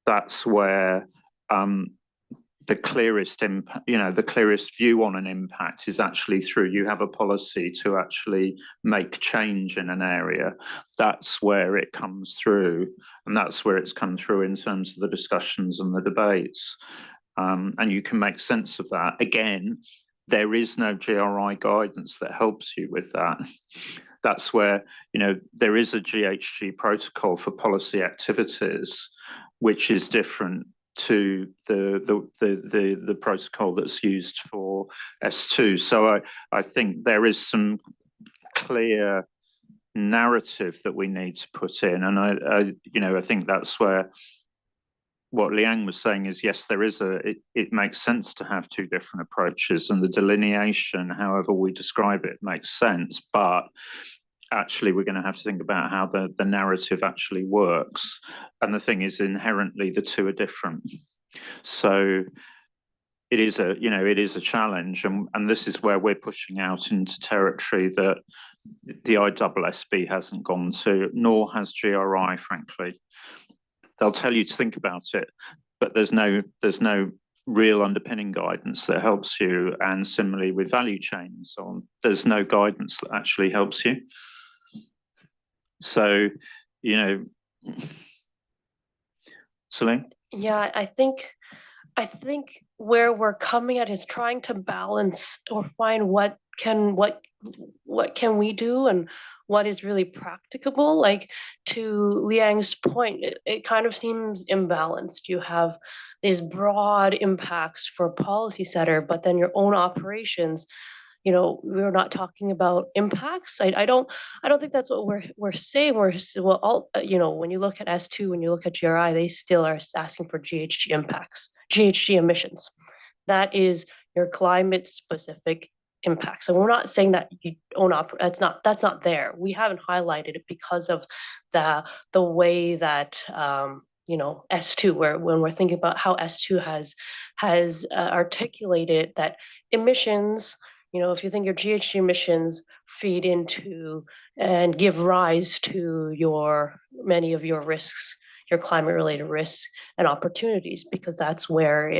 that's where the clearest impact, the clearest view on an impact is actually through you have a policy to actually make change in an area. That's where it comes through, and that's where it's come through in terms of the discussions and the debates. And you can make sense of that. Again, there is no GRI guidance that helps you with that. That's where, there is a GHG protocol for policy activities, which is different to the protocol that's used for S2. So I think there is some clear narrative that we need to put in. And I think that's where what Liang was saying is, yes, there is it makes sense to have two different approaches, and the delineation, however we describe it, makes sense. But actually, we're going to have to think about how the narrative actually works. And the thing is, inherently, the two are different. So it is a challenge, and this is where we're pushing out into territory that the IPSASB hasn't gone to, nor has GRI, frankly. They'll tell you to think about it, but there's no real underpinning guidance that helps you. And similarly with value chain and so on, there's no guidance that actually helps you. So, Celine? Yeah, I think where we're coming at is trying to balance or find what can we do and what is really practicable. Like to Liang's point, it kind of seems imbalanced. You have these broad impacts for policy setter, but then your own operations, we're not talking about impacts. I don't think that's what we're saying. When you look at S2, when you look at GRI, they still are asking for GHG impacts, GHG emissions. That is your climate specific impacts. And we're not saying that you own that's not there. We haven't highlighted it because of the way that S2, when we're thinking about how S2 has articulated that emissions, if you think your GHG emissions feed into and give rise to many of your risks, your climate related risks and opportunities, because that's where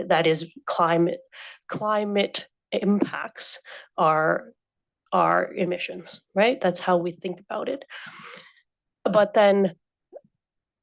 that is climate impacts are emissions, right? That's how we think about it. But then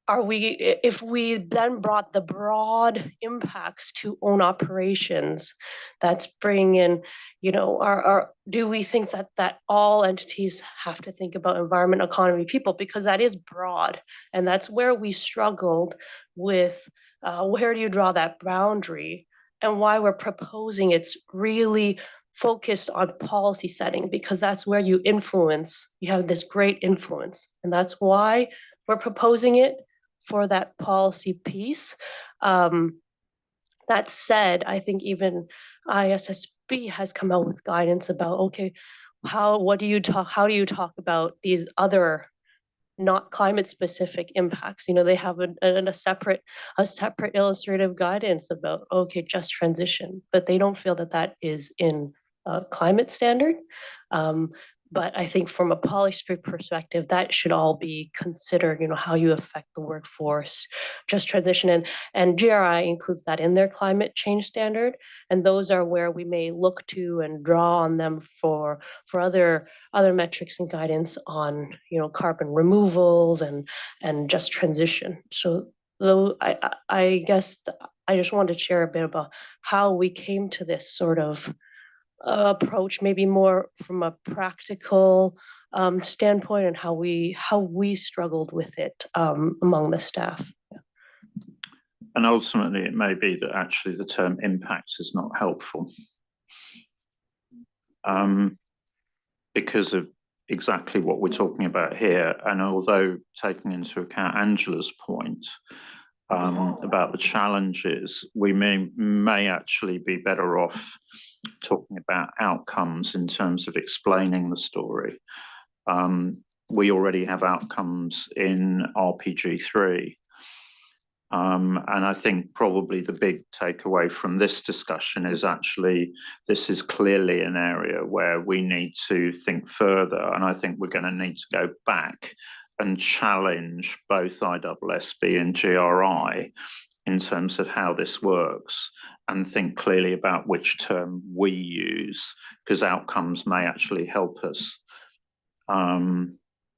if we then brought the broad impacts to own operations, that's bringing, do we think that all entities have to think about environment, economy, people? Because that is broad, and that's where we struggled with where do you draw that boundary and why we're proposing it's really focused on policy setting, because that's where you influence, you have this great influence. And that's why we're proposing it for that policy piece. That said, I think even IPSASB has come out with guidance about, okay, how do you talk about these other not climate specific impacts? You know, they have a separate illustrative guidance about, okay, just transition, but they don't feel that that is in a climate standard. But I think from a policy perspective, that should all be considered, you know, how you affect the workforce, just transition. And GRI includes that in their climate change standard. And those are where we may look to and draw on them for other metrics and guidance on, you know, carbon removals and just transition. So though I guess I just wanted to share a bit about how we came to this sort of approach, maybe more from a practical standpoint, and how we struggled with it among the staff. And ultimately, it may be that actually the term impact is not helpful because of exactly what we're talking about here. And although taking into account Angela's point about the challenges, we may actually be better off talking about outcomes in terms of explaining the story. We already have outcomes in RPG3. And I think probably the big takeaway from this discussion is actually this is clearly an area where we need to think further. And I think we're going to need to go back and challenge both IPSASB and GRI in terms of how this works, and think clearly about which term we use, because outcomes may actually help us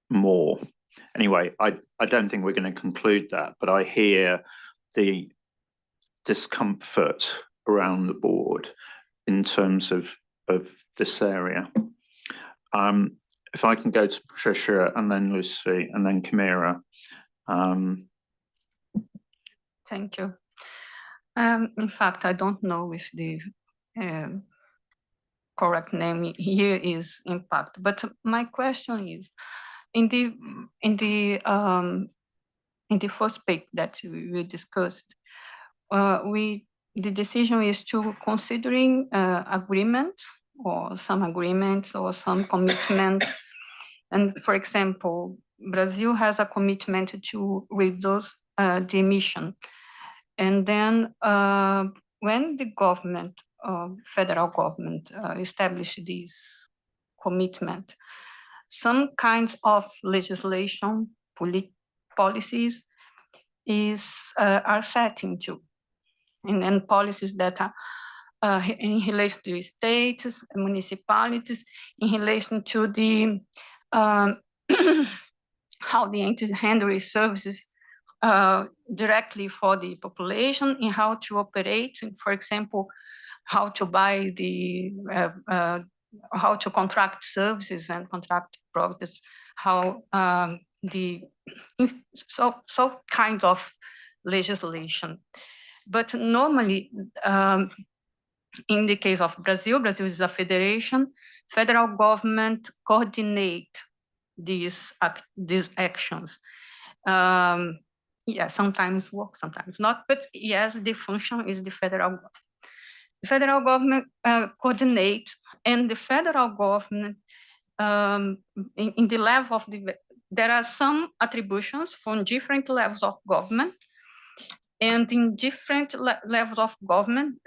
more. Anyway, I don't think we're going to conclude that, but I hear the discomfort around the board in terms of this area. If I can go to Patricia and then Lucy and then Kamira. Thank you. In fact, I don't know if the correct name here is impact, but my question is, in the first page that we discussed, the decision is to considering agreements or some commitments. And for example, Brazil has a commitment to reduce the emission. And then when the government, federal government, established this commitment, some kinds of legislation, policies are setting to, and policies that are in relation to states, municipalities, in relation to the how they handle services directly for the population, in how to operate, for example, how to buy how to contract services and contract products, how so kinds of legislation. But normally, in the case of Brazil is a federation. Federal government coordinate these actions. Yeah, sometimes work, sometimes not. But yes, the function is the federal government. The federal government coordinates, and the federal government, in the level of there are some attributions from different levels of government, and in different levels of government,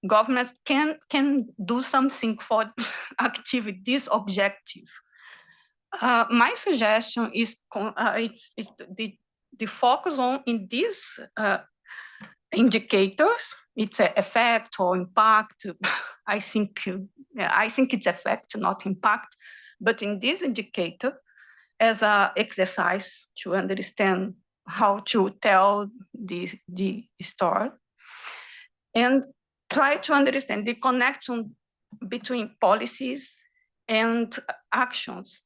governments can do something for achieve this objective. My suggestion is the focus on in these indicators. It's an effect or impact. I think it's effect, not impact. But in this indicator, as an exercise to understand how to tell the story, and try to understand the connection between policies and actions,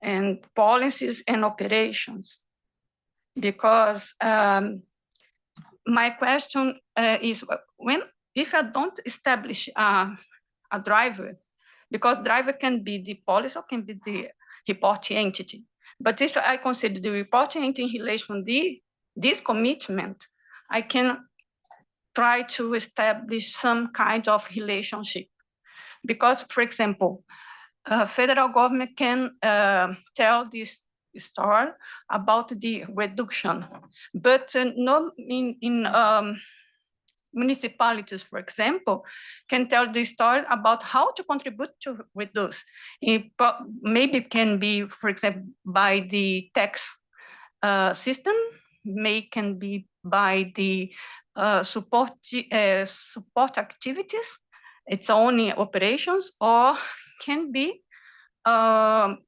and policies and operations, because my question is if I don't establish a driver, because driver can be the policy or can be the reporting entity. But if I consider the reporting entity in relation to this commitment, I can try to establish some kind of relationship. Because, for example, federal government can tell this story about the reduction, but not in municipalities, for example, can tell the story about how to contribute to reduce. It maybe can be, for example, by the tax system, can be by the support activities, its own operations, or can be how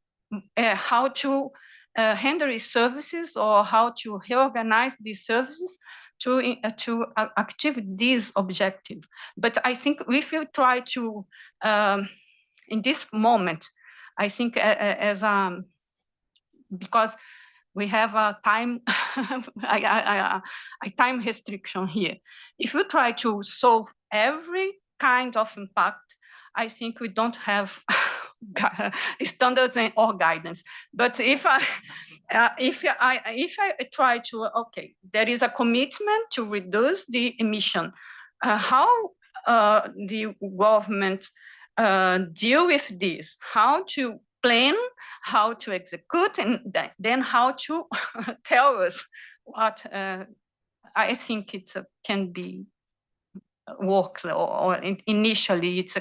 to handle these services or how to reorganize these services to achieve this objective. But I think if you try to, in this moment, I think because we have a time, a time restriction here. If you try to solve every kind of impact, I think we don't have standards or guidance. But if I try to, okay, there is a commitment to reduce the emission. How the government deal with this? How to plan, how to execute, and then how to tell us what I think it can be works, or initially it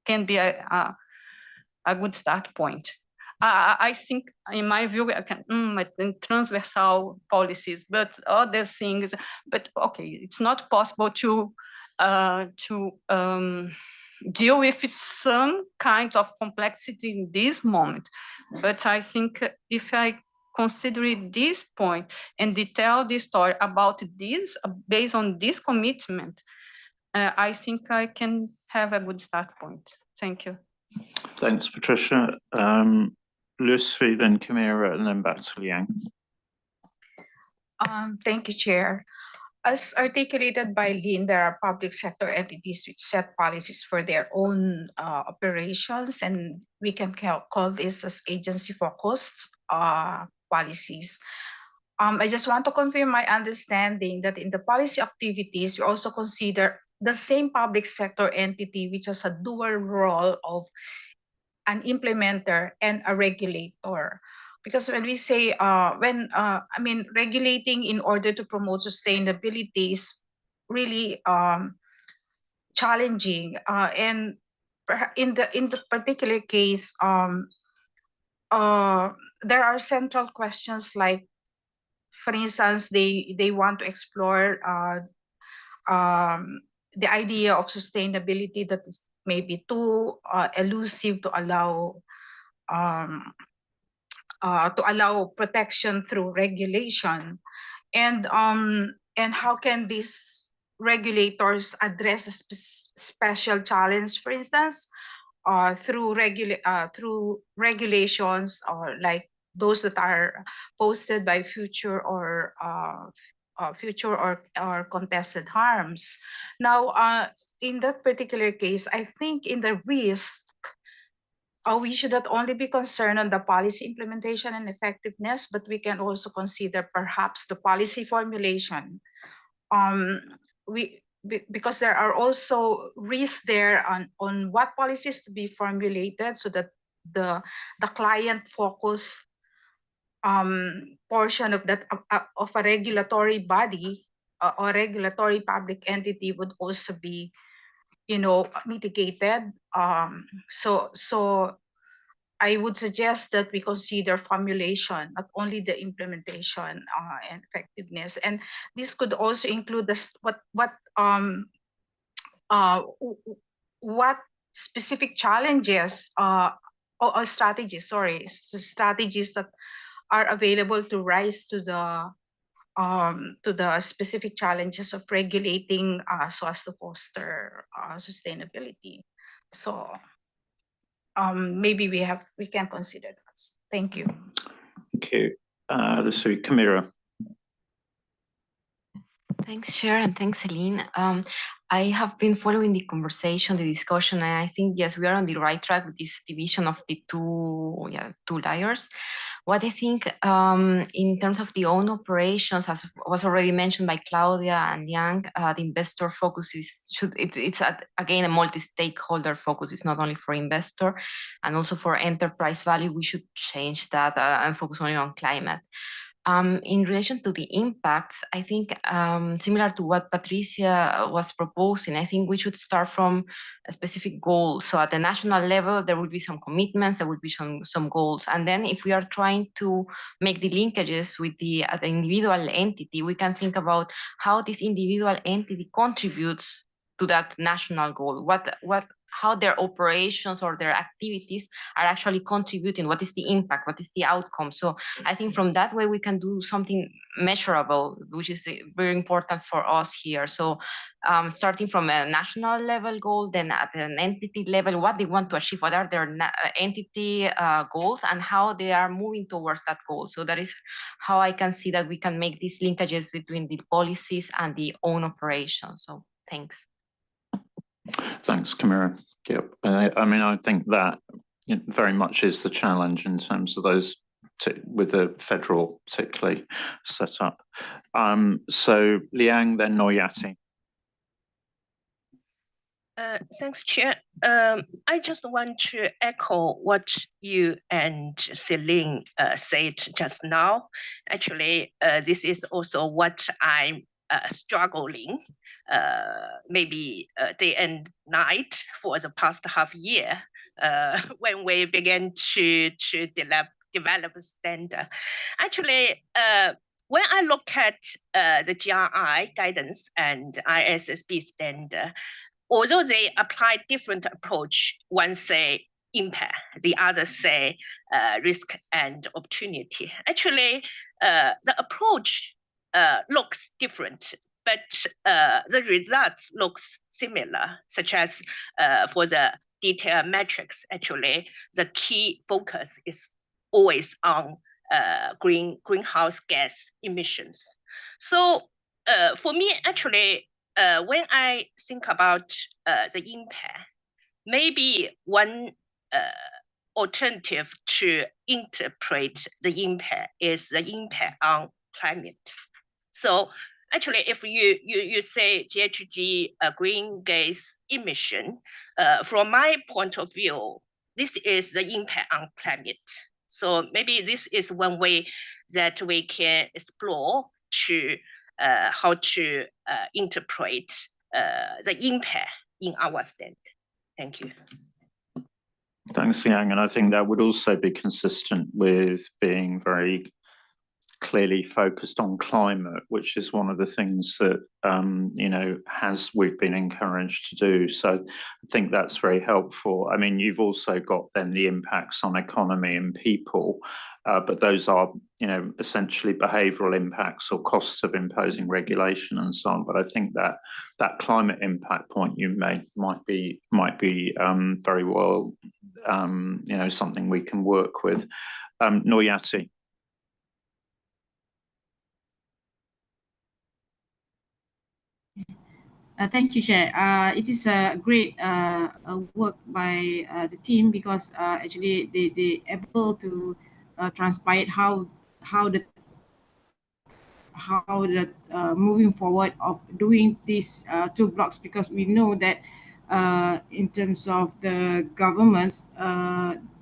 can be a good start point. I think, in my view, I can transversal policies, but other things. But okay, it's not possible to deal with some kind of complexity in this moment. But I think if I consider this point and tell the story about this based on this commitment, I think I can have a good start point. Thank you. Thanks, Patricia. Lucy, then Camira, and then back to Liang. Thank you, Chair. As articulated by Lynn, there are public sector entities which set policies for their own operations, and we can call this as agency-focused policies. I just want to confirm my understanding that in the policy activities, we also consider the same public sector entity which has a dual role of an implementer and a regulator. Because when we say, regulating in order to promote sustainability is really challenging. And in the particular case, there are central questions like, for instance, they want to explore the idea of sustainability that is maybe too elusive to allow protection through regulation, and how can these regulators address a special challenge, for instance, through regulations, or like those that are posted by future or contested harms. Now, in that particular case, I think in the risk, we should not only be concerned on the policy implementation and effectiveness, but we can also consider perhaps the policy formulation. Because there are also risks there on what policies to be formulated, so that the client focus portion of that of a regulatory body or regulatory public entity would also be, mitigated. So I would suggest that we consider formulation, not only the implementation and effectiveness. And this could also include what specific challenges or strategies that are available to rise to the specific challenges of regulating so as to foster sustainability. So maybe we can consider that. Thank you. Thank you. Camira. Thanks, Chair, and thanks, Celine. I have been following the conversation, the discussion, and I think, yes, we are on the right track with this division of the two layers. What I think in terms of the own operations, as was already mentioned by Claudia and Yang, the investor focus it's again a multi-stakeholder focus. It's not only for investor and also for enterprise value. We should change that and focus only on climate. In relation to the impacts, I think similar to what Patricia was proposing, I think we should start from a specific goal. So at the national level, there would be some commitments, there would be some goals. And then if we are trying to make the linkages with the individual entity, we can think about how this individual entity contributes to that national goal. How their operations or their activities are actually contributing, what is the impact, what is the outcome. So I think from that way we can do something measurable, which is very important for us here. So starting from a national level goal, then at an entity level, what they want to achieve, what are their entity goals and how they are moving towards that goal. So that is how I can see that we can make these linkages between the policies and the own operations. So thanks. Thanks, Camilla. Yep. I mean, I think that very much is the challenge in terms of those with the federal particularly set up. So Liang, then Noyati. Thanks, Chair. I just want to echo what you and Celine said just now. Actually, this is also what I'm struggling maybe day and night for the past half year when we began to develop a standard. Actually, when I look at the GRI guidance and IPSASB standard, although they apply different approach, one say impact, the other say risk and opportunity. Actually, the approach looks different, but the results looks similar, such as for the detailed metrics, actually, the key focus is always on greenhouse gas emissions. So for me, actually, when I think about the impact, maybe one alternative to interpret the impact is the impact on climate. So actually, if you say GHG green gas emission, from my point of view, this is the impact on climate. So maybe this is one way that we can explore to how to interpret the impact in our stand. Thank you. Thanks, Yang. And I think that would also be consistent with being very clearly focused on climate, which is one of the things that we've been encouraged to do. So I think that's very helpful. I mean, you've also got then the impacts on economy and people, but those are essentially behavioural impacts or costs of imposing regulation and so on. But I think that climate impact point you made might be very well something we can work with. Noyati. Thank you, Chair. It is a great work by the team because actually they able to transpire how the moving forward of doing these two blocks, because we know that in terms of the governments,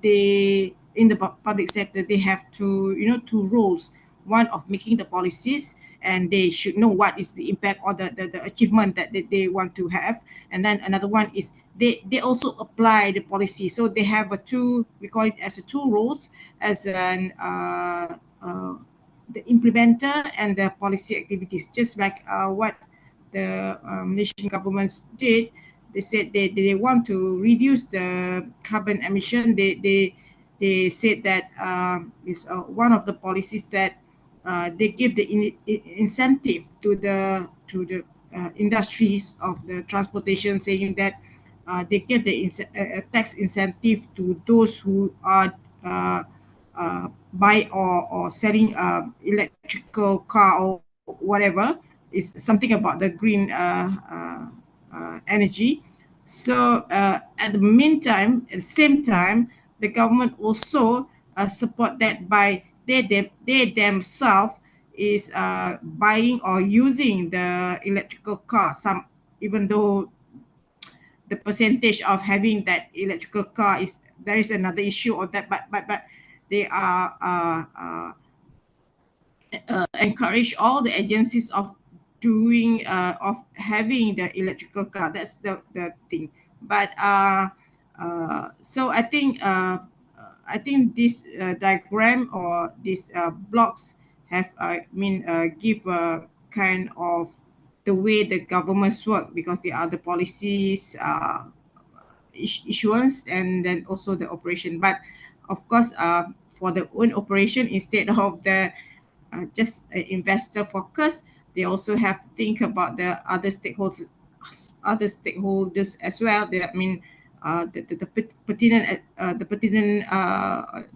they in the public sector they have two roles. One of making the policies, and they should know what is the impact or the achievement that they want to have. And then another one is they also apply the policy. So they have we call it as a two roles, as an the implementer and the policy activities, just like what the Malaysian governments did. They said they want to reduce the carbon emission. They said that is one of the policies that they give the incentive to the industries of the transportation, saying that they give the tax incentive to those who are buy or selling electrical car or whatever, is something about the green energy. So at the meantime, at the same time, the government also support that by they themselves is buying or using the electrical car. Some, even though the percentage of having that electrical car is, there is another issue on that, but they are encourage all the agencies of doing of having the electrical car. That's the thing. But so I think this diagram or these blocks have give a kind of the way the governments work, because there are the policies, issuance, and then also the operation. But of course, for the own operation, instead of the just investor focus, they also have to think about the other stakeholders as well. They, the pertinent,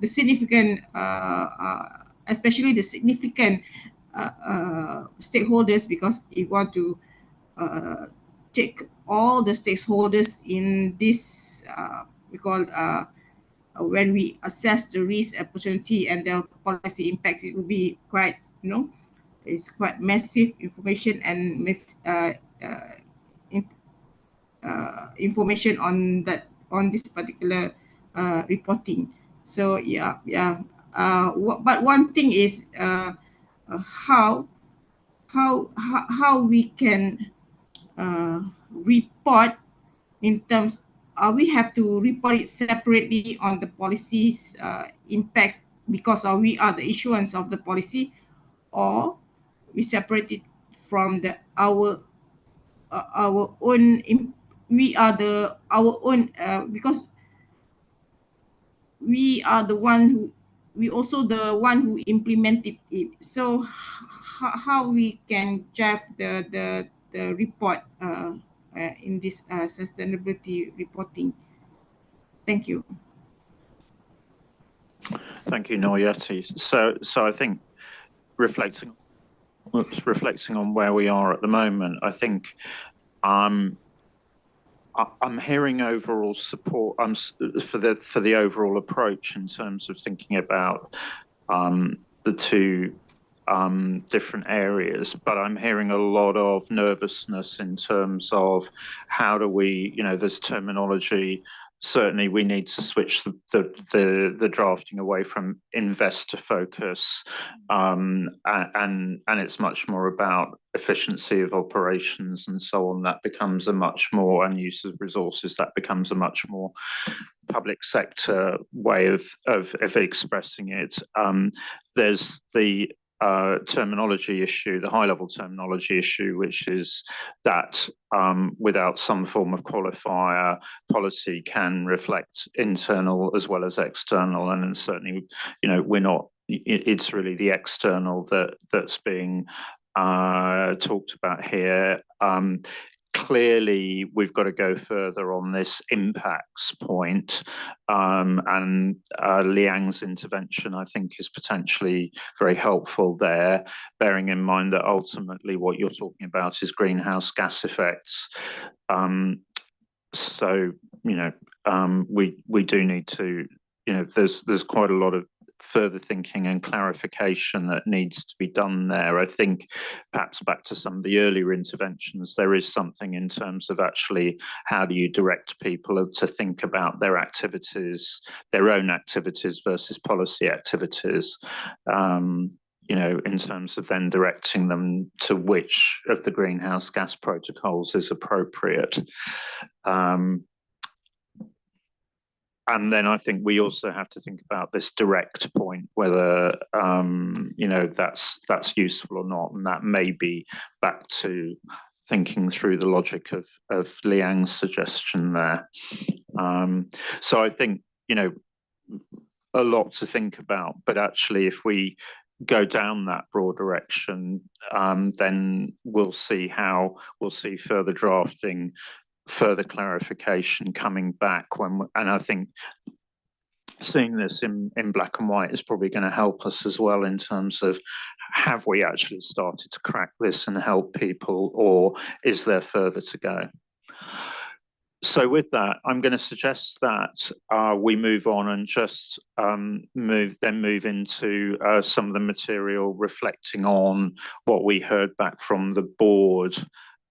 the significant, especially the significant stakeholders, because if you want to take all the stakeholders in this, we call when we assess the risk, opportunity, and the policy impacts, it will be quite, it's quite massive information and information on that, on this particular reporting. So but one thing is how we can report in terms, we have to report it separately on the policies impacts, because we are the issuance of the policy, or we separate it from the our own we are the our own, because we are the one who, we also the one who implemented it. So how we can drive the report in this sustainability reporting. Thank you. Thank you, Noyeti. So I think reflecting on where we are at the moment, I think I'm hearing overall support for the overall approach in terms of thinking about the two different areas, but I'm hearing a lot of nervousness in terms of how do we, there's terminology. Certainly, we need to switch the drafting away from investor focus, and it's much more about efficiency of operations and so on. That becomes a much more, and use of resources, that becomes a much more public sector way of expressing it. There's the terminology issue, the high-level terminology issue, which is that without some form of qualifier, policy can reflect internal as well as external, and then certainly, we're not. It's really the external that's being talked about here. Clearly, we've got to go further on this impacts point, and Liang's intervention, I think, is potentially very helpful there, bearing in mind that ultimately what you're talking about is greenhouse gas effects. So, we do need to, there's quite a lot of further thinking and clarification that needs to be done there. I think perhaps back to some of the earlier interventions, there is something in terms of actually how do you direct people to think about their activities, their own activities versus policy activities, in terms of then directing them to which of the greenhouse gas protocols is appropriate. And then I think we also have to think about this direct point, whether that's useful or not, and that may be back to thinking through the logic of Liang's suggestion there. So I think a lot to think about, but actually, if we go down that broad direction, then we'll see further drafting, further clarification coming back and I think seeing this in black and white is probably going to help us as well in terms of, have we actually started to crack this and help people, or is there further to go? So with that, I'm going to suggest that we move on and just move into some of the material reflecting on what we heard back from the board,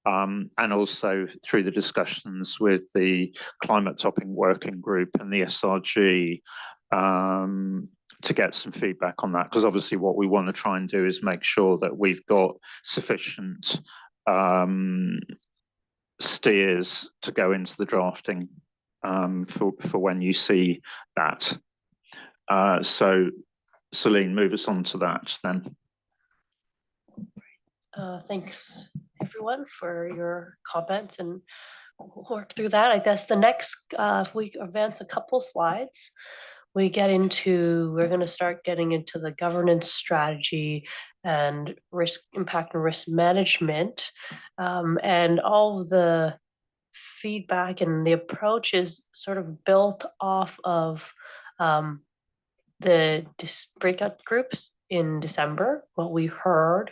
and also through the discussions with the climate topping working group and the SRG, to get some feedback on that. Because obviously what we want to try and do is make sure that we've got sufficient steers to go into the drafting for when you see that. So Celine, move us on to that then. Thanks everyone for your comments, and we'll work through that. I guess the next, if we advance a couple slides, we're going to start getting into the governance strategy and risk impact and risk management, and all of the feedback and the approach is sort of built off of the breakout groups in December, what we heard,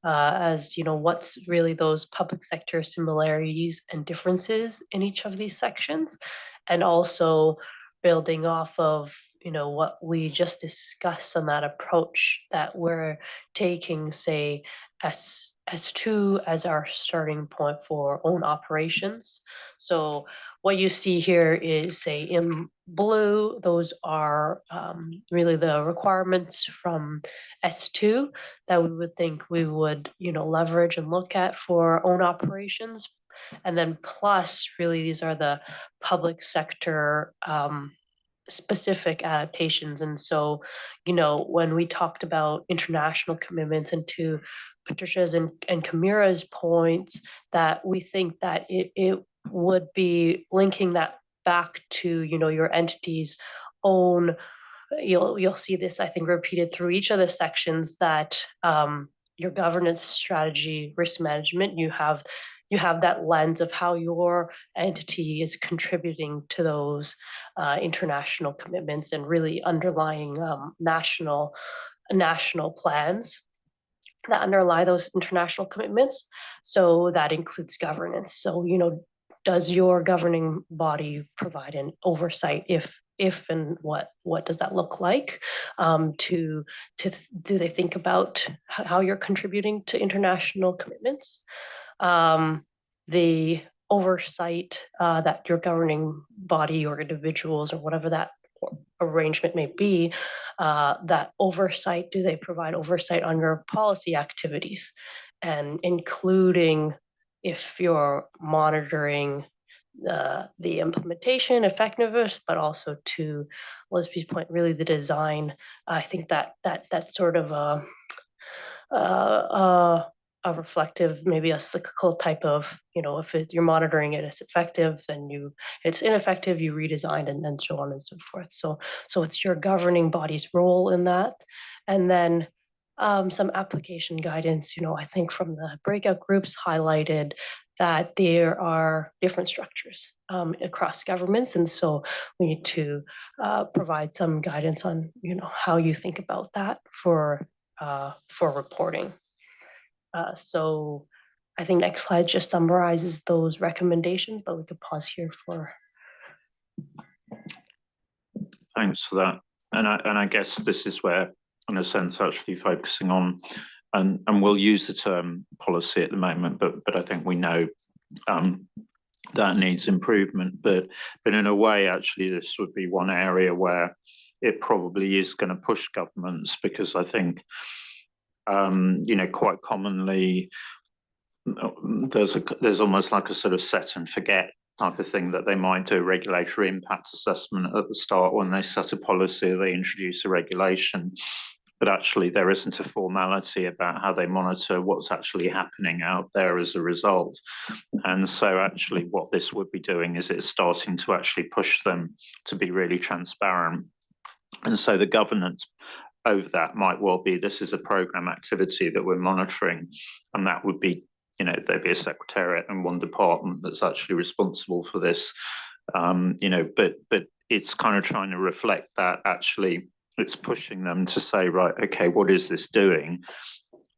as what's really those public sector similarities and differences in each of these sections, and also building off of what we just discussed on that approach that we're taking, say, S2 as our starting point for own operations. So what you see here is, say, in blue, those are really the requirements from S2 that we would think we would leverage and look at for own operations. And then plus, really, these are the public sector specific adaptations. And so, when we talked about international commitments, and to Patricia's and Kamira's points, that we think that it would be linking that back to, your entity's own, you'll see this, I think, repeated through each of the sections, that your governance strategy, risk management, you have that lens of how your entity is contributing to those international commitments, and really underlying national plans that underlie those international commitments. So that includes governance. So, does your governing body provide an oversight? If and what does that look like? Do they think about how you're contributing to international commitments? The oversight that your governing body or individuals or whatever that arrangement may be, that oversight, do they provide oversight on your policy activities, and including if you're monitoring the implementation effectiveness, but also, to Lesbie's point, really the design. I think that's sort of a reflective, maybe a cyclical type of, if you're monitoring it, it's effective, then it's ineffective, you redesign, and then so on and so forth. So it's your governing body's role in that. And then some application guidance, I think from the breakout groups highlighted that there are different structures across governments. And so we need to provide some guidance on, how you think about that for reporting. So I think next slide just summarizes those recommendations, but we could pause here for. Thanks for that. And I guess this is where, in a sense, actually focusing on, and we'll use the term policy at the moment, but I think we know that needs improvement. But in a way, actually, this would be one area where it probably is going to push governments, because I think, quite commonly there's almost like a sort of set and forget type of thing, that they might do a regulatory impact assessment at the start when they set a policy, they introduce a regulation, but actually there isn't a formality about how they monitor what's actually happening out there as a result. And so actually what this would be doing is it's starting to actually push them to be really transparent. And so the governance over that might well be, this is a program activity that we're monitoring, and that would be, there'd be a secretariat and one department that's actually responsible for this, but it's kind of trying to reflect that actually it's pushing them to say, right, okay, what is this doing?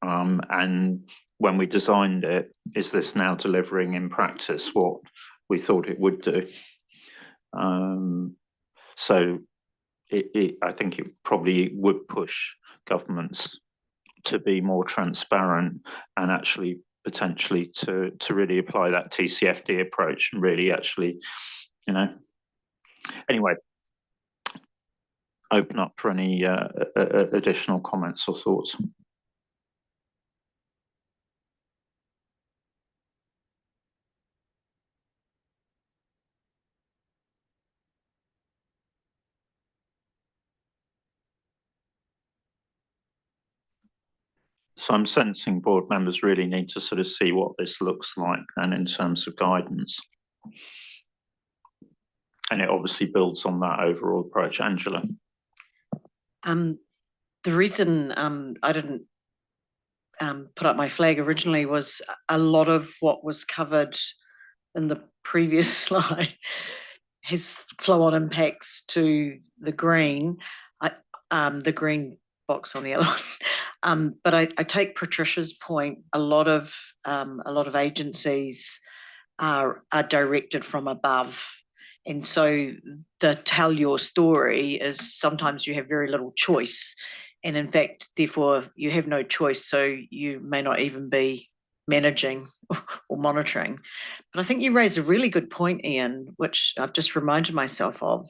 And when we designed it, is this now delivering in practice what we thought it would do? So I think it probably would push governments to be more transparent and actually potentially to really apply that TCFD approach and really actually, you know, anyway, open up for any additional comments or thoughts. So I'm sensing board members really need to sort of see what this looks like then in terms of guidance. And it obviously builds on that overall approach. Angela. The reason I didn't put up my flag originally was a lot of what was covered in the previous slide has flow-on impacts to the green box on the other one. But I take Patricia's point. A lot of agencies are directed from above. And so the tell your story is sometimes you have very little choice. And in fact, therefore, you have no choice. So you may not even be managing or monitoring. But I think you raise a really good point, Ian, which I've just reminded myself of,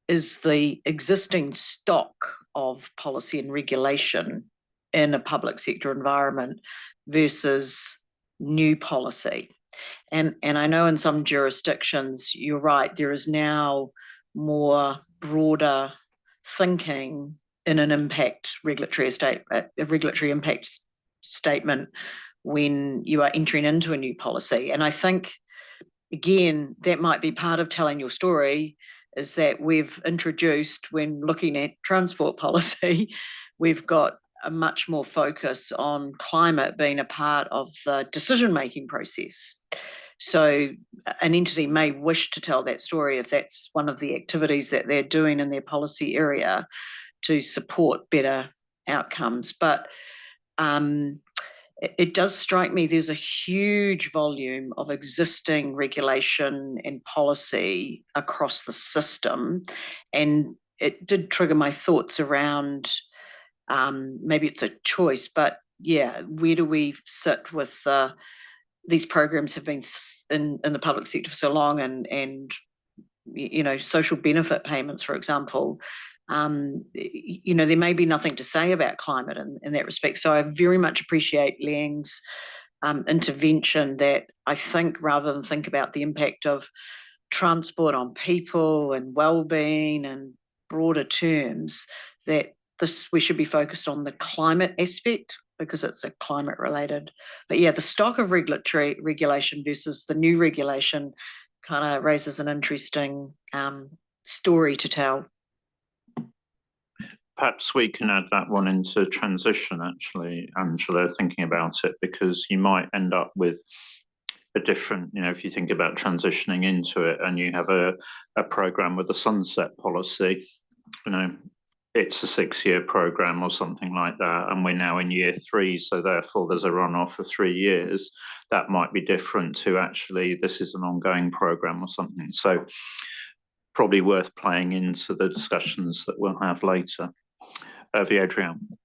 is the existing stock of policy and regulation in a public sector environment versus new policy. And I know in some jurisdictions, you're right, there is now more broader thinking in an regulatory impact statement when you are entering into a new policy. And I think, again, that might be part of telling your story, is that we've introduced, when looking at transport policy, we've got a much more focus on climate being a part of the decision-making process. So an entity may wish to tell that story if that's one of the activities that they're doing in their policy area to support better outcomes. But it does strike me there's a huge volume of existing regulation and policy across the system. And it did trigger my thoughts around maybe it's a choice, but yeah, where do we sit with these programs have been in the public sector for so long, and you know, social benefit payments, for example, you know, there may be nothing to say about climate in that respect. So I very much appreciate Liang's intervention, that I think rather than think about the impact of transport on people and well-being and broader terms, that we should be focused on the climate aspect because it's a climate related. But yeah, the stock of regulation versus the new regulation kind of raises an interesting story to tell. Perhaps we can add that one into transition, actually, Angela, thinking about it, because you might end up with a different, you know, if you think about transitioning into it and you have a program with a sunset policy, you know, it's a 6-year program or something like that, and we're now in year 3, so therefore there's a runoff of 3 years. That might be different to actually this is an ongoing program or something. So probably worth playing into the discussions that we'll have later. Adrian.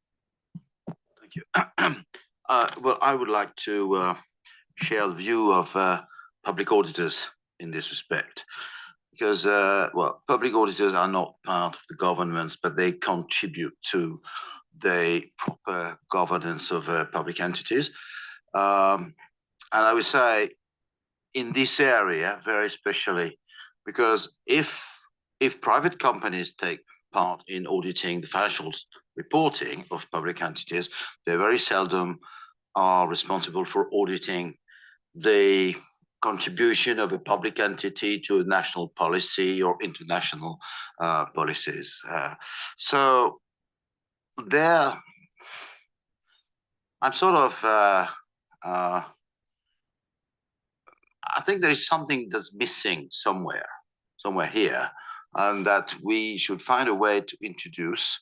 Thank you. Well, I would like to share the view of public auditors in this respect. Because, well, public auditors are not part of the governments, but they contribute to the proper governance of public entities. And I would say in this area, very especially, because if private companies take part in auditing the financial reporting of public entities, they very seldom are responsible for auditing the contribution of a public entity to a national policy or international policies. So there, I'm sort of, I think there is something that's missing somewhere here. and that we should find a way to introduce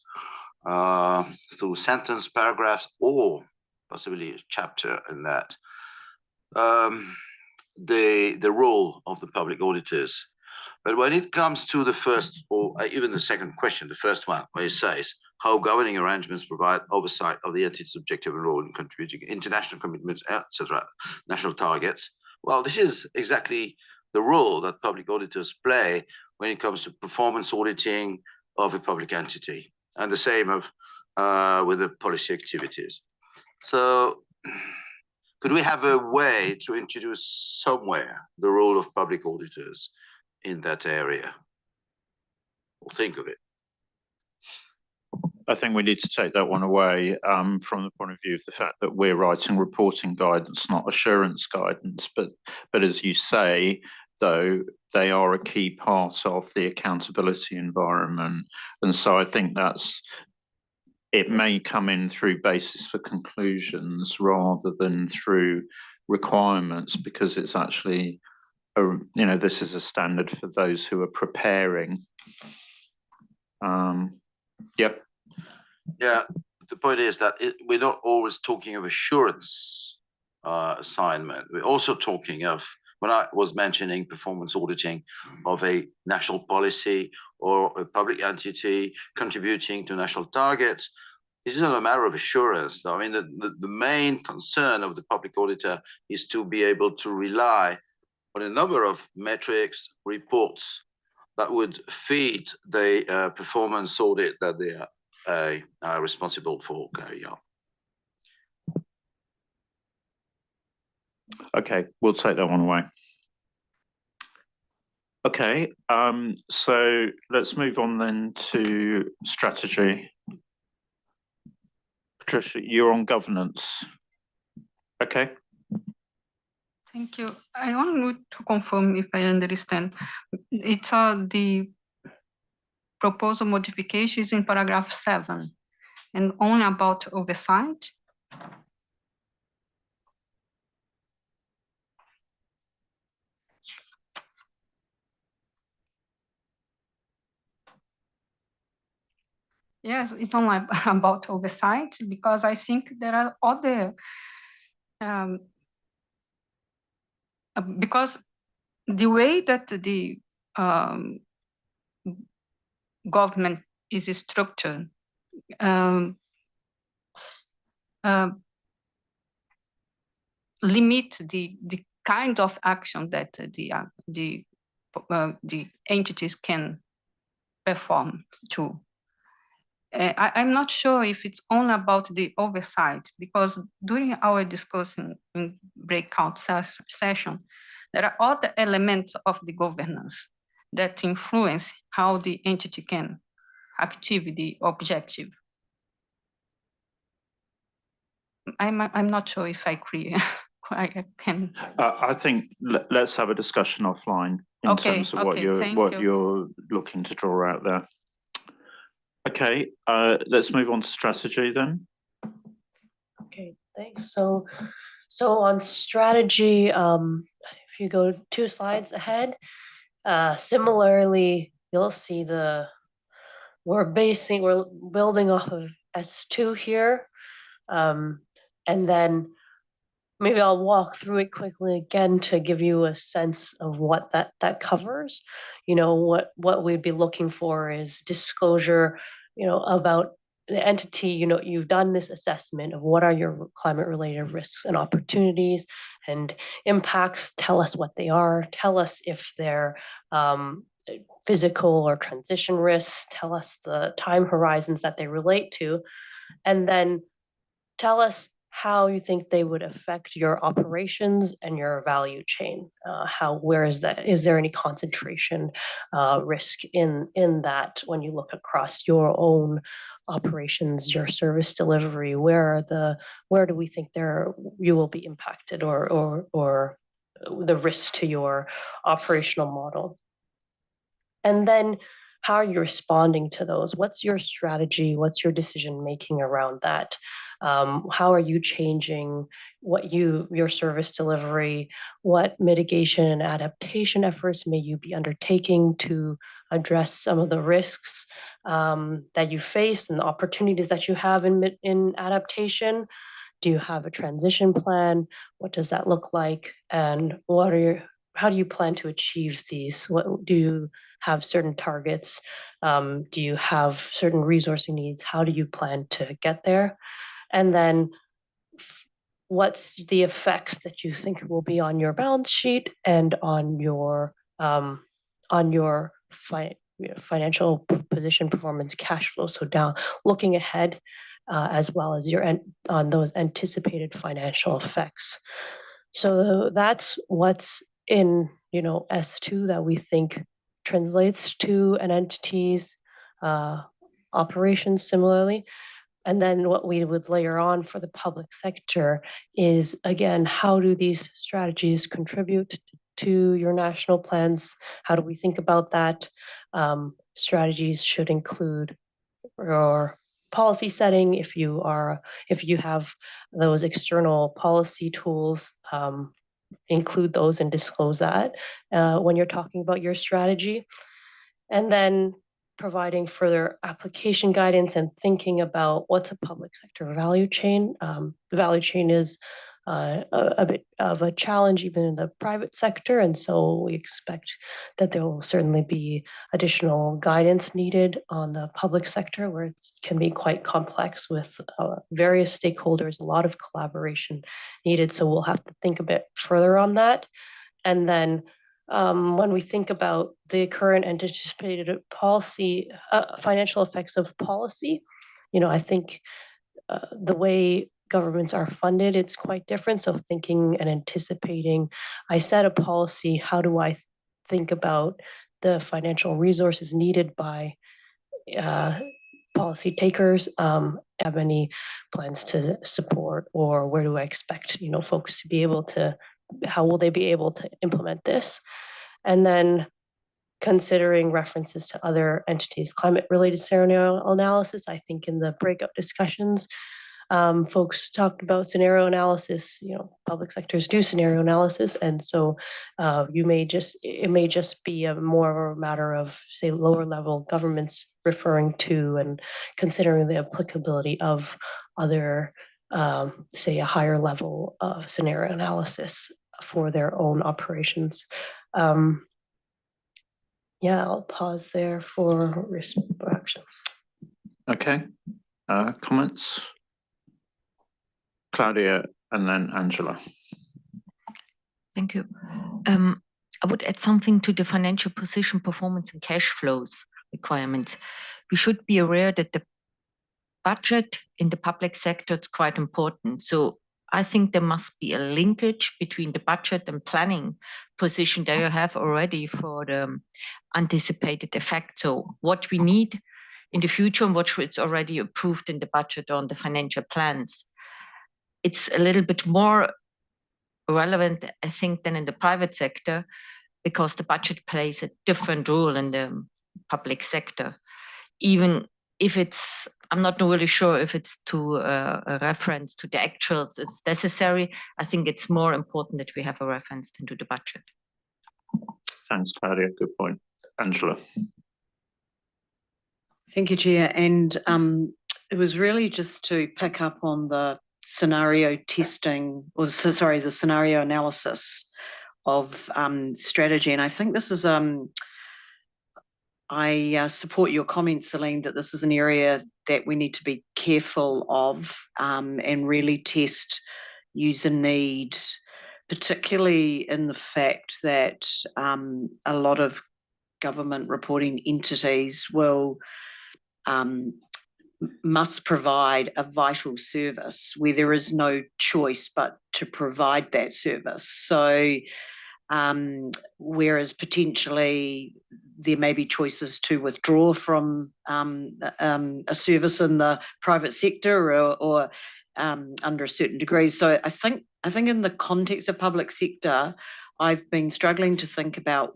through sentence, paragraphs, or possibly a chapter in that, the role of the public auditors. But when it comes to the first, or even the second question, the first one, where it says how governing arrangements provide oversight of the entity's objective and role in contributing international commitments, etc., national targets. Well, this is exactly the role that public auditors play when it comes to performance auditing of a public entity, and the same of with the policy activities. So could we have a way to introduce somewhere the role of public auditors in that area? Or think of it. I think we need to take that one away from the point of view of the fact that we're writing reporting guidance, not assurance guidance. But as you say, though, they are a key part of the accountability environment. And so I think it may come in through basis for conclusions rather than through requirements, because it's actually, this is a standard for those who are preparing. Yep. Yeah, the point is that we're not always talking of assurance assignment. We're also talking of, when I was mentioning performance auditing of a national policy or a public entity contributing to national targets, this is not a matter of assurance. I mean, the main concern of the public auditor is to be able to rely on a number of metrics, reports that would feed the performance audit that they are responsible for carrying out. Okay, we'll take that one away. Okay, so let's move on then to strategy. Patricia, you're on governance. Okay. Thank you. I want to confirm if I understand. It's the proposal modification is in paragraph 7 and only about oversight. Yes, it's only about oversight, because I think there are other, because the way that the government is structured, limit the kind of action that the entities can perform too. I'm not sure if it's only about the oversight, because during our discussion in breakout session, there are other elements of the governance that influence how the entity can achieve the objective. I'm not sure if I can. I think let's have a discussion offline in terms of what you're looking to draw out there. Okay, let's move on to strategy then. Okay, thanks. So on strategy, if you go 2 slides ahead, similarly, you'll see we're building off of S2 here. And then maybe I'll walk through it quickly again to give you a sense of what that covers. What we'd be looking for is disclosure, about the entity. You've done this assessment of what are your climate related risks and opportunities and impacts. Tell us what they are. Tell us if they're physical or transition risks. Tell us the time horizons that they relate to, and then tell us how you think they would affect your operations and your value chain. Where is that? Is there any concentration risk in that when you look across your own operations, your service delivery? Where do we think you will be impacted, or the risk to your operational model? And then how are you responding to those? What's your strategy? What's your decision making around that? How are you changing your service delivery? What mitigation and adaptation efforts may you be undertaking to address some of the risks that you face and the opportunities that you have in adaptation? Do you have a transition plan? What does that look like? And how do you plan to achieve these? What do you have certain targets? Do you have certain resourcing needs? How do you plan to get there? And then what's the effects that you think will be on your balance sheet and on your financial position, performance, cash flow? So down, looking ahead, as well as on those anticipated financial effects. So that's what's in S2 that we think translates to an entity's operations similarly. And then what we would layer on for the public sector is, again, how do these strategies contribute to your national plans? How do we think about that? Strategies should include your policy setting. If you have those external policy tools, include those and disclose that when you're talking about your strategy. And then providing further application guidance and thinking about what's a public sector value chain. The value chain is a bit of a challenge even in the private sector, and so we expect that there will certainly be additional guidance needed on the public sector, where it can be quite complex with various stakeholders, a lot of collaboration needed. So we'll have to think a bit further on that. And then when we think about the current anticipated policy, financial effects of policy, I think the way governments are funded, it's quite different. So thinking and anticipating, I set a policy, how do I think about the financial resources needed by policy takers? Have any plans to support, or where do I expect folks to be able to, how will they be able to implement this? And then considering references to other entities, climate-related scenario analysis. I think in the breakout discussions, folks talked about scenario analysis. Public sectors do scenario analysis, and so it may just be more of a matter of, say, lower level governments referring to and considering the applicability of other, say, a higher level of scenario analysis for their own operations. I'll pause there for actions. Okay. Comments? Claudia and then Angela. Thank you. I would add something to the financial position, performance, and cash flows requirements. We should be aware that the budget in the public sector is quite important. So I think there must be a linkage between the budget and planning position that you have already for the anticipated effect. So what we need in the future and what is already approved in the budget on the financial plans. It's a little bit more relevant, I think, than in the private sector, because the budget plays a different role in the public sector. Even if I'm not really sure if it's to a reference to the actuals it's necessary. I think it's more important that we have a reference into the budget. Thanks, Claudia. Good point. Angela. Thank you, Chair. And it was really just to pick up on the scenario testing, the scenario analysis of strategy. And I think this is, I support your comment, Celine, that this is an area that we need to be careful of and really test user needs, particularly in the fact that a lot of government reporting entities must provide a vital service where there is no choice but to provide that service. So whereas potentially there may be choices to withdraw from a service in the private sector or under a certain degree. So I think in the context of public sector, I've been struggling to think about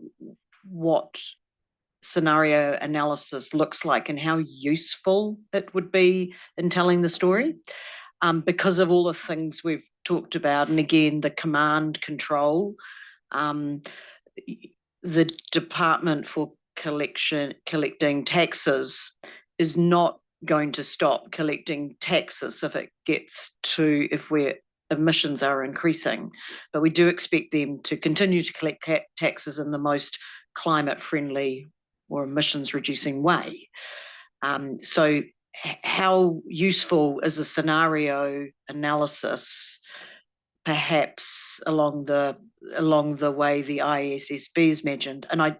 what scenario analysis looks like and how useful it would be in telling the story. because of all the things we've talked about, and again, the command control. The Department for collecting taxes is not going to stop collecting taxes if emissions are increasing, but we do expect them to continue to collect taxes in the most climate friendly or emissions reducing way. So how useful is a scenario analysis, perhaps along the way the IPSASB is mentioned? And I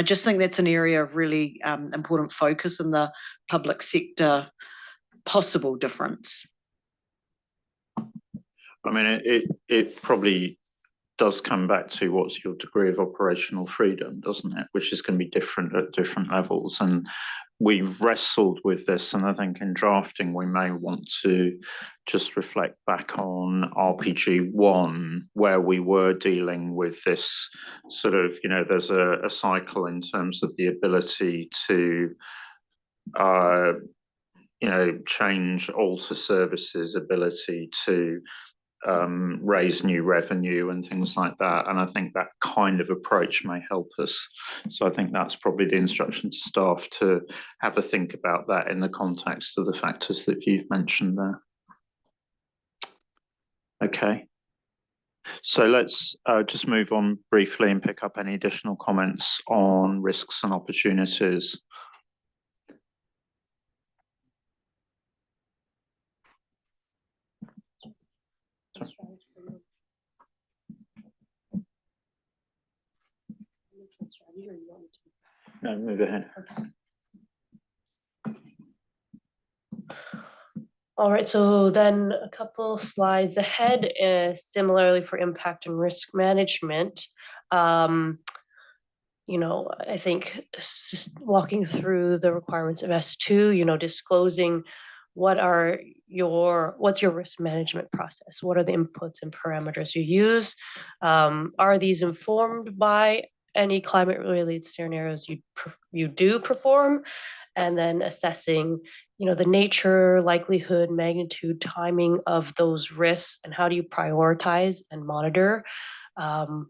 just think that's an area of really important focus in the public sector possible difference. I mean, it probably does come back to what's your degree of operational freedom, doesn't it? Which is going to be different at different levels. And we wrestled with this, and I think in drafting we may want to just reflect back on RPG 1, where we were dealing with this sort of, there's a cycle in terms of the ability to change, alter services, ability to raise new revenue and things like that. And I think that kind of approach may help us. So I think that's probably the instruction to staff to have a think about that in the context of the factors that you've mentioned there. Okay. So let's just move on briefly and pick up any additional comments on risks and opportunities. No, move ahead. Okay. All right, so then a couple slides ahead, similarly for impact and risk management. I think walking through the requirements of S2, disclosing what's your risk management process? What are the inputs and parameters you use? Are these informed by any climate-related scenarios you do perform? And then assessing, the nature, likelihood, magnitude, timing of those risks, and how do you prioritize and monitor? And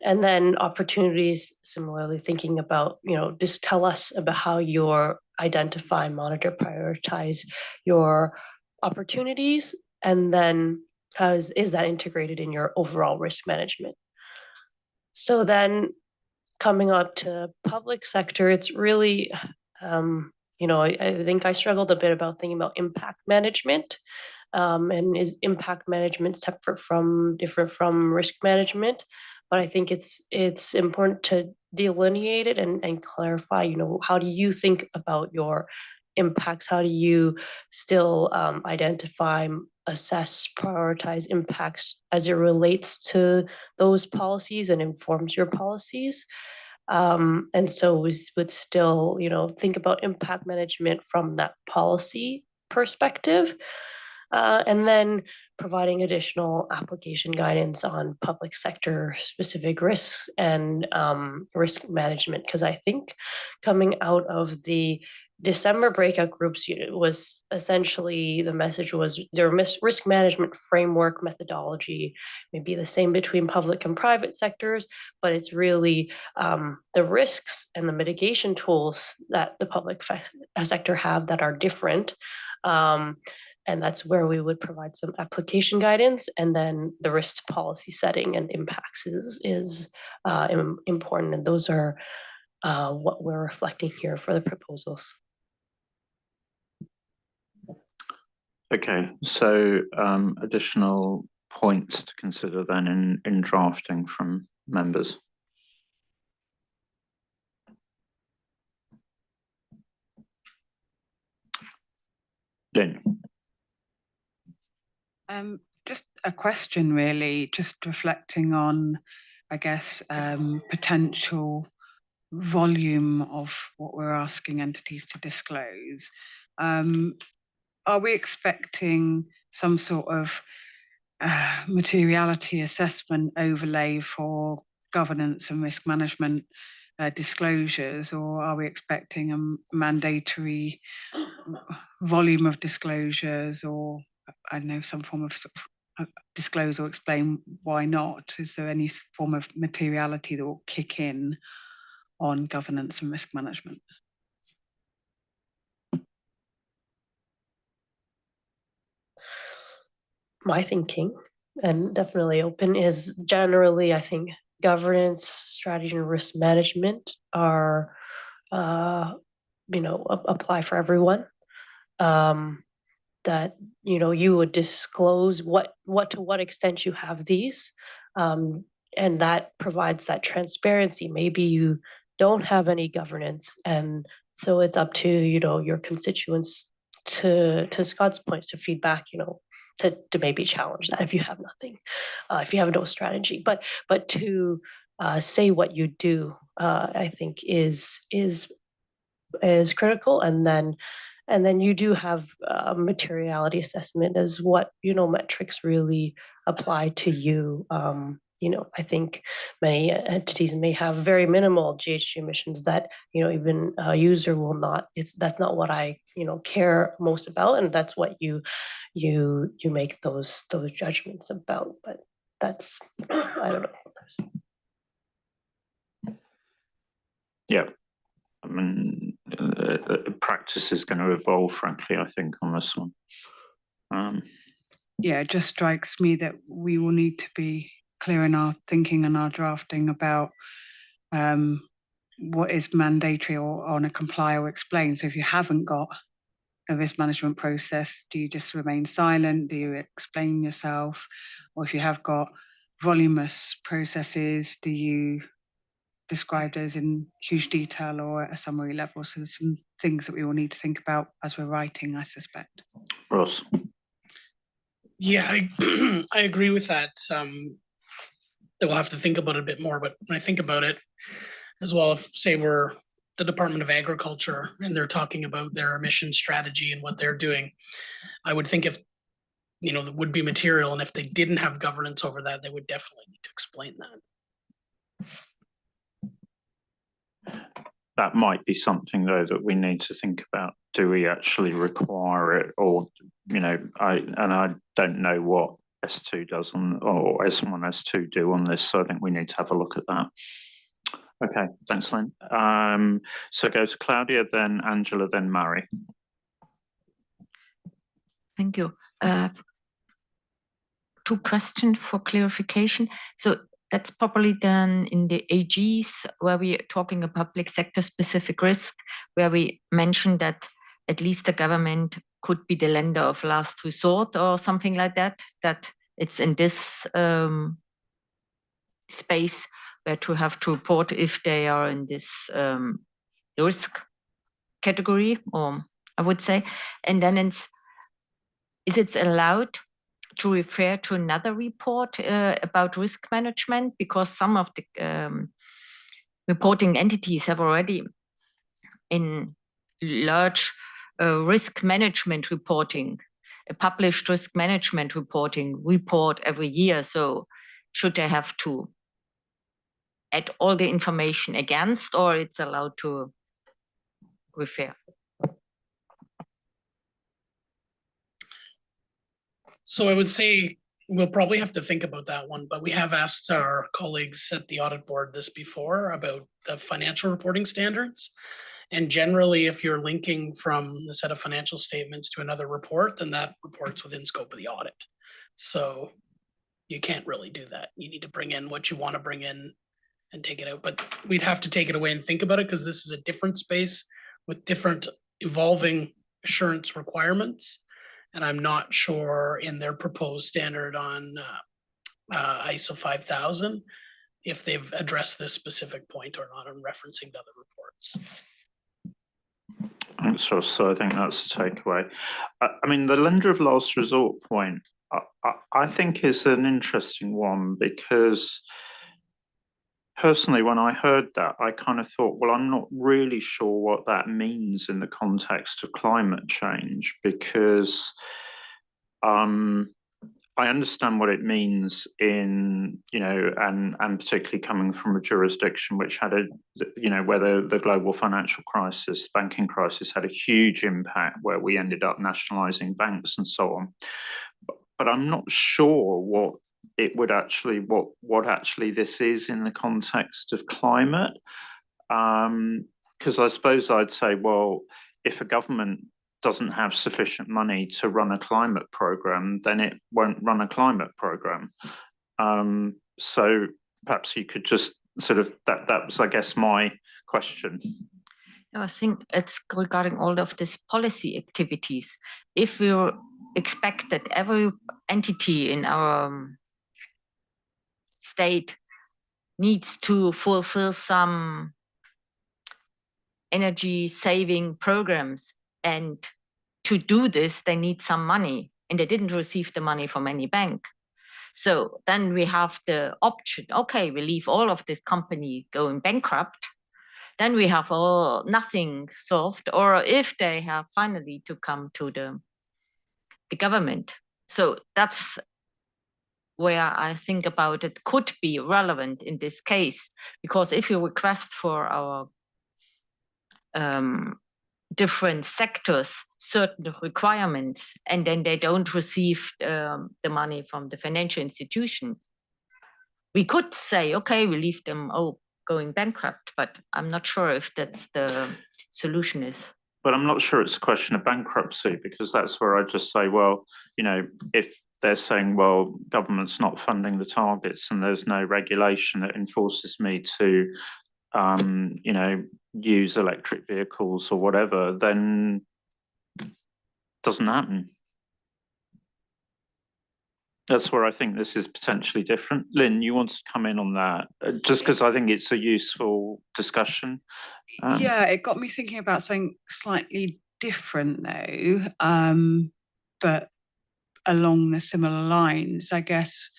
then opportunities, similarly thinking about, just tell us about how you're identify, monitor, prioritize your opportunities, and then how is that integrated in your overall risk management? So then coming up to public sector, it's really, I think I struggled a bit about thinking about impact management. And is impact management different from risk management? But I think it's important to delineate it and clarify, how do you think about your impacts? How do you still identify, assess, prioritize impacts as it relates to those policies and informs your policies? And so we would still, think about impact management from that policy perspective. And then providing additional application guidance on public sector specific risks and risk management. Because I think coming out of the December breakout groups was essentially the message was their risk management framework methodology may be the same between public and private sectors, but it's really the risks and the mitigation tools that the public sector have that are different. And that's where we would provide some application guidance, and then the risk policy setting and impacts is important. And those are what we're reflecting here for the proposals. Okay, so additional points to consider then in drafting from members. Lynn. Just a question, really, just reflecting on, I guess, potential volume of what we're asking entities to disclose. Are we expecting some sort of materiality assessment overlay for governance and risk management disclosures, or are we expecting a mandatory volume of disclosures, or I don't know, some form of disclose or explain why not? Is there any form of materiality that will kick in on governance and risk management? My thinking, and definitely open, is generally I think governance, strategy, and risk management are, apply for everyone. That you would disclose what to what extent you have these, and that provides that transparency. Maybe you don't have any governance, and so it's up to your constituents to Scott's points to feedback, to maybe challenge that if you have nothing, if you have no strategy, but to say what you do, I think is critical, and then you do have a materiality assessment as what metrics really apply to you. I think many entities may have very minimal GHG emissions that even a user will not. That's not what I care most about, and that's what you make those judgments about. But that's I don't know. Yeah. I mean, practice is going to evolve, frankly, I think, on this one. Yeah, it just strikes me that we will need to be clear in our thinking and our drafting about what is mandatory or on a comply or explain. So if you haven't got a risk management process, do you just remain silent? Do you explain yourself? Or if you have got voluminous processes, do you describe those in huge detail or at a summary level? So there's some things that we all need to think about as we're writing, I suspect. Ross? Yeah, I agree with that. That we'll have to think about it a bit more, but when I think about it as well, if say we're the Department of Agriculture and they're talking about their emission strategy and what they're doing, I would think if there would be material, and if they didn't have governance over that, they would definitely need to explain that. That might be something, though, that we need to think about. Do we actually require it, or I don't know what S2 does or S1, S2 do on this, so I think we need to have a look at that. Okay, thanks, Lynn. So go to Claudia, then Angela, then Murray. Thank you. Two questions for clarification. So that's probably done in the AGs where we are talking a public sector specific risk, where we mentioned that at least the government could be the lender of last resort or something like that, that it's in this space where to have to report if they are in this risk category, or I would say. And then is it allowed to refer to another report about risk management, because some of the reporting entities have already in large risk management reporting, a published risk management report every year. So should they have to add all the information against, or it's allowed to refer? So I would say we'll probably have to think about that one, but we have asked our colleagues at the audit board this before about the financial reporting standards. And generally, if you're linking from the set of financial statements to another report, then that report's within scope of the audit. So you can't really do that. You need to bring in what you want to bring in and take it out. But we'd have to take it away and think about it, because this is a different space with different evolving assurance requirements. And I'm not sure in their proposed standard on ISO 5000 if they've addressed this specific point or not in referencing to other reports. Thanks, Ross. So I think that's a takeaway. I mean, the lender of last resort point, I think is an interesting one, because personally, when I heard that, I kind of thought, well, I'm not really sure what that means in the context of climate change, because I understand what it means in, you know, and particularly coming from a jurisdiction which had where the global financial crisis, banking crisis had a huge impact, where we ended up nationalizing banks and so on. But I'm not sure what it would actually, what actually this is in the context of climate. Because I suppose I'd say, well, if a government doesn't have sufficient money to run a climate program, then it won't run a climate program. So perhaps you could just sort of, that was, I guess, my question. I think it's regarding all of these policy activities. If we expect that every entity in our state needs to fulfill some energy saving programs, and to do this, they need some money, and they didn't receive the money from any bank. So then we have the option, okay, we leave all of this company going bankrupt, then we have nothing solved, or if they have finally to come to the government. So that's where I think about it could be relevant in this case, because if you request for our different sectors certain requirements, and then they don't receive the money from the financial institutions, we could say, okay, we leave them going bankrupt, but I'm not sure if that's the solution is. But I'm not sure it's a question of bankruptcy, because that's where I just say, well, you know, if they're saying, well, government's not funding the targets and there's no regulation that enforces me to, you know, use electric vehicles or whatever, then it doesn't happen. That's where I think this is potentially different. Lynn, you want to come in on that? Just because I think it's a useful discussion. Yeah, it got me thinking about something slightly different though, but along the similar lines, I guess.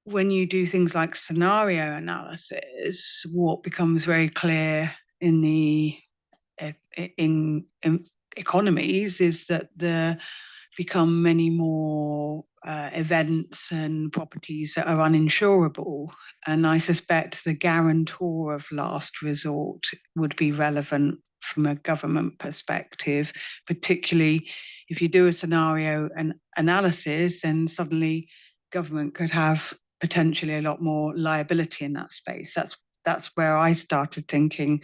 When you do things like scenario analysis, what becomes very clear in the in economies is that there become many more events and properties that are uninsurable. And I suspect the guarantor of last resort would be relevant from a government perspective, particularly if you do a scenario analysis, and suddenly government could have potentially a lot more liability in that space. That's where I started thinking,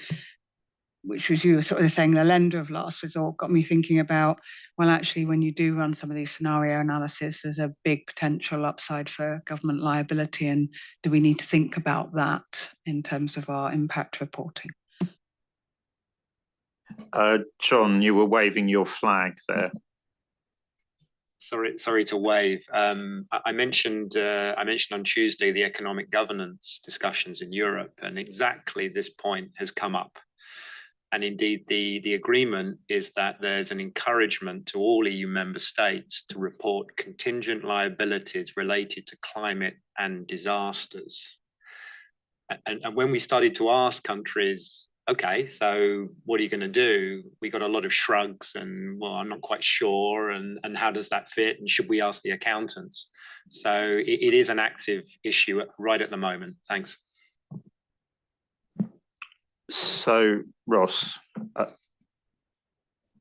which was you were sort of saying the lender of last resort, got me thinking about, well, actually, when you do run some of these scenario analysis, there's a big potential upside for government liability. And do we need to think about that in terms of our impact reporting? John, you were waving your flag there. Sorry to wave. I mentioned on Tuesday the economic governance discussions in Europe, and exactly this point has come up. And indeed, the agreement is that there's an encouragement to all EU member states to report contingent liabilities related to climate and disasters. And when we started to ask countries, okay, so what are you going to do? We got a lot of shrugs and, well, I'm not quite sure. And how does that fit? And should we ask the accountants? So it is an active issue right at the moment. Thanks. So, Ross.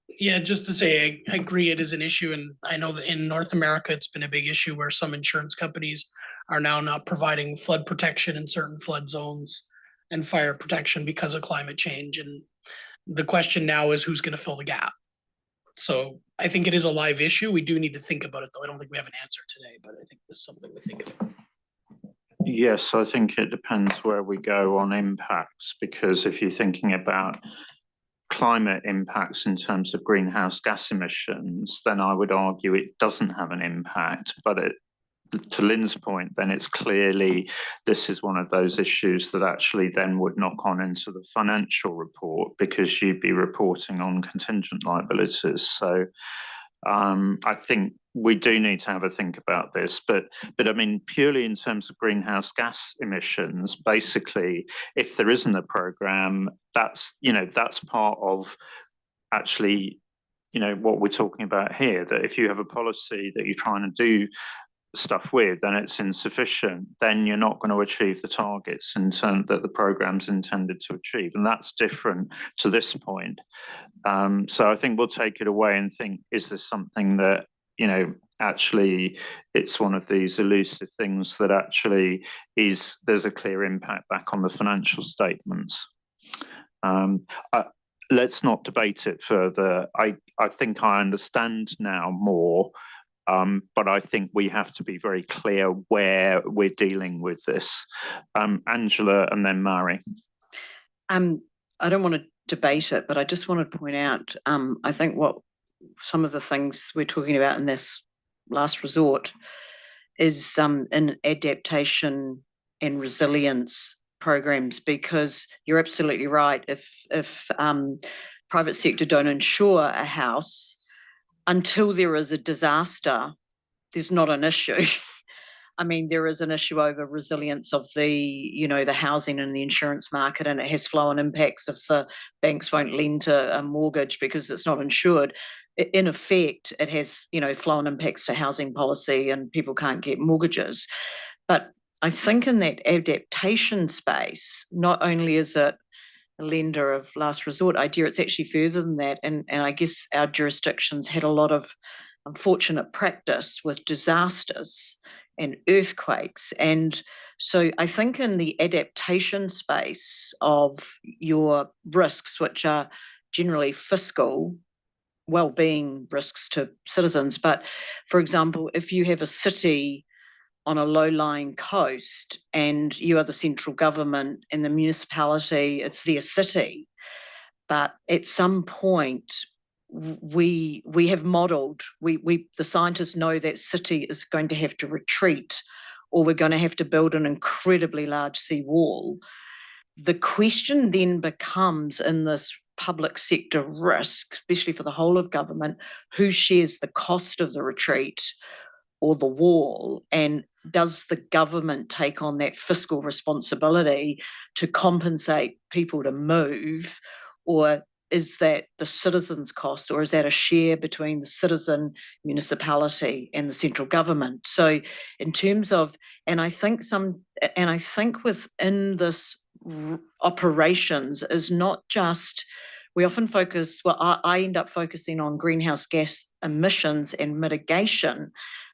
Yeah, just to say, I agree it is an issue. And I know that in North America, it's been a big issue where some insurance companies are now not providing flood protection in certain flood zones and fire protection because of climate change. And the question now is who's going to fill the gap? So I think it is a live issue. We do need to think about it, though. I don't think we have an answer today, but I think this is something to think about. Yes, I think it depends where we go on impacts, because if you're thinking about climate impacts in terms of greenhouse gas emissions, then I would argue it doesn't have an impact. But to Lynn's point, then it's clearly this is one of those issues that actually then would knock on into the financial report, because you'd be reporting on contingent liabilities. So I think we do need to have a think about this, but I mean, purely in terms of greenhouse gas emissions, basically, if there isn't a program, that's part of actually, you know, what we're talking about here, that if you have a policy that you're trying to do stuff with, then it's insufficient, then you're not going to achieve the targets in turn that the program's intended to achieve. And that's different to this point. So I think we'll take it away and think, is this something that, you know, actually it's one of these elusive things that actually is, there's a clear impact back on the financial statements. Let's not debate it further. I think I understand now more, but I think we have to be very clear where we're dealing with this. Angela and then Mari. I don't want to debate it, but I just want to point out, I think what some of the things we're talking about in this last resort is in adaptation and resilience programs, because you're absolutely right. If private sector don't insure a house until there is a disaster, there's not an issue. I mean, there is an issue over resilience of the, you know, the housing and the insurance market, and it has flow-on impacts if the banks won't lend to a mortgage because it's not insured. In effect, it has, you know, flow-on impacts to housing policy and people can't get mortgages. But I think in that adaptation space, not only is it a lender of last resort idea, it's actually further than that. And I guess our jurisdictions had a lot of unfortunate practice with disasters and earthquakes. And so I think in the adaptation space of your risks, which are generally fiscal, well-being risks to citizens. But for example, if you have a city on a low-lying coast and you are the central government and the municipality, it's their city. But at some point, we have modelled, the scientists know that city is going to have to retreat, or we're going to have to build an incredibly large seawall. The question then becomes, in this public sector risk, especially for the whole of government, who shares the cost of the retreat or the wall, and does the government take on that fiscal responsibility to compensate people to move, or is that the citizens' cost, or is that a share between the citizen, municipality, and the central government? So, in terms of, and I think within this operations is not just, we often focus, well, I end up focusing on greenhouse gas emissions and mitigation,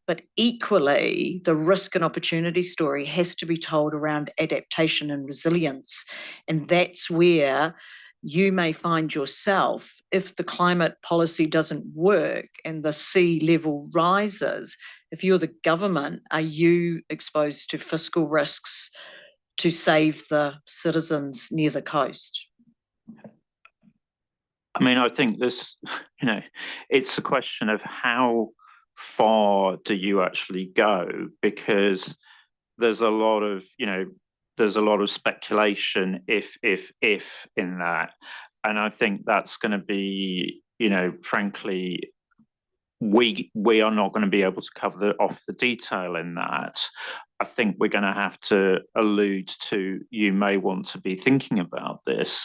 but equally the risk and opportunity story has to be told around adaptation and resilience. And that's where you may find yourself, if the climate policy doesn't work and the sea level rises, if you're the government, are you exposed to fiscal risks to save the citizens near the coast? I mean, I think this, you know, it's a question of how far do you actually go, because there's a lot of, you know, there's a lot of speculation if in that. And I think that's going to be, you know, frankly, we are not going to be able to cover off the detail in that. I think we're going to have to allude to, you may want to be thinking about this.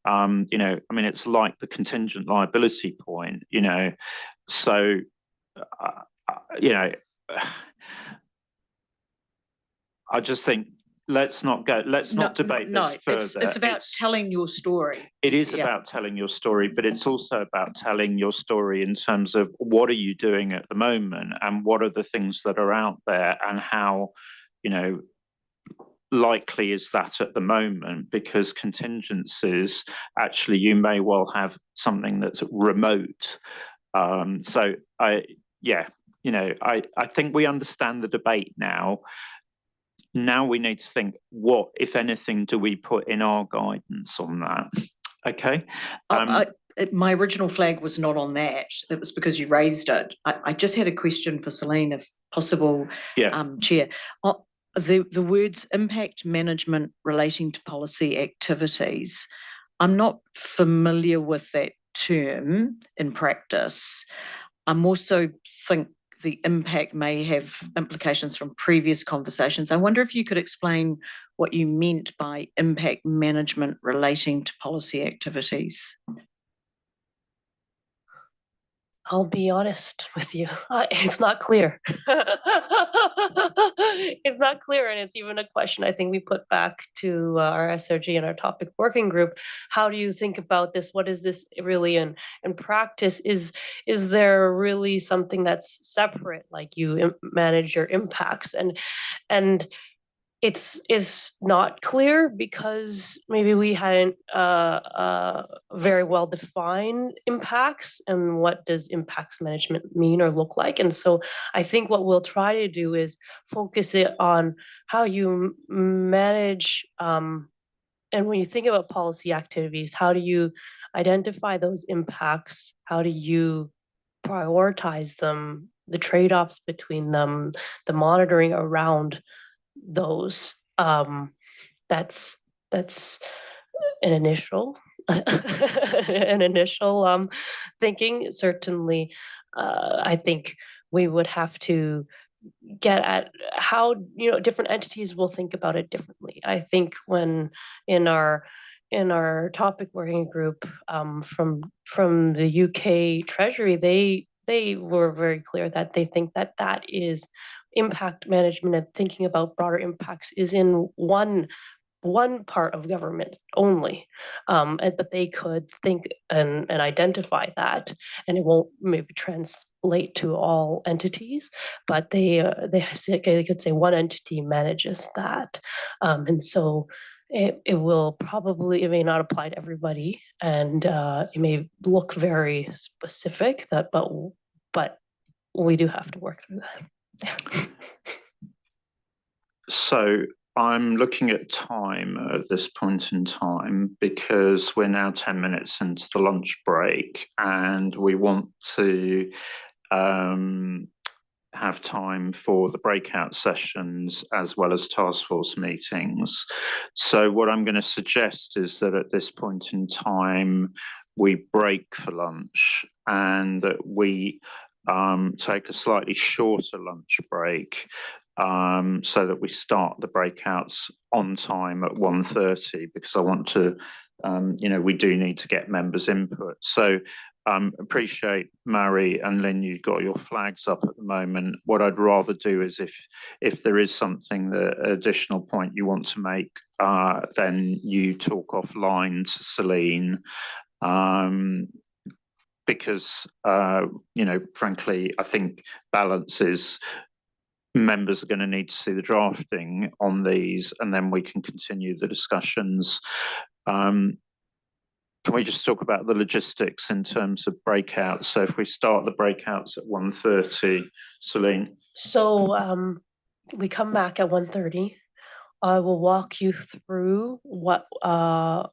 You know, I mean, it's like the contingent liability point, you know, so, you know, I just think, let's not debate this further. It's about telling your story. It is about telling your story, but it's also about telling your story in terms of what are you doing at the moment, and what are the things that are out there, and how, you know, likely is that at the moment, because contingencies, actually, you may well have something that's remote. So you know, I think we understand the debate now. Now we need to think, what, if anything, do we put in our guidance on that? Okay. My original flag was not on that. It was because you raised it. I just had a question for Celine, if possible, Chair. The words impact management relating to policy activities, I'm not familiar with that term in practice. I'm also think the impact may have implications from previous conversations. I wonder if you could explain what you meant by impact management relating to policy activities. I'll be honest with you. It's not clear. It's not clear. And it's even a question I think we put back to our SRG and our topic working group. How do you think about this? What is this really in practice? Is there really something that's separate, like you manage your impacts? And it's not clear because maybe we hadn't very well defined impacts and what does impacts management mean or look like. And so I think what we'll try to do is focus it on how you manage and when you think about policy activities, how do you identify those impacts? How do you prioritize them, the trade-offs between them, the monitoring around those. That's an initial an initial thinking. Certainly, I think we would have to get at how different entities will think about it differently. I think when in our topic working group from the UK Treasury, they were very clear that they think that that is impact management and thinking about broader impacts is in one part of government only, but they could think and identify that, and it won't maybe translate to all entities, but they could say one entity manages that, and so it will probably, it may not apply to everybody, and it may look very specific, but we do have to work through that. So I'm looking at time at this point in time because we're now 10 minutes into the lunch break and we want to have time for the breakout sessions as well as task force meetings. So what I'm going to suggest is that at this point in time, we break for lunch and that we take a slightly shorter lunch break so that we start the breakouts on time at 1:30 because I want to, we do need to get members' input. So appreciate Mary and Lynn, you've got your flags up at the moment. What I'd rather do is if there is something, the additional point you want to make, then you talk offline to Celine. Because, frankly, I think balance is members are going to need to see the drafting on these and then we can continue the discussions. Can we just talk about the logistics in terms of breakouts? So if we start the breakouts at 1:30, Celine. So we come back at 1:30. I will walk you through what our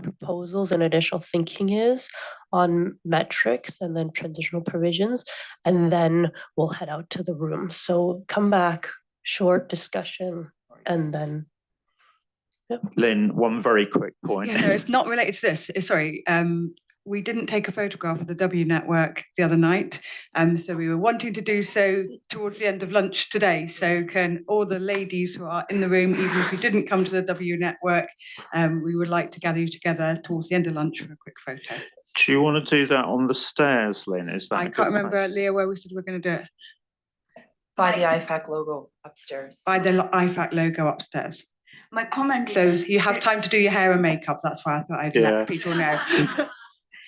proposals and initial thinking is on metrics and then transitional provisions, and then we'll head out to the room. So come back, short discussion, and then. Yep. Lynn, one very quick point. Yeah, no, it's not related to this. Sorry. We didn't take a photograph of the W network the other night, so we were wanting to do so towards the end of lunch today. So can all the ladies who are in the room, even if you didn't come to the W network, we would like to gather you together towards the end of lunch for a quick photo. Do you want to do that on the stairs, Lynn? Is that I can't remember, Leah, where we said we we're going to do it. By the IFAC logo upstairs. By the IFAC logo upstairs. My comment so is... you have time to do your hair and makeup. That's why I thought I'd let people know.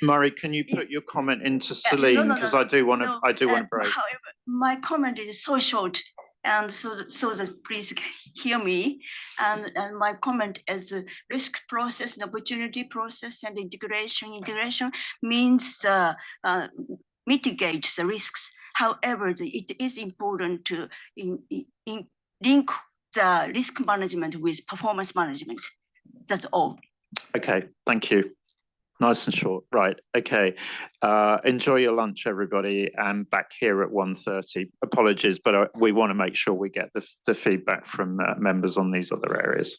Murray, can you put your comment into Celine because I do want to break. However, my comment is so short, and so that please hear me. And my comment is risk process, and opportunity process, and integration. Integration means mitigate the risks. However, it is important to link the risk management with performance management. That's all. Okay, thank you. Nice and short. Right. Okay. Enjoy your lunch, everybody. And back here at 1:30. Apologies, but we want to make sure we get the feedback from members on these other areas.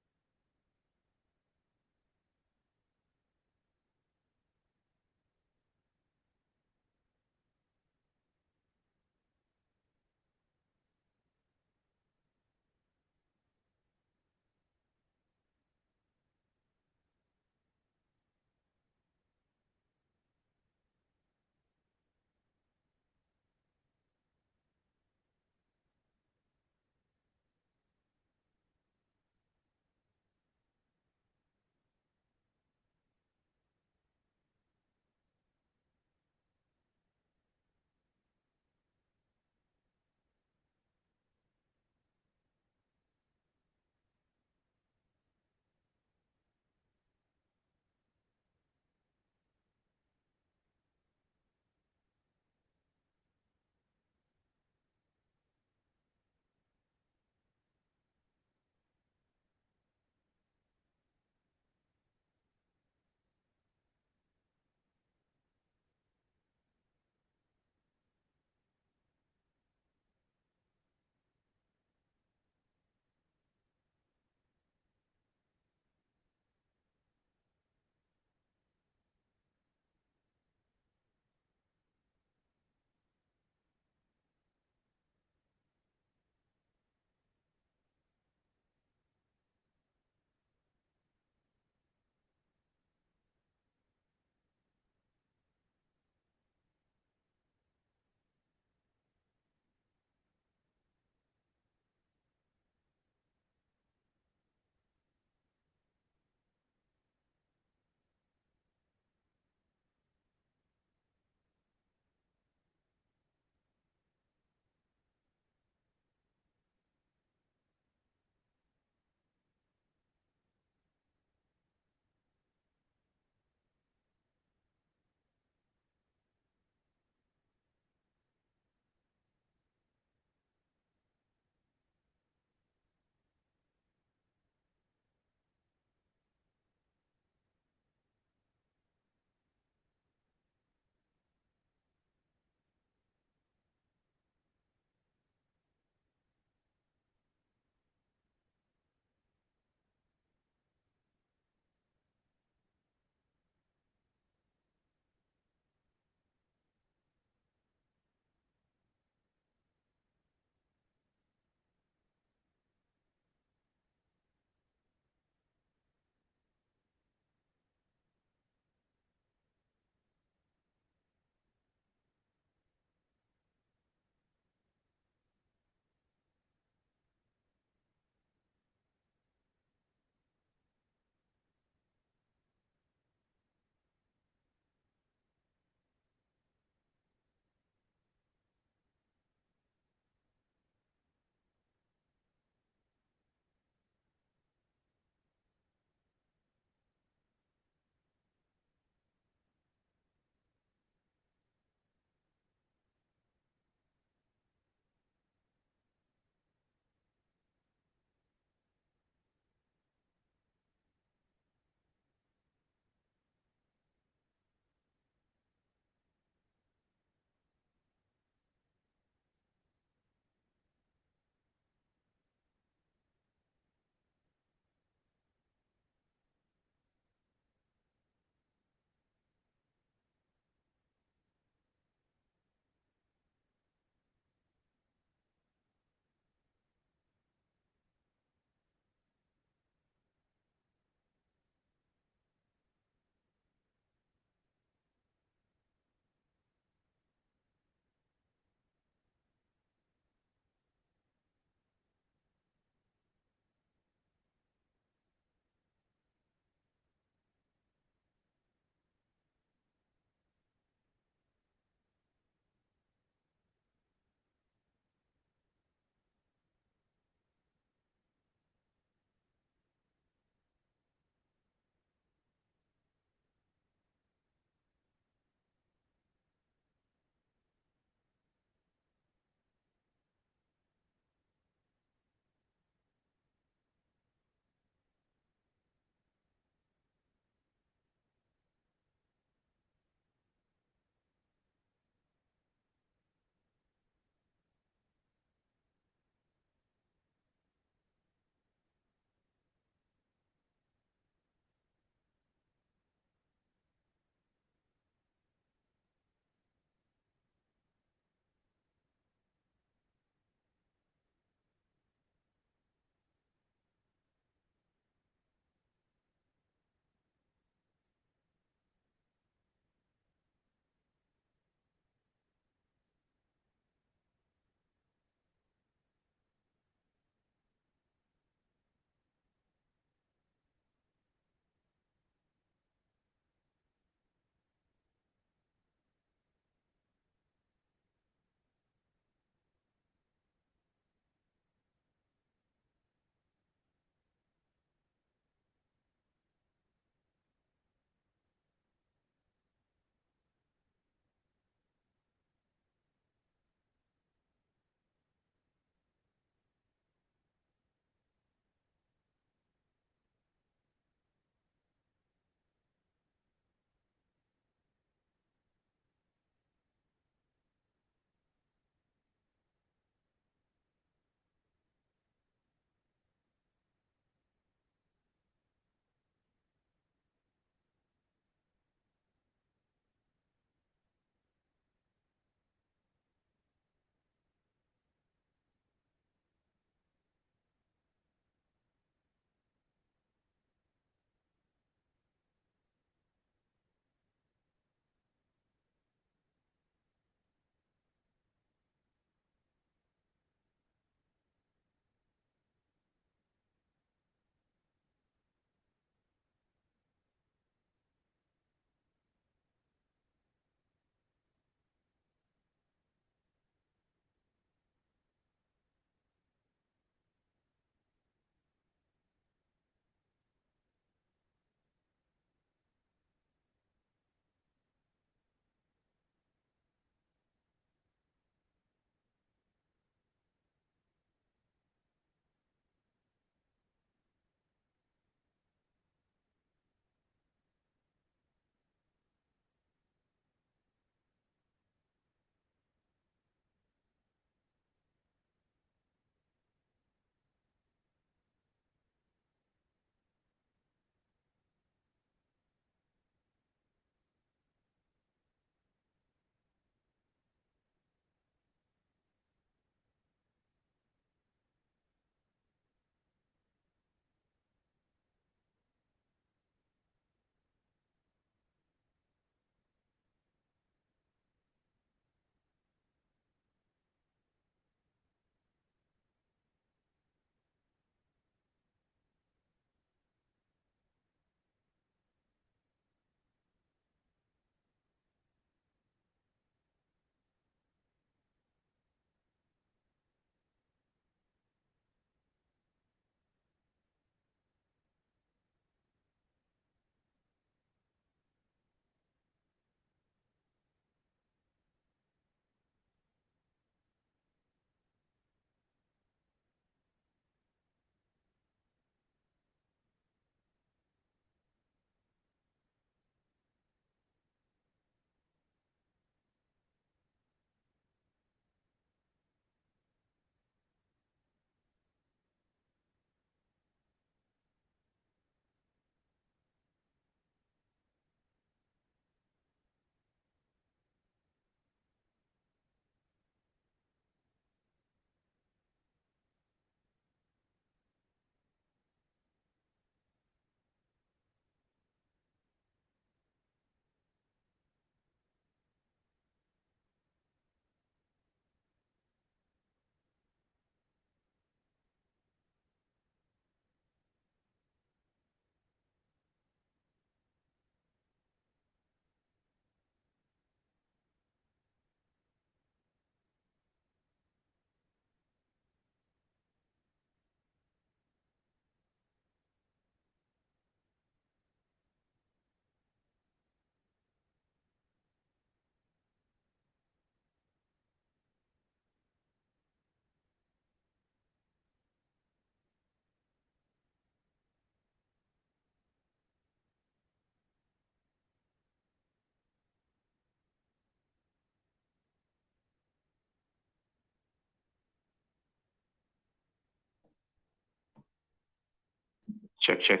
Check.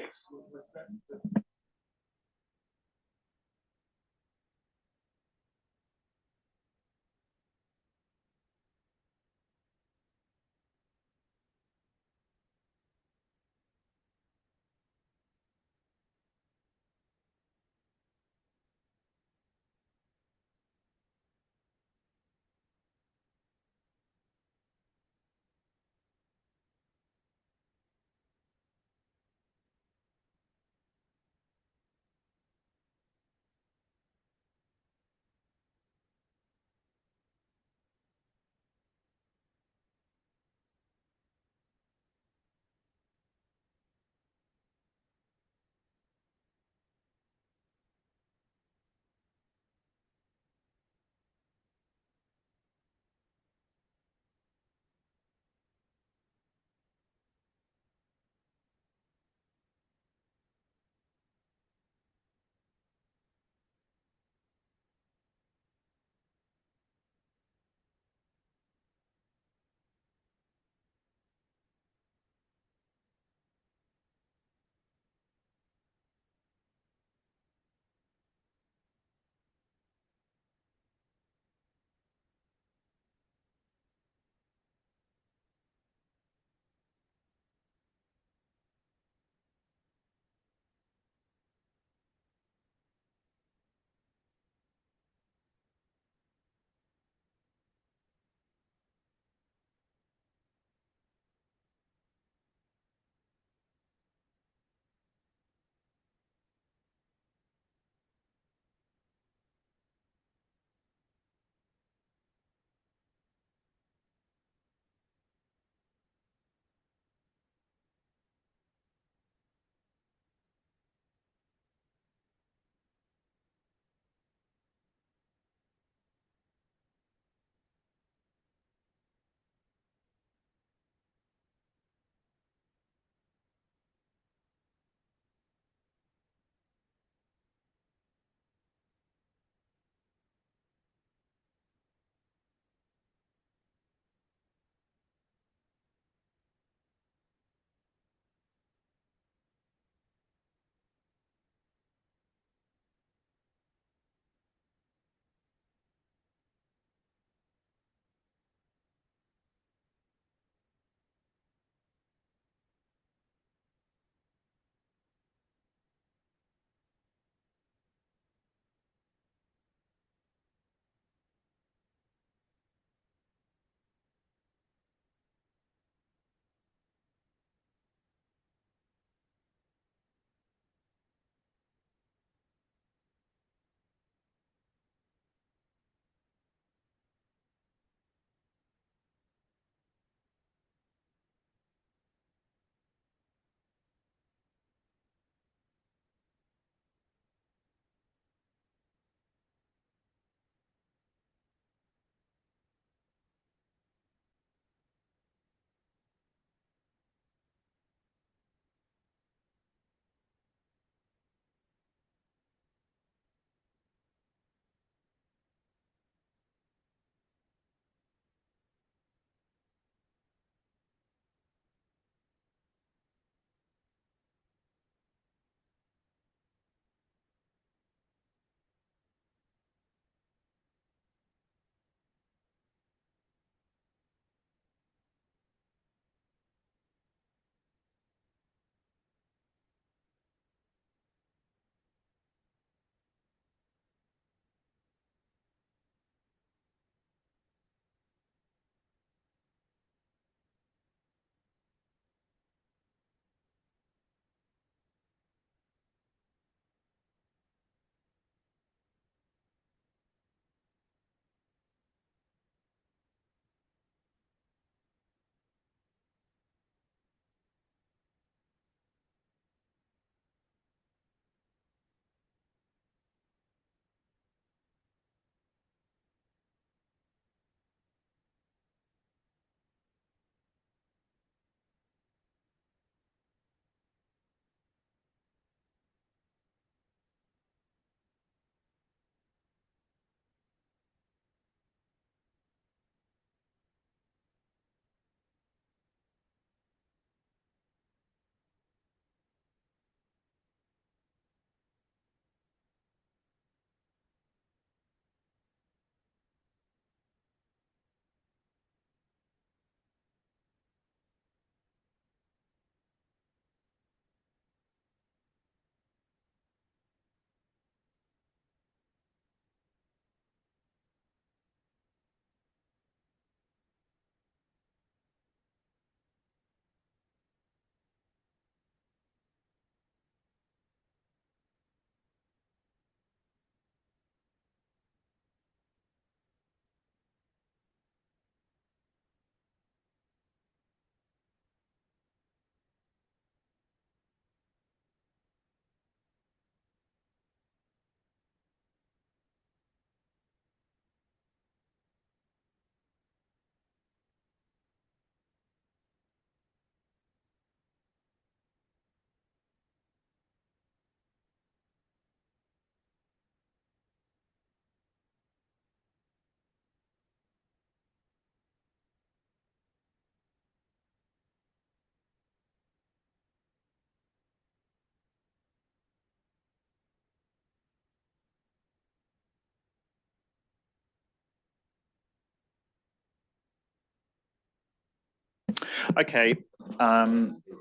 Okay,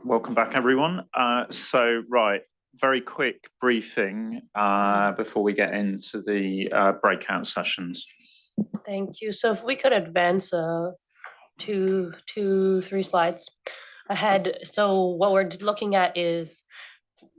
welcome back, everyone. Right, very quick briefing before we get into the breakout sessions. Thank you. So if we could advance 3 slides ahead. So what we're looking at is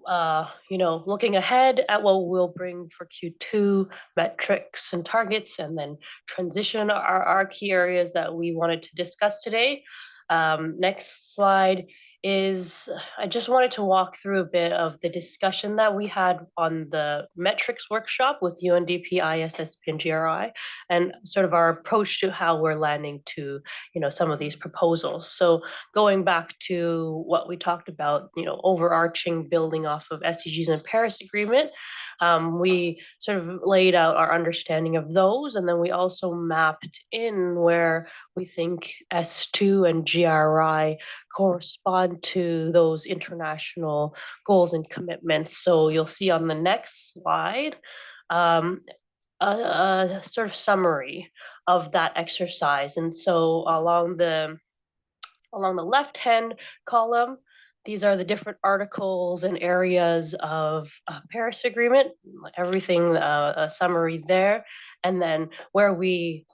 looking ahead at what we'll bring for Q2 metrics and targets, and then transition our key areas that we wanted to discuss today. Next slide is I just wanted to walk through a bit of the discussion that we had on the metrics workshop with UNDP, IPSASB, and GRI, and sort of our approach to how we're landing to some of these proposals. So going back to what we talked about, overarching building off of SDGs and Paris Agreement, we sort of laid out our understanding of those, and then we also mapped in where we think S2 and GRI correspond to those international goals and commitments. So you'll see on the next slide a sort of summary of that exercise. And so along the left-hand column, these are the different articles and areas of Paris Agreement, everything, a summary there. And then where we,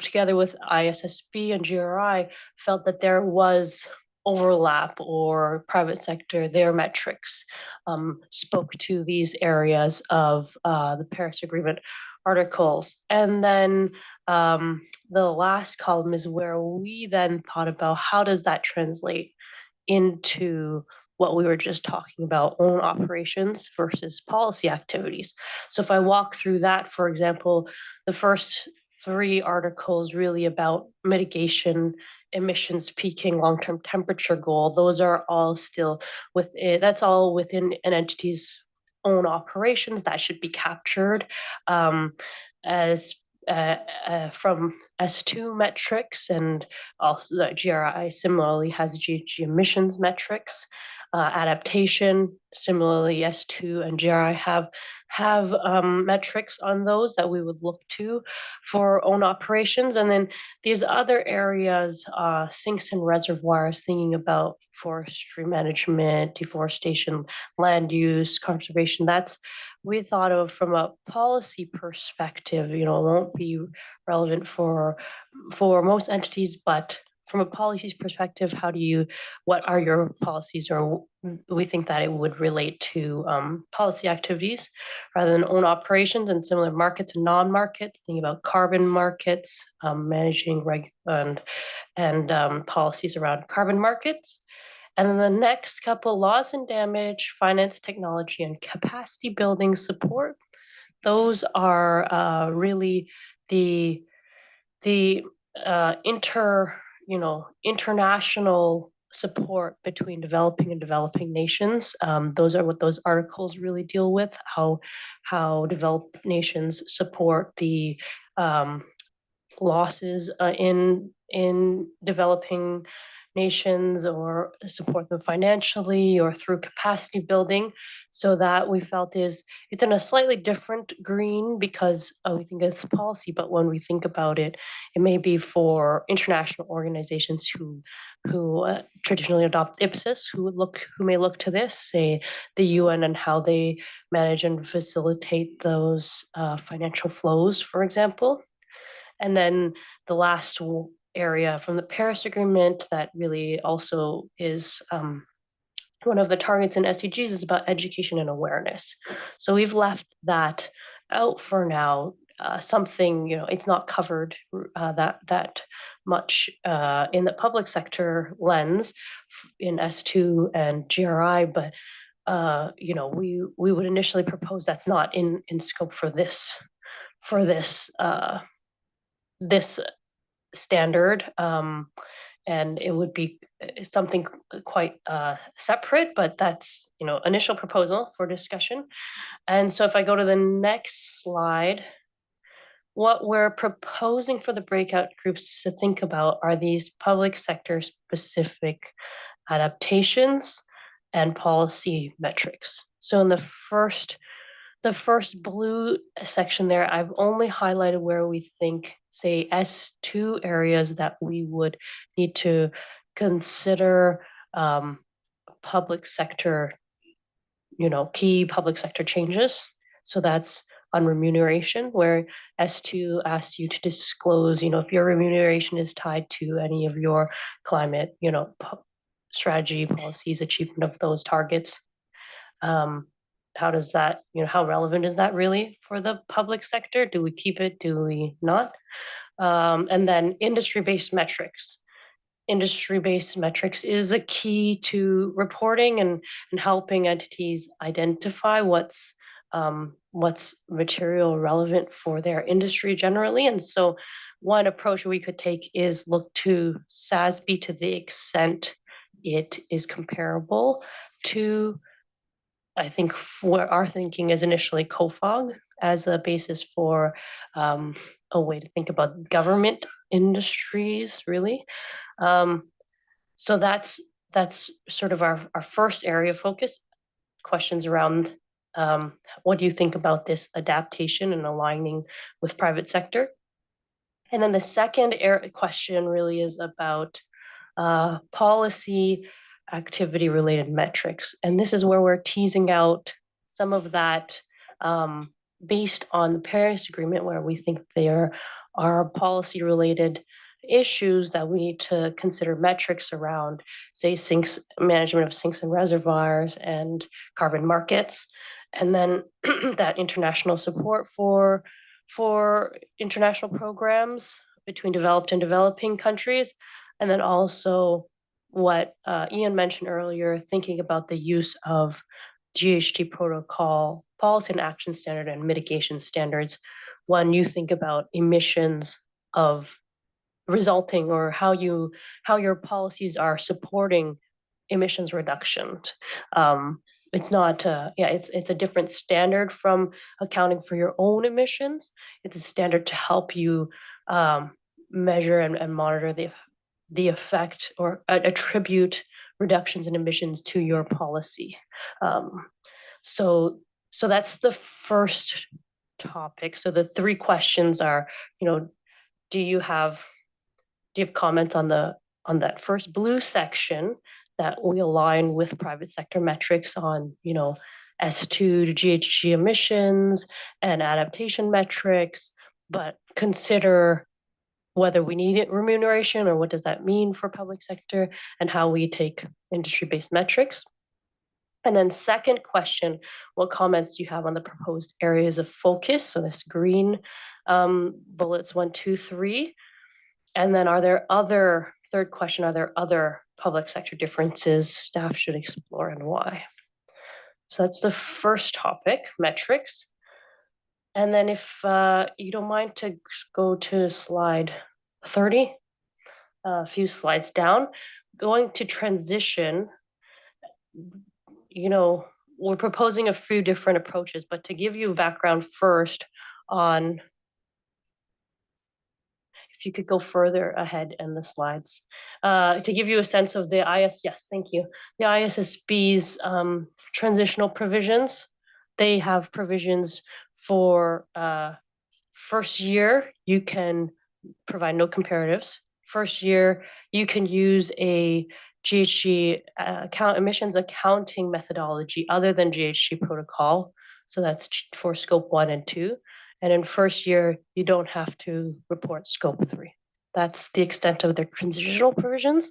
together with IPSASB and GRI, felt that there was overlap or private sector, their metrics spoke to these areas of the Paris Agreement articles. And then the last column is where we then thought about how does that translate into what we were just talking about, own operations versus policy activities. So if I walk through that, for example, the first 3 articles really about mitigation, emissions peaking, long-term temperature goal, those are all still within, that's all within an entity's own operations that should be captured as from S2 metrics, and also the GRI similarly has GHG emissions metrics. Adaptation, similarly S2 and GRI have metrics on those that we would look to for own operations. And then these other areas, sinks and reservoirs, thinking about forestry management, deforestation, land use, conservation, that's we thought of from a policy perspective. It won't be relevant for most entities, but from a policies perspective, what are your policies, or we think that it would relate to policy activities rather than own operations, and similar markets and non-markets, thinking about carbon markets, managing and policies around carbon markets. And then the next couple, laws and damage, finance, technology, and capacity building support. Those are really the international support between developing and developing nations. Those are what those articles really deal with, how developed nations support the losses in developing nations, or support them financially or through capacity building. So that we felt it's in a slightly different green, because we think it's policy, but when we think about it, it may be for international organizations who traditionally adopt IPSAS, who may look to this, say the UN, and how they manage and facilitate those financial flows, for example. And then the last area from the Paris Agreement that really also is one of the targets in SDGs is about education and awareness. So we've left that out for now. Something, it's not covered that much in the public sector lens in S2 and GRI, but we would initially propose that's not in scope for this standard, and it would be something quite separate, but that's initial proposal for discussion. And so if I go to the next slide, what we're proposing for the breakout groups to think about are these public sector specific adaptations and policy metrics. So in the first blue section there, I've only highlighted where we think, say, S2 areas that we would need to consider public sector, key public sector changes. So that's on remuneration, where S2 asks you to disclose, if your remuneration is tied to any of your climate, strategy, policies, achievement of those targets. How does that, how relevant is that really for the public sector? Do we keep it? Do we not? And then industry-based metrics. Industry-based metrics is a key to reporting and helping entities identify what's material relevant for their industry generally. And so one approach we could take is look to SASB to the extent it is comparable to, I think what our thinking is initially COFOG as a basis for a way to think about government industries, really. So that's sort of our first area of focus. Questions around what do you think about this adaptation and aligning with private sector? And then the second question really is about policy activity related metrics. And this is where we're teasing out some of that based on the Paris Agreement, where we think there are policy related issues that we need to consider metrics around, say, management of sinks and reservoirs and carbon markets. And then that international support for international programs between developed and developing countries. And then also what Ian mentioned earlier, thinking about the use of GHG protocol, policy and action standard, and mitigation standards when you think about emissions of resulting, or how your policies are supporting emissions reduction. It's not, it's a different standard from accounting for your own emissions. It's a standard to help you measure and monitor the effect or attribute reductions in emissions to your policy. So that's the first topic. So the three questions are, do you have comments on that first blue section that we align with private sector metrics on, S2 to GHG emissions and adaptation metrics, but consider whether we need it remuneration or what does that mean for public sector and how we take industry-based metrics. And then second question, what comments do you have on the proposed areas of focus? So this green bullets 1, 2, 3. And then third question, are there other public sector differences staff should explore and why? So that's the first topic, metrics. And then if you don't mind to go to slide 30, a few slides down, going to transition, we're proposing a few different approaches, but to give you background first on, if you could go further ahead in the slides, to give you a sense of the yes, thank you. The IPSASB's transitional provisions. They have provisions for first year, you can provide no comparatives. First year, you can use a GHG emissions accounting methodology other than GHG protocol. So that's for scope 1 and 2. And in first year, you don't have to report scope 3. That's the extent of their transitional provisions.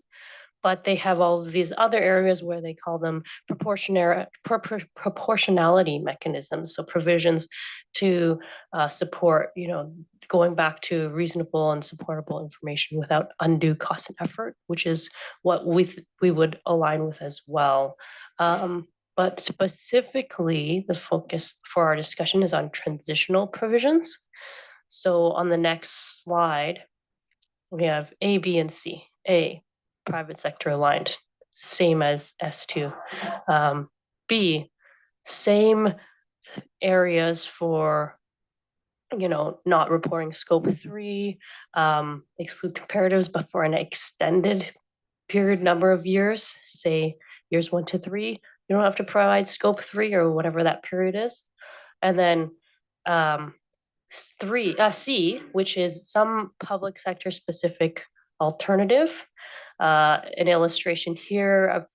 But they have all of these other areas where they call them proportionality mechanisms. So provisions to support, going back to reasonable and supportable information without undue cost and effort, which is what we would align with as well. But specifically, the focus for our discussion is on transitional provisions. So on the next slide, we have A, B, and C. A, private sector aligned, same as S2. B, same areas for, not reporting scope 3, exclude comparatives, but for an extended period number of years, say years 1 to 3, you don't have to provide scope 3 or whatever that period is. And then C, which is some public sector specific alternative. An illustration here I've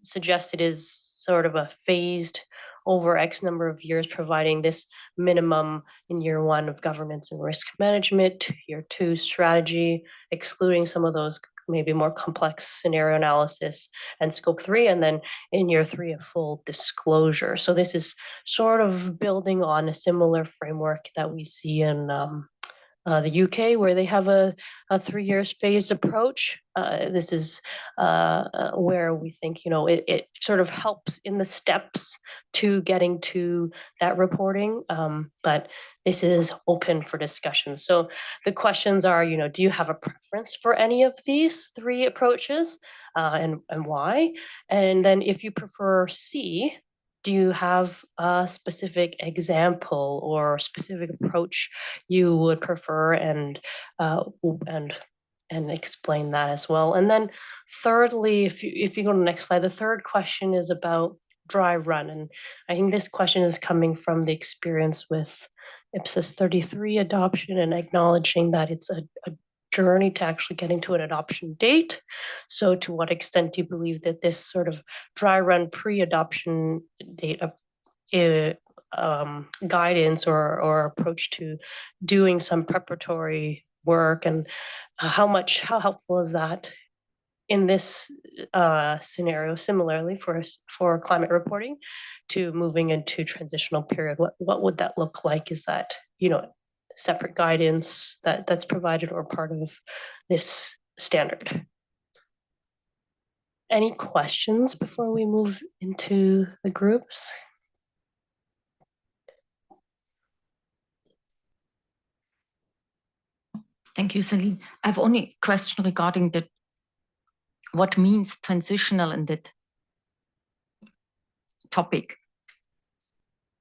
suggested is sort of a phased over X number of years, providing this minimum in year 1 of governance and risk management, year 2 strategy, excluding some of those maybe more complex scenario analysis and scope 3, and then in year 3 a full disclosure. So this is sort of building on a similar framework that we see in the UK, where they have a 3 years phased approach. This is where we think, it sort of helps in the steps to getting to that reporting, but this is open for discussion. So the questions are, do you have a preference for any of these 3 approaches, and why? And then if you prefer C, do you have a specific example or specific approach you would prefer, and explain that as well? And then thirdly, if you go to the next slide, the third question is about dry run. And I think this question is coming from the experience with IPSAS 33 adoption and acknowledging that it's a journey to actually getting to an adoption date. So to what extent do you believe that this sort of dry run pre-adoption date guidance or approach to doing some preparatory work, and how helpful is that in this scenario, similarly for climate reporting, to moving into transitional period? What would that look like? Is that, separate guidance that's provided or part of this standard? Any questions before we move into the groups? Thank you, Celine. I have only a question regarding what means transitional in that topic.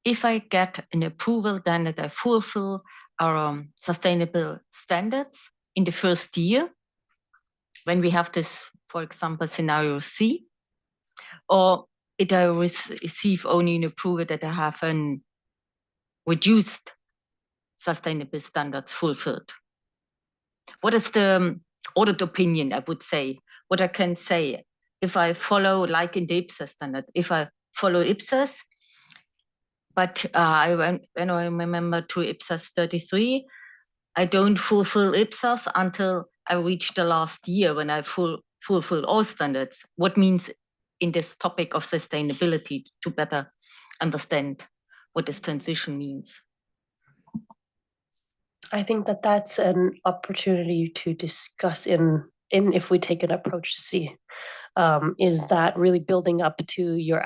If I get an approval, then that I fulfill our sustainable standards in the first year, when we have this, for example, scenario C, or did I receive only an approval that I have an reduced sustainable standards fulfilled? What is the audit opinion, I would say? What I can say, if I follow, like in the IPSAS standard, if I follow IPSAS, but when I remember to IPSAS 33, I don't fulfill IPSAS until I reach the last year when I fulfill all standards. What means in this topic of sustainability to better understand what this transition means? I think that's an opportunity to discuss in if we take an approach C. Is that really building up to your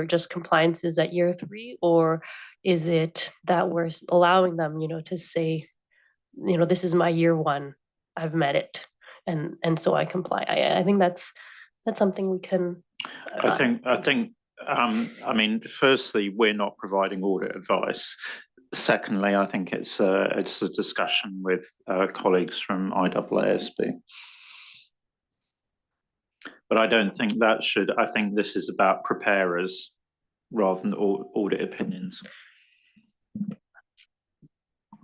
just compliances at year 3, or is it that we're allowing them, to say, this is my year 1, I've met it, and so I comply? I think that's something we can. I think. I mean, firstly, we're not providing audit advice. Secondly, I think it's a discussion with colleagues from IPSASB. But I don't think that should. I think this is about preparers rather than audit opinions.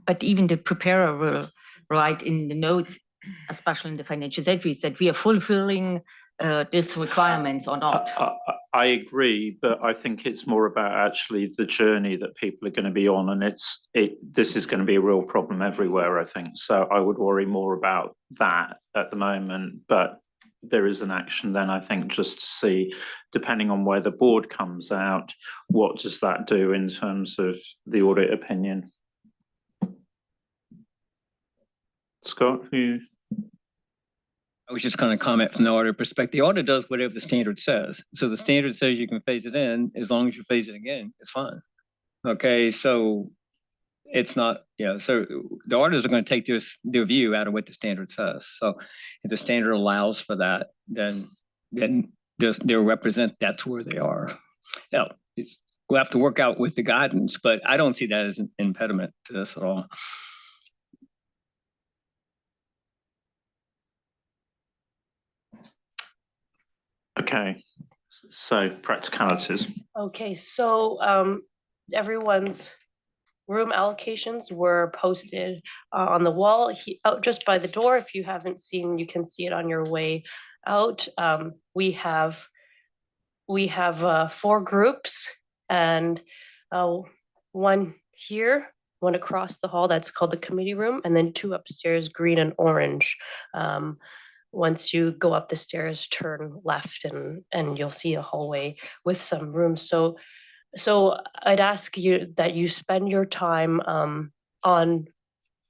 But even the preparer will write in the notes, especially in the financial statements, that we are fulfilling these requirements or not. I agree, but I think it's more about actually the journey that people are going to be on, and this is going to be a real problem everywhere, I think. So I would worry more about that at the moment, but there is an action then, I think, just to see, depending on where the board comes out, what does that do in terms of the audit opinion? Scott, I was just going to comment from the audit perspective. The audit does whatever the standard says. So the standard says you can phase it in. As long as you phase it again, it's fine. Okay, so it's not, so the auditors are going to take their view out of what the standard says. So if the standard allows for that, then they'll represent that's where they are. Now, we'll have to work out with the guidance, but I don't see that as an impediment to this at all. Okay, so practicalities. Okay, so everyone's room allocations were posted on the wall out just by the door. If you haven't seen, you can see it on your way out. We have 4 groups, and one here, one across the hall, that's called the committee room, and then 2 upstairs, green and orange. Once you go up the stairs, turn left, and you'll see a hallway with some rooms. So I'd ask you that you spend your time on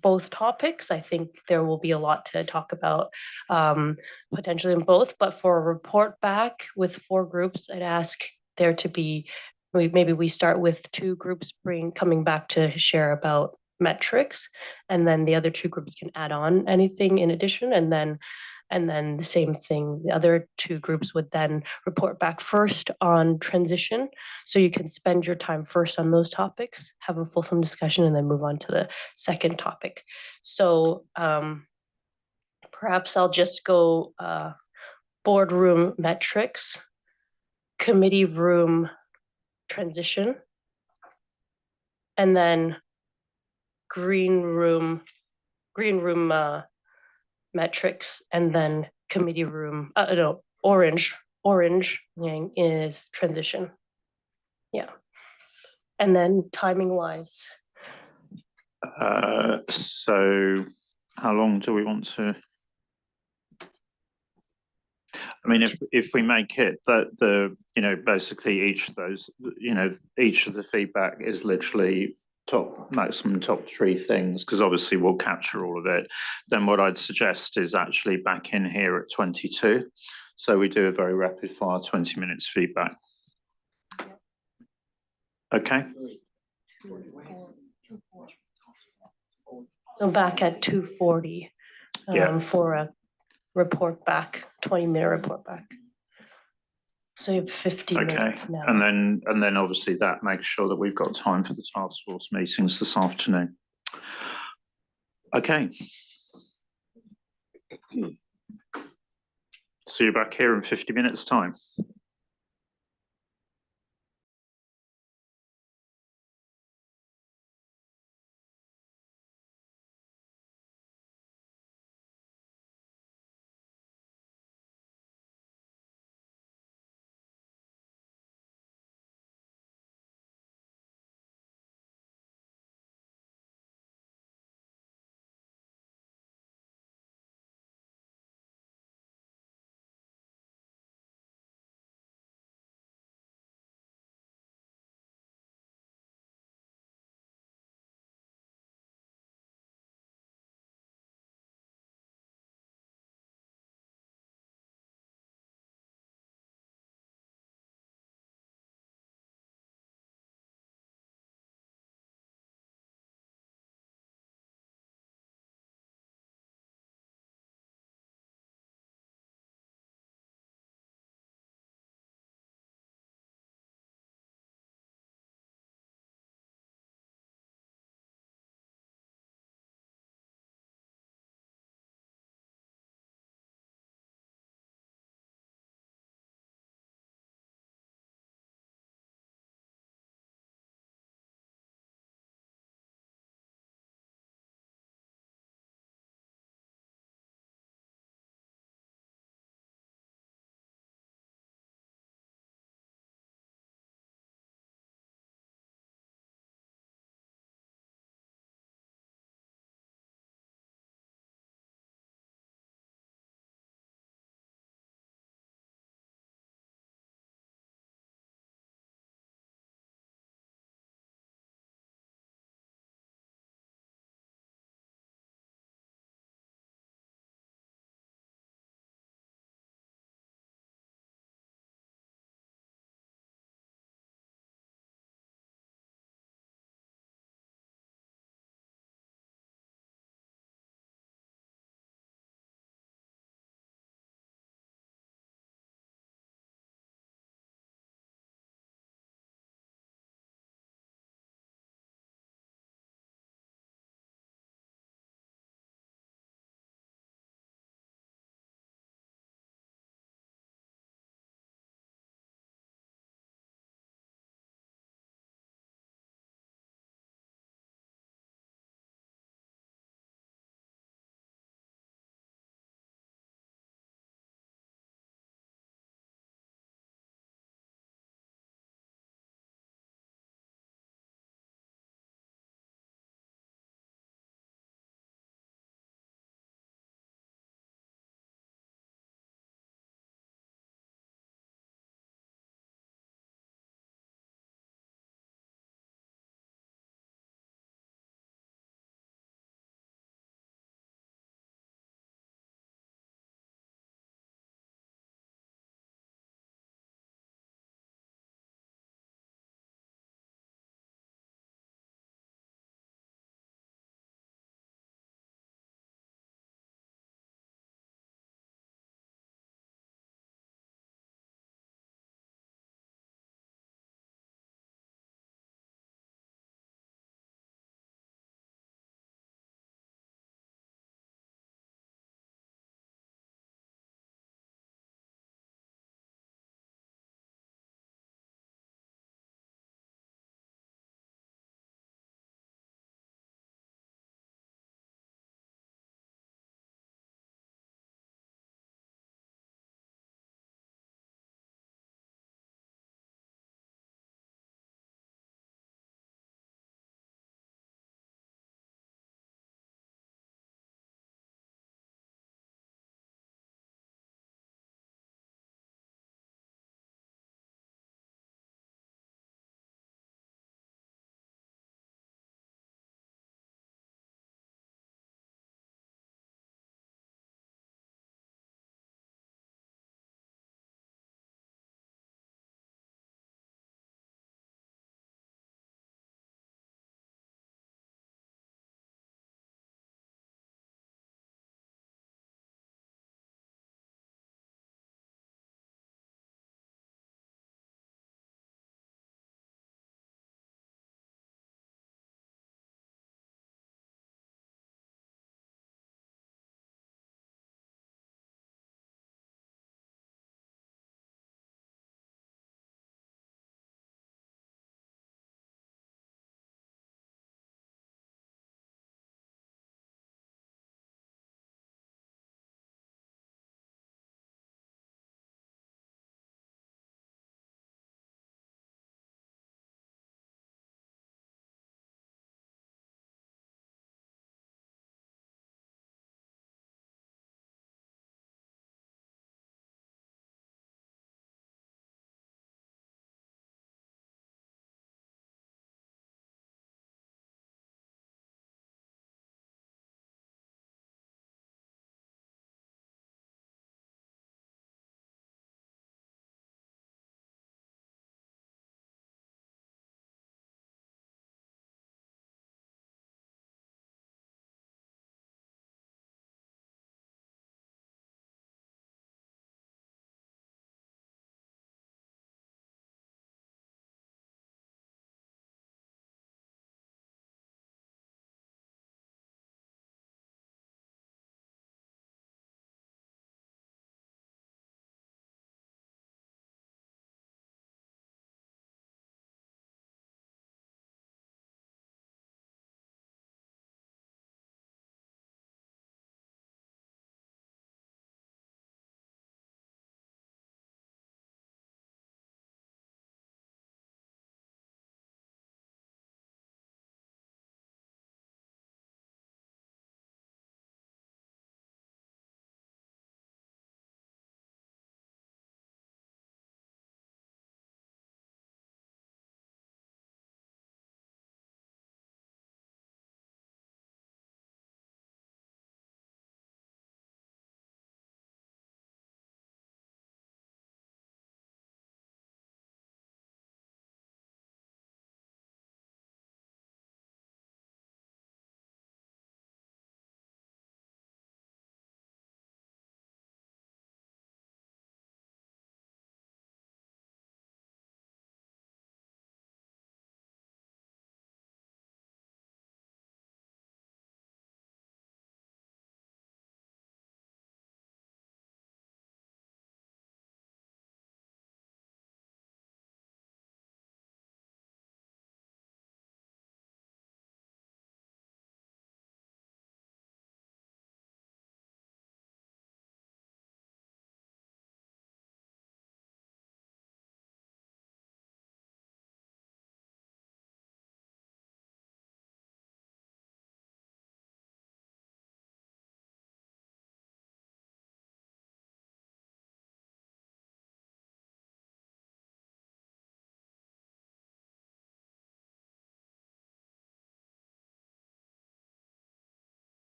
both topics. I think there will be a lot to talk about potentially in both, but for a report back with 4 groups, I'd ask there to be, maybe we start with 2 groups coming back to share about metrics, and then the other 2 groups can add on anything in addition, and then the same thing, the other 2 groups would then report back first on transition. So you can spend your time first on those topics, have a fulsome discussion, and then move on to the second topic. So perhaps I'll just go boardroom metrics, committee room transition, and then green room metrics, and then committee room, no, orange is transition. Yeah. And then timing wise. So how long do we want to? I mean, if we make it that basically each of those, each of the feedback is literally maximum top 3 things, because obviously we'll capture all of it, then what I'd suggest is actually back in here at 22. So we do a very rapid fire 20 minutes feedback. Okay. So back at 2:40 for a report back, 20-minute report back. So you have 50 minutes now. And then obviously that makes sure that we've got time for the task force meetings this afternoon. Okay. See you back here in 50 minutes time.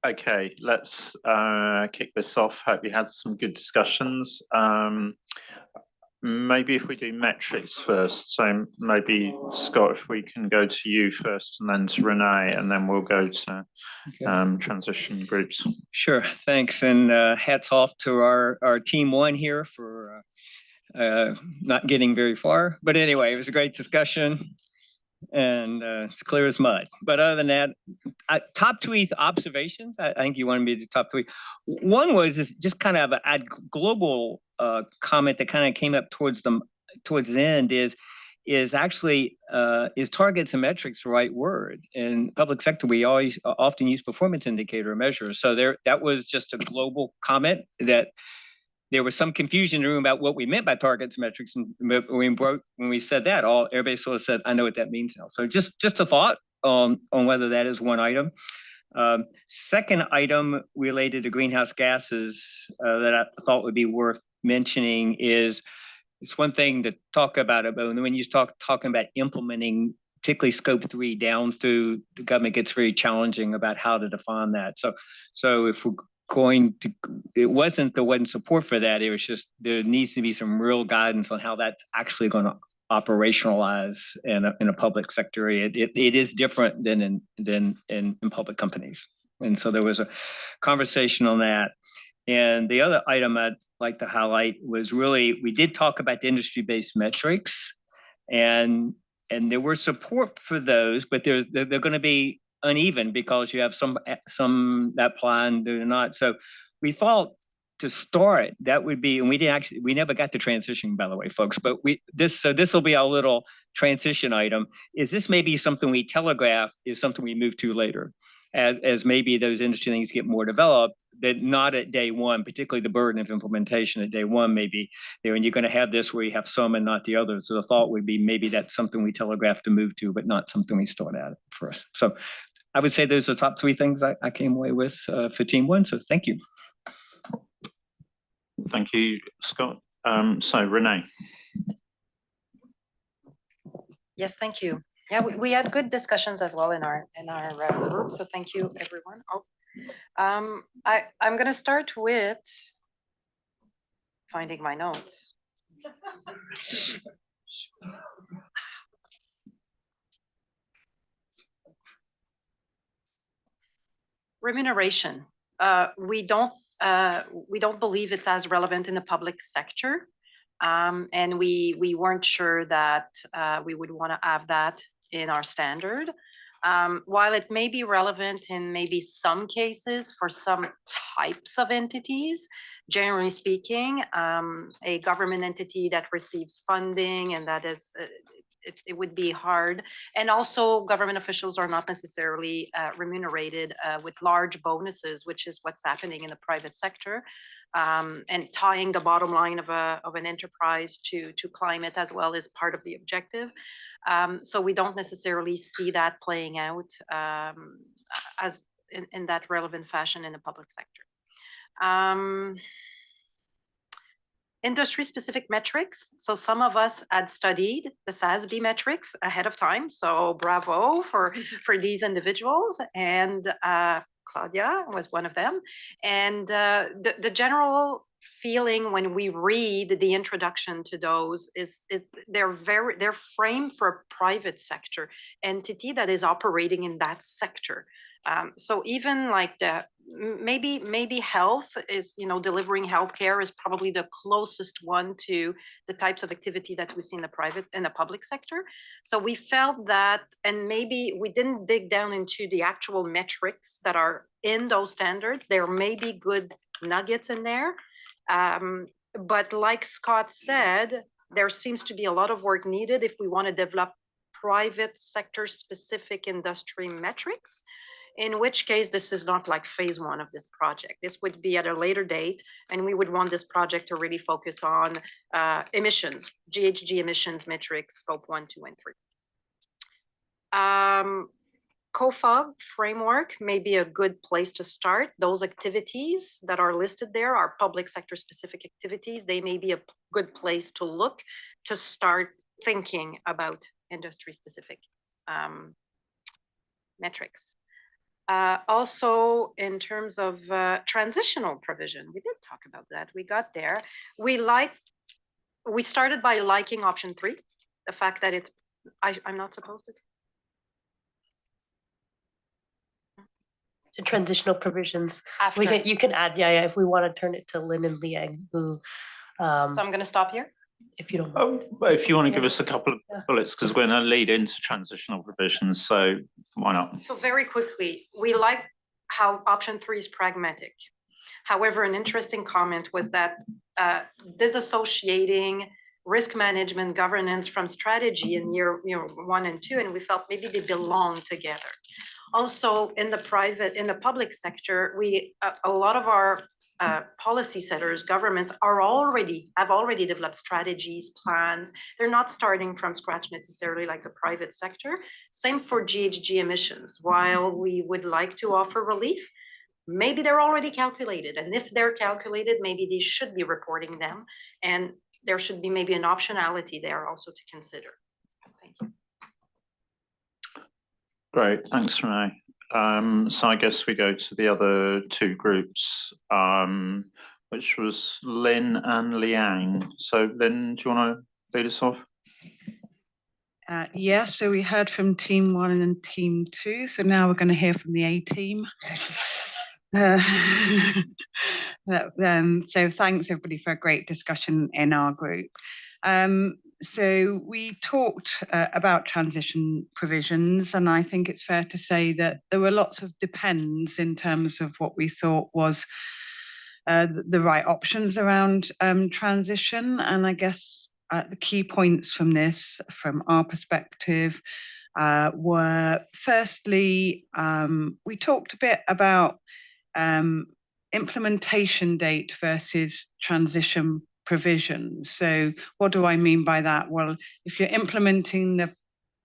Okay, let's kick this off. Hope you had some good discussions. Maybe if we do metrics first, so maybe Scott, if we can go to you first and then to Renee, and then we'll go to transition groups. Sure, thanks, and hats off to our team one here for not getting very far. But anyway, it was a great discussion, and it's clear as mud. But other than that, top three observations. I think you wanted me to top three. One was this just kind of a global comment that kind of came up towards the end is actually is targets and metrics the right word? In public sector, we always often use performance indicator measures. So that was just a global comment that there was some confusion in the room about what we meant by targets and metrics. And when we said that, everybody sort of said, I know what that means now. So just a thought on whether that is one item. Second item related to greenhouse gases that I thought would be worth mentioning is it's one thing to talk about it, but when you start talking about implementing, particularly scope 3 down through the government, gets very challenging about how to define that. So if we're going to, it wasn't support for that. It was just there needs to be some real guidance on how that's actually going to operationalize in a public sector. It is different than in public companies, and so there was a conversation on that. And the other item I'd like to highlight was really we did talk about the industry-based metrics, and there were support for those, but they're going to be uneven because you have some that apply and do not. So we thought to start that would be, and we never got to transition, by the way, folks, but this will be our little transition item. Is this maybe something we telegraph is something we move to later as maybe those industry things get more developed, that not at day one, particularly the burden of implementation at day one, maybe there, and you're going to have this where you have some and not the others. So the thought would be maybe that's something we telegraph to move to, but not something we start at first. So I would say those are the top three things I came away with for team one. So thank you. Thank you, Scott. So Renee. Yes, thank you. Yeah, we had good discussions as well in our group. So thank you, everyone. I'm going to start with finding my notes. Remuneration. We don't believe it's as relevant in the public sector, and we weren't sure that we would want to have that in our standard. While it may be relevant in maybe some cases for some types of entities, generally speaking, a government entity that receives funding and that is it would be hard. And also government officials are not necessarily remunerated with large bonuses, which is what's happening in the private sector. And tying the bottom line of an enterprise to climate as well is part of the objective. So we don't necessarily see that playing out as in that relevant fashion in the public sector. Industry-specific metrics. So some of us had studied the IPSASB metrics ahead of time. So bravo for these individuals. And Claudia was one of them. And the general feeling when we read the introduction to those is they're framed for a private sector entity that is operating in that sector. So even like maybe health is, delivering healthcare is probably the closest one to the types of activity that we see in the public sector. So we felt that, and maybe we didn't dig down into the actual metrics that are in those standards. There may be good nuggets in there. But like Scott said, there seems to be a lot of work needed if we want to develop private sector specific industry metrics, in which case this is not like phase one of this project. This would be at a later date, and we would want this project to really focus on emissions, GHG emissions metrics, scope 1, 2, and 3. COFOG framework may be a good place to start. Those activities that are listed there are public sector specific activities. They may be a good place to look to start thinking about industry specific metrics. Also, in terms of transitional provision, we did talk about that. We got there. We started by liking option 3, the fact that it's, I'm not supposed to. To transitional provisions. After. You can add, yeah, if we want to turn it to Lynn and Liang, who. So I'm going to stop here. If you don't. If you want to give us a couple of bullets, because we're going to lead into transitional provisions, so why not? So very quickly, we like how option 3 is pragmatic. However, an interesting comment was that disassociating risk management governance from strategy in year 1 and 2, and we felt maybe they belong together. Also, in the public sector, a lot of our policy setters, governments have already developed strategies, plans. They're not starting from scratch necessarily like the private sector. Same for GHG emissions. While we would like to offer relief, maybe they're already calculated. And if they're calculated, maybe they should be reporting them. And there should be maybe an optionality there also to consider. Thank you. Great, thanks, Renee. So I guess we go to the other 2 groups, which was Lynn and Liang. So Lynn, do you want to lead us off? Yeah, so we heard from team 1 and team 2. So now we're going to hear from the A team. So thanks everybody for a great discussion in our group. So we talked about transition provisions, and I think it's fair to say that there were lots of depends in terms of what we thought was the right options around transition. And I guess the key points from this, from our perspective, were firstly, we talked a bit about implementation date versus transition provisions. So what do I mean by that? Well, if you're implementing the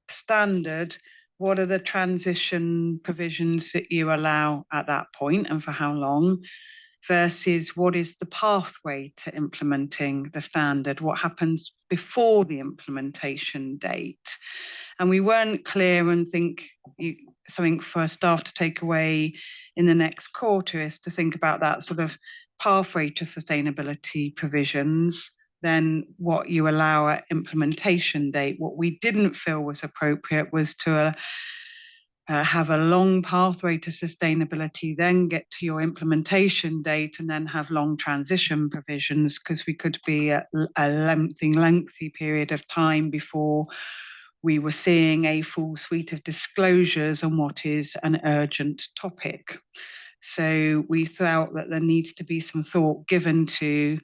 standard, what are the transition provisions that you allow at that point and for how long? Versus what is the pathway to implementing the standard? What happens before the implementation date? And we weren't clear, and think something for staff to take away in the next quarter is to think about that sort of pathway to sustainability provisions, then what you allow at implementation date. What we didn't feel was appropriate was to have a long pathway to sustainability, then get to your implementation date, and then have long transition provisions, because we could be at a lengthy period of time before we were seeing a full suite of disclosures on what is an urgent topic. So we felt that there needs to be some thought given to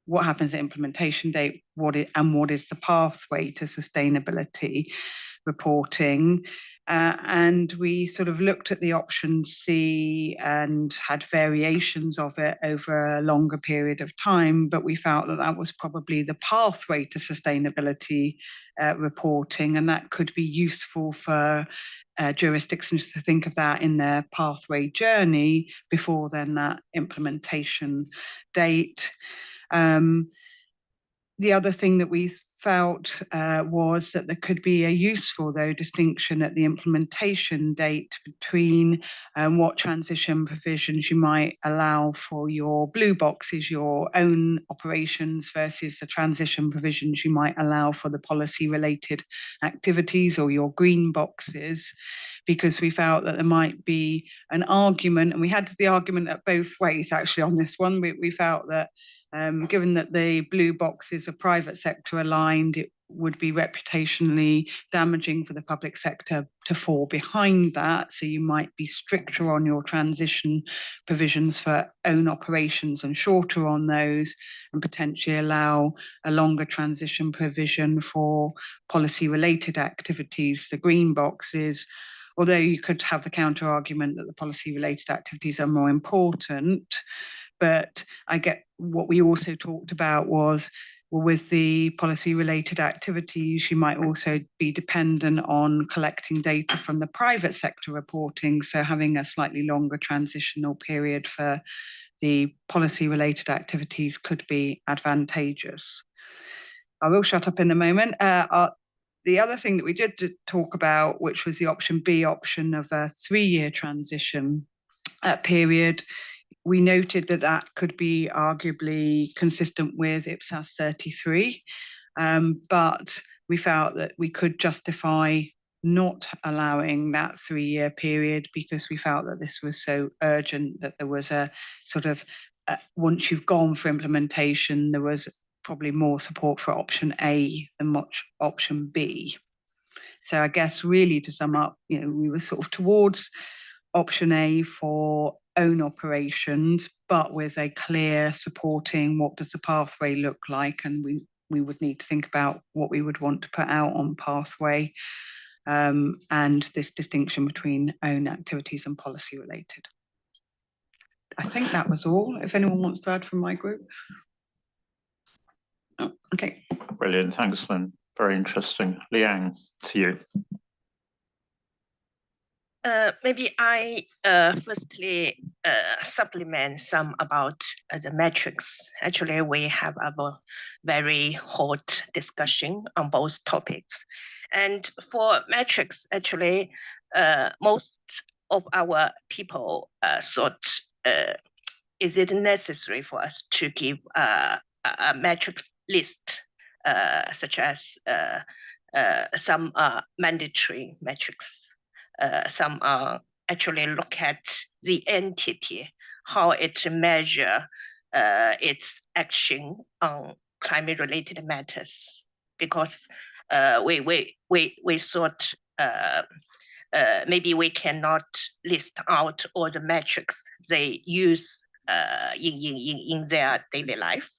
what happens at implementation date, what is the pathway to sustainability reporting. And we sort of looked at the option C and had variations of it over a longer period of time, but we felt that that was probably the pathway to sustainability reporting, and that could be useful for jurisdictions to think of that in their pathway journey before then that implementation date. The other thing that we felt was that there could be a useful, though, distinction at the implementation date between what transition provisions you might allow for your blue boxes, your own operations, versus the transition provisions you might allow for the policy-related activities or your green boxes, because we felt that there might be an argument, and we had the argument at both ways, actually, on this one. We felt that given that the blue boxes are private sector aligned, it would be reputationally damaging for the public sector to fall behind that. So you might be stricter on your transition provisions for own operations and shorter on those, and potentially allow a longer transition provision for policy-related activities, the green boxes. Although you could have the counter argument that the policy-related activities are more important. But I get what we also talked about was, well, with the policy-related activities, you might also be dependent on collecting data from the private sector reporting. So having a slightly longer transitional period for the policy-related activities could be advantageous. I will shut up in a moment. the other thing that we did talk about, which was the option B option of a 3-year transition period, we noted that that could be arguably consistent with IPSAS 33, but we felt that we could justify not allowing that 3-year period because we felt that this was so urgent that there was a sort of, once you've gone for implementation, there was probably more support for option A than much option B. So I guess really to sum up, we were sort of towards option A for own operations, but with a clear supporting what does the pathway look like, and we would need to think about what we would want to put out on pathway, and this distinction between own activities and policy related. I think that was all. If anyone wants to add from my group. Oh, okay. Brilliant. Thanks, Lynn. Very interesting. Liang, to you. Maybe I firstly supplement some about the metrics. Actually, we have a very hot discussion on both topics. And for metrics, actually, most of our people thought, is it necessary for us to give a metrics list, such as some mandatory metrics? Some actually look at the entity, how it measure its action on climate-related matters. Because we thought maybe we cannot list out all the metrics they use in their daily life.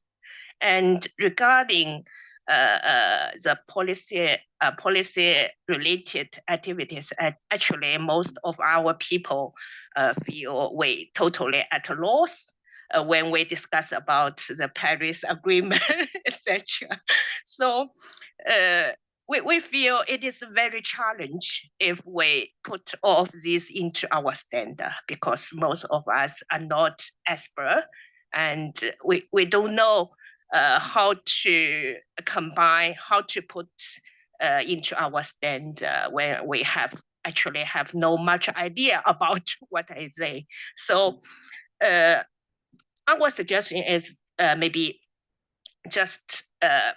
And regarding the policy-related activities, actually, most of our people feel we totally at a loss when we discuss about the Paris Agreement, etc. So we feel it is very challenging if we put all of this into our standard, because most of us are not expert, and we don't know how to combine, how to put into our stand where we actually have no much idea about what I say. So our suggestion is maybe just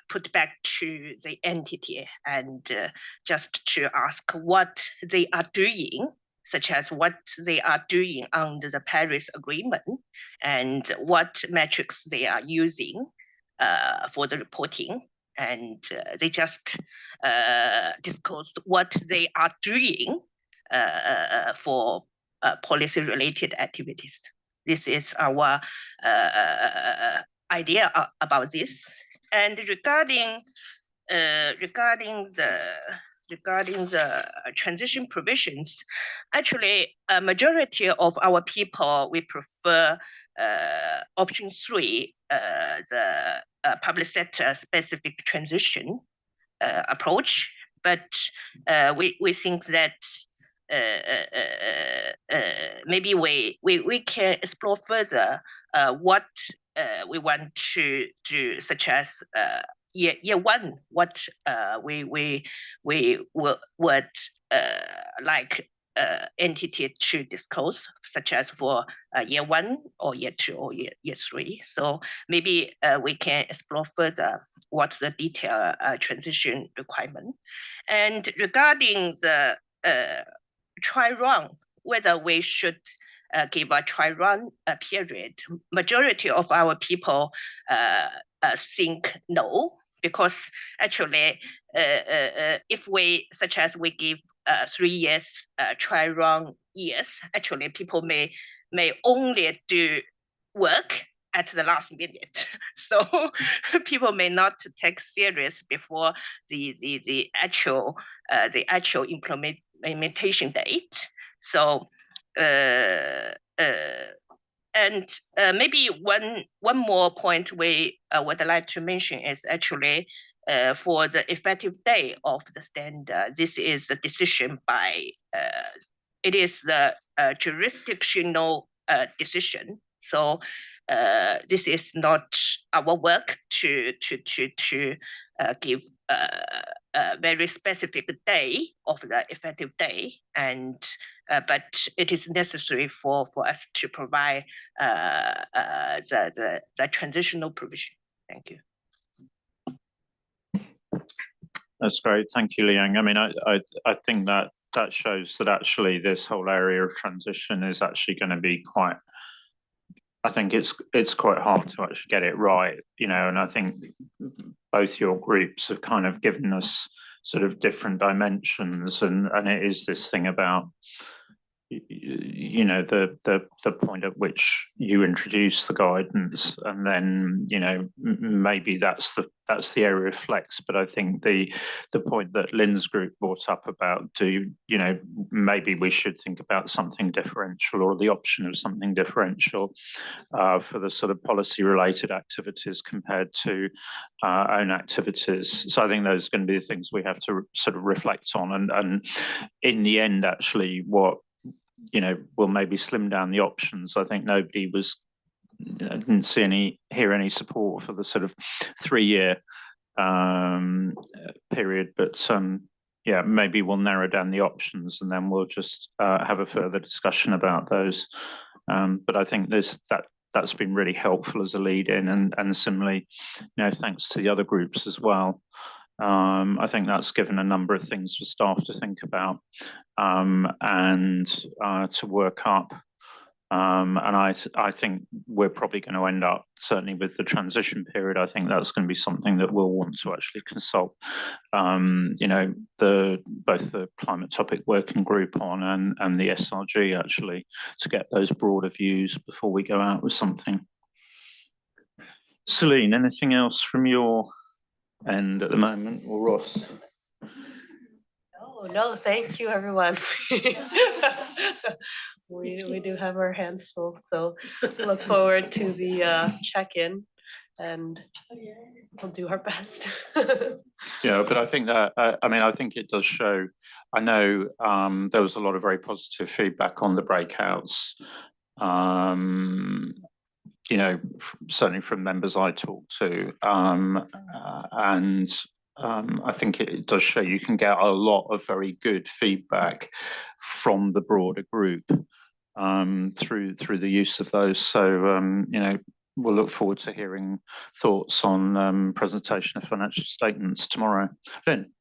put back to the entity and just to ask what they are doing, such as what they are doing under the Paris Agreement and what metrics they are using for the reporting, and they just disclosed what they are doing for policy-related activities. This is our idea about this. And regarding the transition provisions, actually, a majority of our people, we prefer option 3, the public sector specific transition approach. But we think that maybe we can explore further what we want to do, such as year 1, what we would like entity to disclose, such as for year 1 or year 2 or year 3. So maybe we can explore further what's the detailed transition requirement. And regarding the try run, whether we should give a try run period, majority of our people think no, because actually if we, such as we give 3 years try run years, actually people may only do work at the last minute. So people may not take serious before the actual implementation date. So and maybe one more point we would like to mention is actually for the effective date of the standard. This is the decision by it is the jurisdictional decision. So this is not our work to give a very specific day of the effective day, and but it is necessary for us to provide the transitional provision. Thank you. That's great. Thank you, Liang. I mean, I think that shows that actually this whole area of transition is actually going to be quite, I think it's quite hard to actually get it right, you know, and I think both your groups have kind of given us sort of different dimensions, and it is this thing about, you know, the point at which you introduce the guidance, and then, you know, maybe that's the area of flex. But I think the point that Lynn's group brought up about, you know, maybe we should think about something differential, or the option of something differential for the sort of policy related activities compared to own activities. So I think those are going to be the things we have to sort of reflect on, and in the end, actually, what, you know, will maybe slim down the options. I think nobody didn't hear any support for the sort of 3-year period, but yeah, maybe we'll narrow down the options, and then we'll just have a further discussion about those. But I think that's been really helpful as a lead in, and similarly, you know, thanks to the other groups as well. I think that's given a number of things for staff to think about and to work up. And I think we're probably going to end up, certainly with the transition period, I think that's going to be something that we'll want to actually consult, you know, both the climate topic working group on and the SRG actually, to get those broader views before we go out with something. Celine, anything else from your end at the moment, or Ross? No, thank you, everyone. We do have our hands full, so look forward to the check-in, and we'll do our best. Yeah, but I think that, I mean, I think it does show, I know there was a lot of very positive feedback on the breakouts, you know, certainly from members I talked to, and I think it does show you can get a lot of very good feedback from the broader group through the use of those. So, you know, we'll look forward to hearing thoughts on presentation of financial statements tomorrow. Lynn?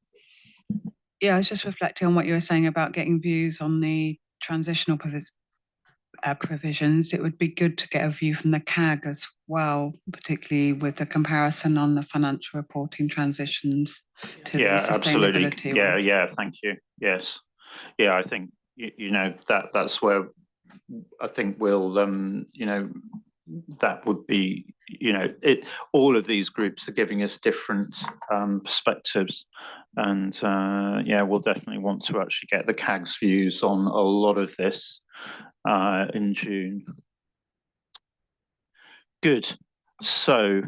Yeah, I was just reflecting on what you were saying about getting views on the transitional provisions. It would be good to get a view from the CAG as well, particularly with the comparison on the financial reporting transitions to the absolutely. sustainability. Yeah, thank you. Yes. Yeah, I think, you know, that's where I think we'll, you know, that would be, you know, all of these groups are giving us different perspectives, and yeah, we'll definitely want to actually get the CAG's views on a lot of this in June. Good. So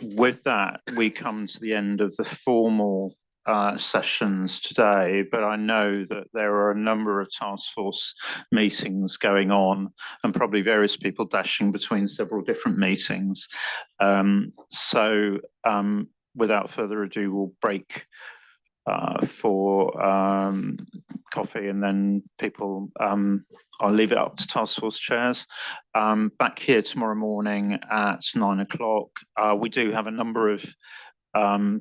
with that, we come to the end of the formal sessions today, but I know that there are a number of task force meetings going on, and probably various people dashing between several different meetings. So without further ado, we'll break for coffee, and then people, I'll leave it up to task force chairs. Back here tomorrow morning at 9 o'clock. We do have a number of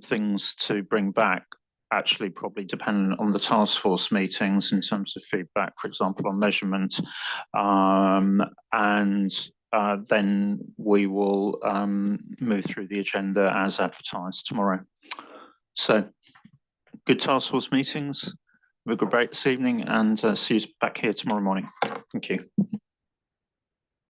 things to bring back, actually probably dependent on the task force meetings in terms of feedback, for example, on measurement. And then we will move through the agenda as advertised tomorrow. So good task force meetings. Have a good break this evening, and see you back here tomorrow morning. Thank you.